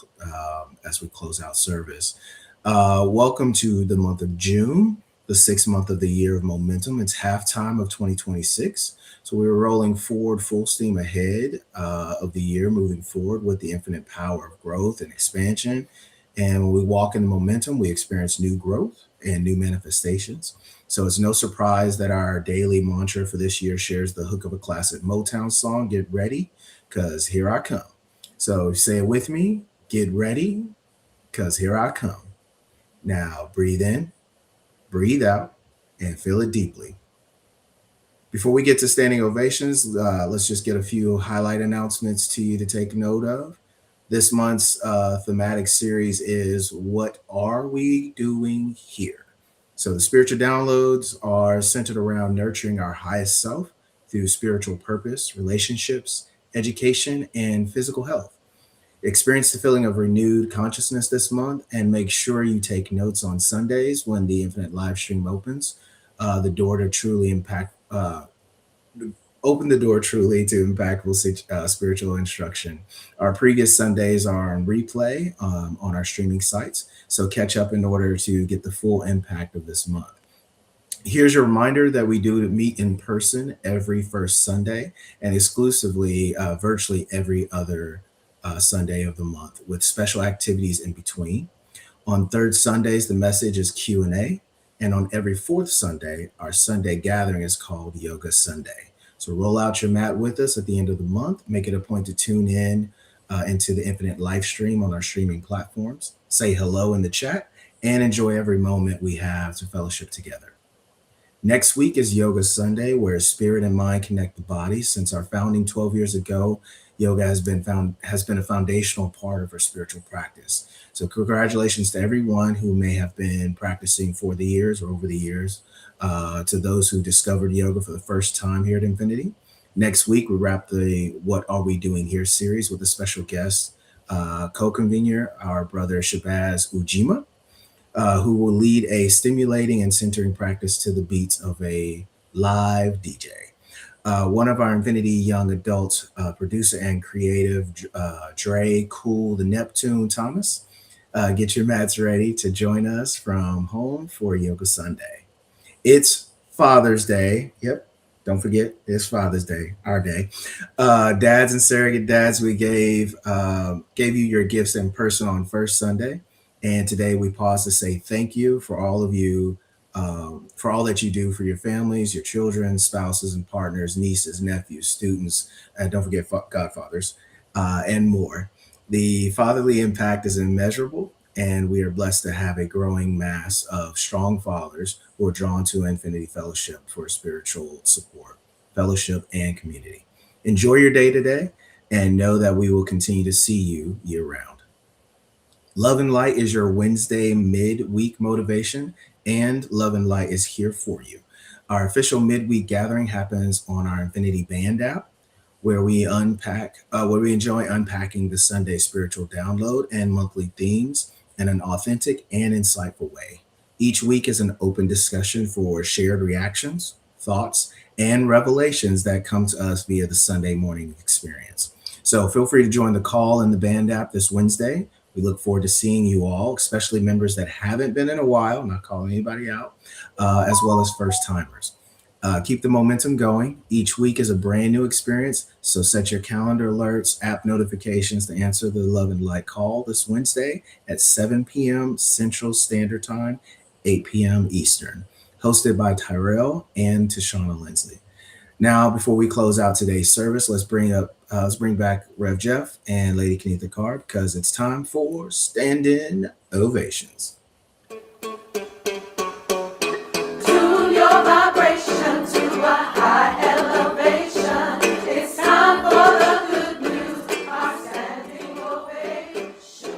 as we close out service. Welcome to the month of June, the 6th month of the year of momentum. It's halftime of 2026. So we're rolling forward full steam ahead of the year, moving forward with the infinite power of growth and expansion. And when we walk in the momentum, we experience new growth and new manifestations. So it's no surprise that our daily mantra for this year shares the hook of a classic Motown song, Get Ready, because here I come. So say it with me, get ready, because here I come. Now breathe in, breathe out, and feel it deeply. Before we get to standing ovations, let's just get a few highlight announcements to you to take note of. This month's thematic series is What Are We Doing Here? So the spiritual downloads are centered around nurturing our highest self through spiritual purpose, relationships, education, and physical health. Experience the feeling of renewed consciousness this month, and make sure you take notes on Sundays when the Infinite live stream opens. The door to truly open the door truly to impactful spiritual instruction. Our previous Sundays are on replay on our streaming sites, so catch up in order to get the full impact of this month. Here's your reminder that we do meet in person every first Sunday and exclusively virtually every other Sunday of the month, with special activities in between. On third Sundays, the message is Q&A. And on every fourth Sunday, our Sunday gathering is called Yoga Sunday. So roll out your mat with us at the end of the month. Make it a point to tune in into the Infinite live stream on our streaming platforms. Say hello in the chat and enjoy every moment we have to fellowship together. Next week is Yoga Sunday, where spirit and mind connect the body. Since our founding 12 years ago, yoga has been a foundational part of our spiritual practice. So congratulations to everyone who may have been practicing for the years or over the years, to those who discovered yoga for the first time here at Infinity. Next week, we wrap the What Are We Doing Here series with a special guest, co-convener, our brother Shabazz Ujima, who will lead a stimulating and centering practice to the beats of a live DJ. One of our Infinity Young Adults, producer and creative, Dre Cool the Neptune Thomas. Get your mats ready to join us from home for Yoga Sunday. It's Father's Day. Yep. Don't forget, it's Father's Day, our day. Dads and surrogate dads, we gave you your gifts in person on first Sunday. And today we pause to say thank you for all of you, for all that you do for your families, your children, spouses and partners, nieces, nephews, students, and don't forget godfathers, and more. The fatherly impact is immeasurable, and we are blessed to have a growing mass of strong fathers who are drawn to Infinity Fellowship for spiritual support, fellowship, and community. Enjoy your day today, and know that we will continue to see you year round. Love and Light is your Wednesday midweek motivation, and Love and Light is here for you. Our official midweek gathering happens on our Infinity Band app, where we enjoy unpacking the Sunday spiritual download and monthly themes in an authentic and insightful way. Each week is an open discussion for shared reactions, thoughts, and revelations that come to us via the Sunday morning experience. So feel free to join the call in the Band app this Wednesday. We look forward to seeing you all, especially members that haven't been in a while, not calling anybody out, as well as first timers. Keep the momentum going. Each week is a brand new experience, so set your calendar alerts, app notifications to answer the Love and Light call this Wednesday at 7 p.m. Central Standard Time, 8 p.m. Eastern, hosted by Tyrell and Tashana Lindsley. Now, before we close out today's service, let's bring back Rev Jeff and Lady Kenitha Carr, because it's time for standing ovations. Tune your vibration to a high elevation. It's time for the good news, our standing ovation.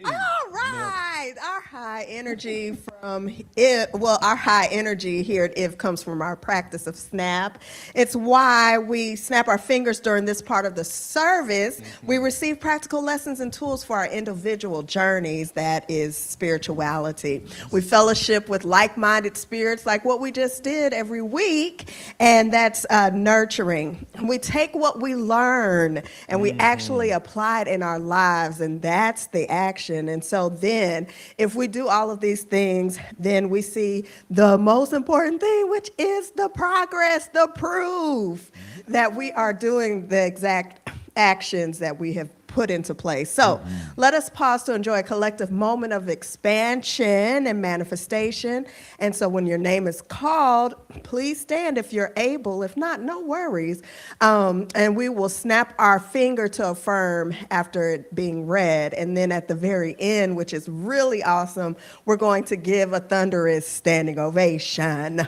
All right, our high energy from it. Well, our high energy here at IF comes from our practice of snap. It's why we snap our fingers during this part of the service. We receive practical lessons and tools for our individual journeys. That is spirituality. We fellowship with like-minded spirits, like what we just did every week, and that's nurturing. We take what we learn and we actually apply it in our lives, and that's the action. And so then, if we do all of these things, then we see the most important thing, which is the progress, the proof that we are doing the exact actions that we have put into place. So let us pause to enjoy a collective moment of expansion and manifestation. And so when your name is called, please stand if you're able. If not, no worries. And we will snap our finger to affirm after it being read. And then at the very end, which is really awesome, we're going to give a thunderous standing ovation.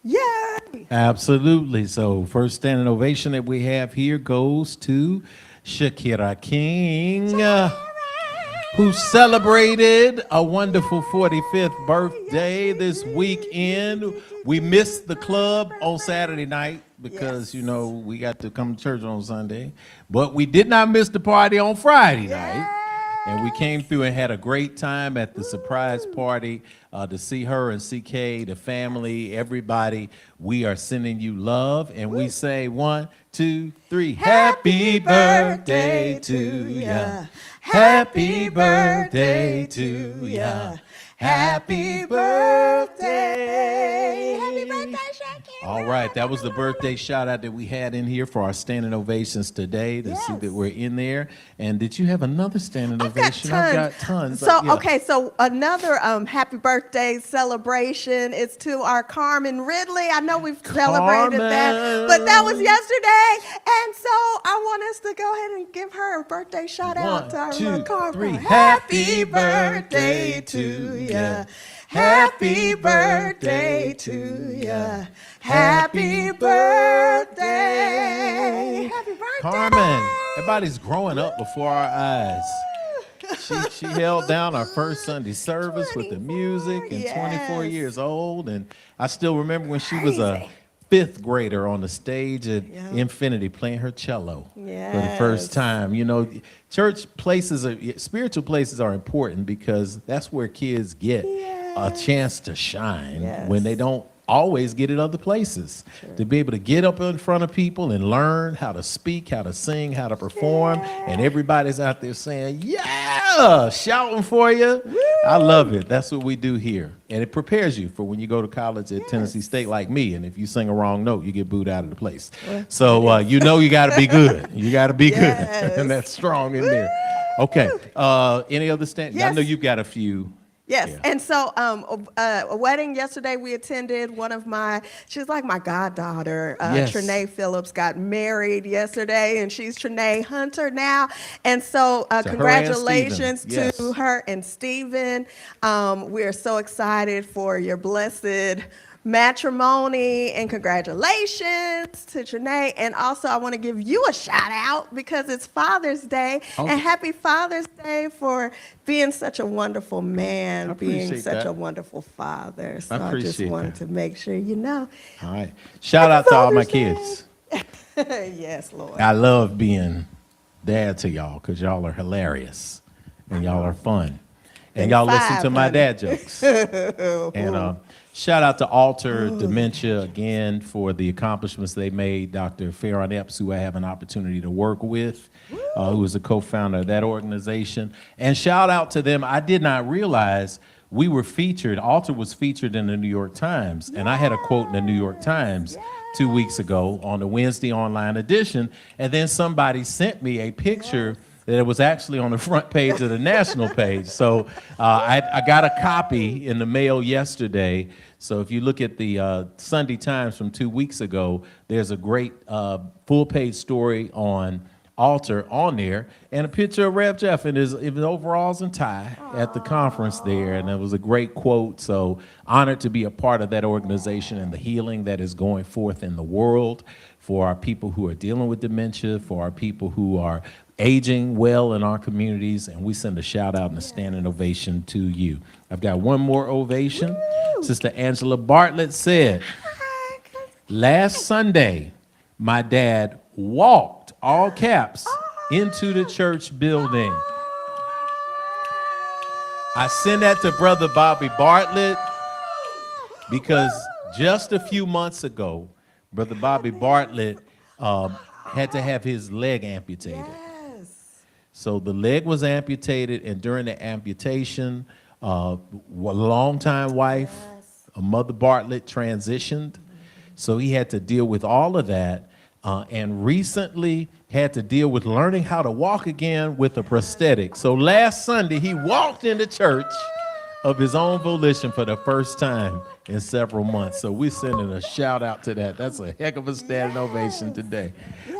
Yay! Absolutely. So first standing ovation that we have here goes to Shakira King, who celebrated a wonderful 45th birthday this weekend. We missed the club on Saturday night because, you know, we got to come to church on Sunday. But we did not miss the party on Friday night. And we came through and had a great time at the surprise party to see her and CK, the family, everybody. We are sending you love. And we say 1, 2, 3. Happy birthday to ya. Happy birthday to ya. Happy birthday. Happy birthday, Shakira. All right, that was the birthday shout out that we had in here for our standing ovations today to see that Yes. we're in there. And did you have another standing I've got ovation? tons. I've got tons. So, Yeah. okay, so another happy birthday celebration is to our Carmen Ridley. I know we've celebrated that, but that was yesterday. And so I want us to go ahead and give her a birthday shout out to our little 1, 2, Carmen. 3. Happy birthday to ya. Happy birthday to ya. Happy birthday. Happy birthday. Carmen, everybody's growing up before our eyes. She held down our first Sunday service with the 24, music and 24 yes. years old. And I still remember when she was a Crazy. 5th grader on the stage at Yeah. Infinity playing her cello for the Yes. first time. You know, church places, spiritual places are important because that's where kids get a chance to shine when they Yes. don't always get it other places. To be able to get up in front of people and learn how to speak, how to sing, how to perform, and everybody's out there saying, yeah, shouting for you. I love it. That's what we do here. And it prepares you for when you go to college at Tennessee State like me. And if you sing a wrong note, you get booed out of the place. So you know you got to be good. You got to be good. And that's strong in there. Okay. Any other stand? I Yes. know you've got a few. Yes, Yeah. and so a wedding yesterday we attended. She's like my goddaughter. Yes. Trinae Phillips got married yesterday, and she's Trinae Hunter now. And so her and congratulations Stephen. Yes. to her and Stephen. We're so excited for your blessed matrimony, and congratulations to Trinae. And also I want to give you a shout out because it's Father's Day, Okay. and happy Father's Day for being such a wonderful man, I being appreciate such that. a wonderful father. So I just appreciate wanted that. to make sure you know. All right. Shout out to all my Father's Day. kids. Yes, Lord. I love being dad to y'all because y'all are hilarious and y'all are fun. And And y'all listen 5, to my honey. dad jokes. And shout out to Alter Dementia again for the accomplishments they made. Dr. Farron Epps, who I have an opportunity to work with, who is a co-founder of that organization. And shout out to them. I did not realize we were featured. Alter was featured in the New York Times. And I had a quote in the New York Times 2 weeks ago on the Wednesday online edition. And then somebody sent me a picture that it was actually on the front page of the national page. So I got a copy in the mail yesterday. So if you look at the Sunday Times from 2 weeks ago, there's a great full-page story on Alter on there, and a picture of Rev Jeff in his overalls and tie at the conference there, and it was a great quote. So honored to be a part of that organization and the healing that is going forth in the world for our people who are dealing with dementia, for our people who are aging well in our communities, and we send a shout out and a standing ovation to you. I've got one more ovation. Sister Angela Bartlett said, last Sunday, my dad walked, all caps, into the church building. I send that to Brother Bobby Bartlett because just a few months ago, Brother Bobby Bartlett had to have his leg amputated. Yes. So the leg was amputated, and during the amputation, a longtime wife, a Mother Bartlett, transitioned. So he had to deal with all of that, and recently had to deal with learning how to walk again with a prosthetic. So last Sunday, he walked into church of his own volition for the first time in several months. So we're sending a shout out to that. That's a heck of a standing ovation today.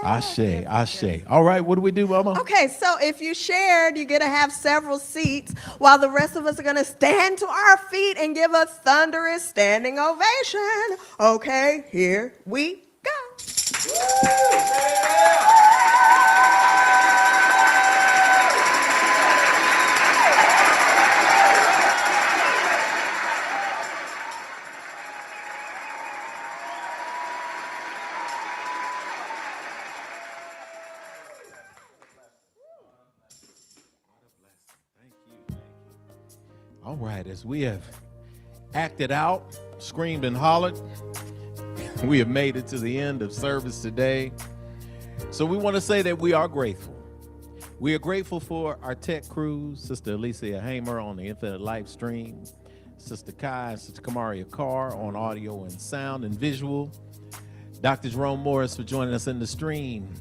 Ashe, ashe. All right, what do we do, Mama? Okay, so if you shared, you get to have several seats while the rest of us are going to stand to our feet and give a thunderous standing ovation. Okay, here we go. All right, as we have acted out, screamed and hollered, we have made it to the end of service today. So we want to say that we are grateful. We are grateful for our tech crew, Sister Alicia Hamer on the Infinite Life stream, Sister Kai and Sister Kamaria Carr on audio and sound and visual. Dr. Jerome Morris for joining us in the stream.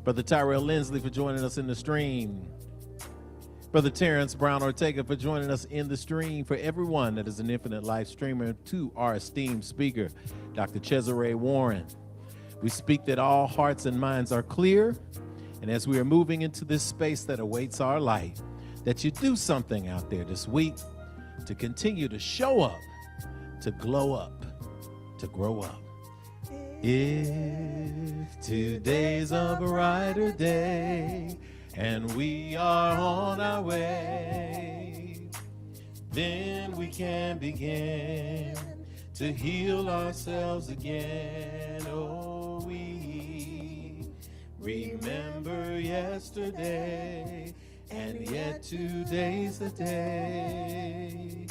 Brother Tyrell Lindsley for joining us in the stream. Brother Terrence Brown Ortega for joining us in the stream. For everyone that is an Infinite Life streamer, to our esteemed speaker, Dr. Chezare A. Warren. We speak that all hearts and minds are clear, and as we are moving into this space that awaits our light, that you do something out there this week to continue to show up, to glow up, to grow up. If today's a brighter day and we are on our way, then we can begin to heal ourselves again. Oh, we remember yesterday, and yet today's the day.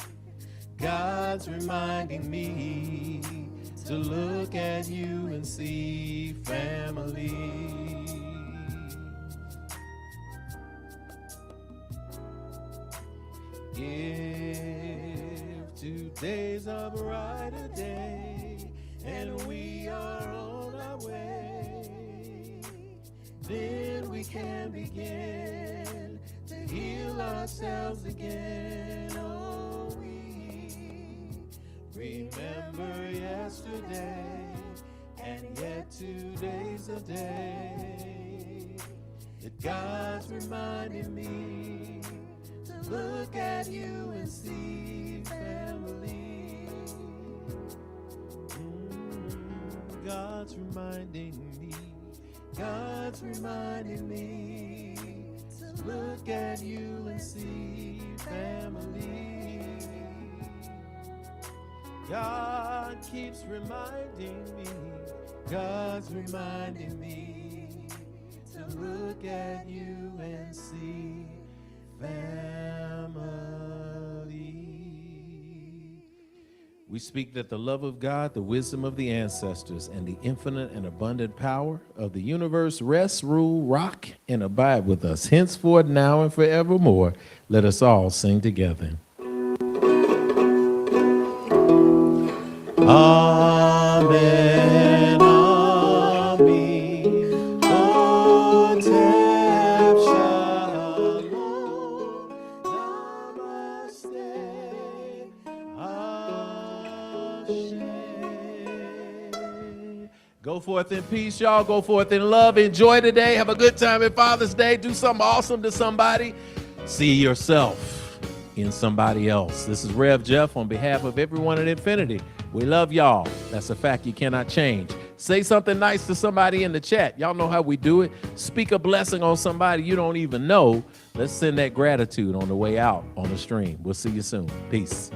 God's reminding me to look at you and see family. If today's a brighter day and we are on our way, then we can begin to heal ourselves again. Oh, we remember yesterday, and yet today's a day that God's reminding me to look at you and see family. God's reminding me, God's reminding me to look at you and see family. God keeps reminding me, God's reminding me to look at you and see family. We speak that the love of God, the wisdom of the ancestors, and the infinite and abundant power of the universe rest, rule, rock, and abide with us henceforth, now, and forevermore. Let us all sing together. Amen. Amen. Otep shalom. Namaste. Ashe. Go forth in peace, y'all. Go forth in love. Enjoy today. Have a good time at Father's Day. Do something awesome to somebody. See yourself in somebody else. This is Rev Jeff on behalf of everyone at Infinity. We love y'all. That's a fact you cannot change. Say something nice to somebody in the chat. Y'all know how we do it. Speak a blessing on somebody you don't even know. Let's send that gratitude on the way out on the stream. We'll see you soon. Peace.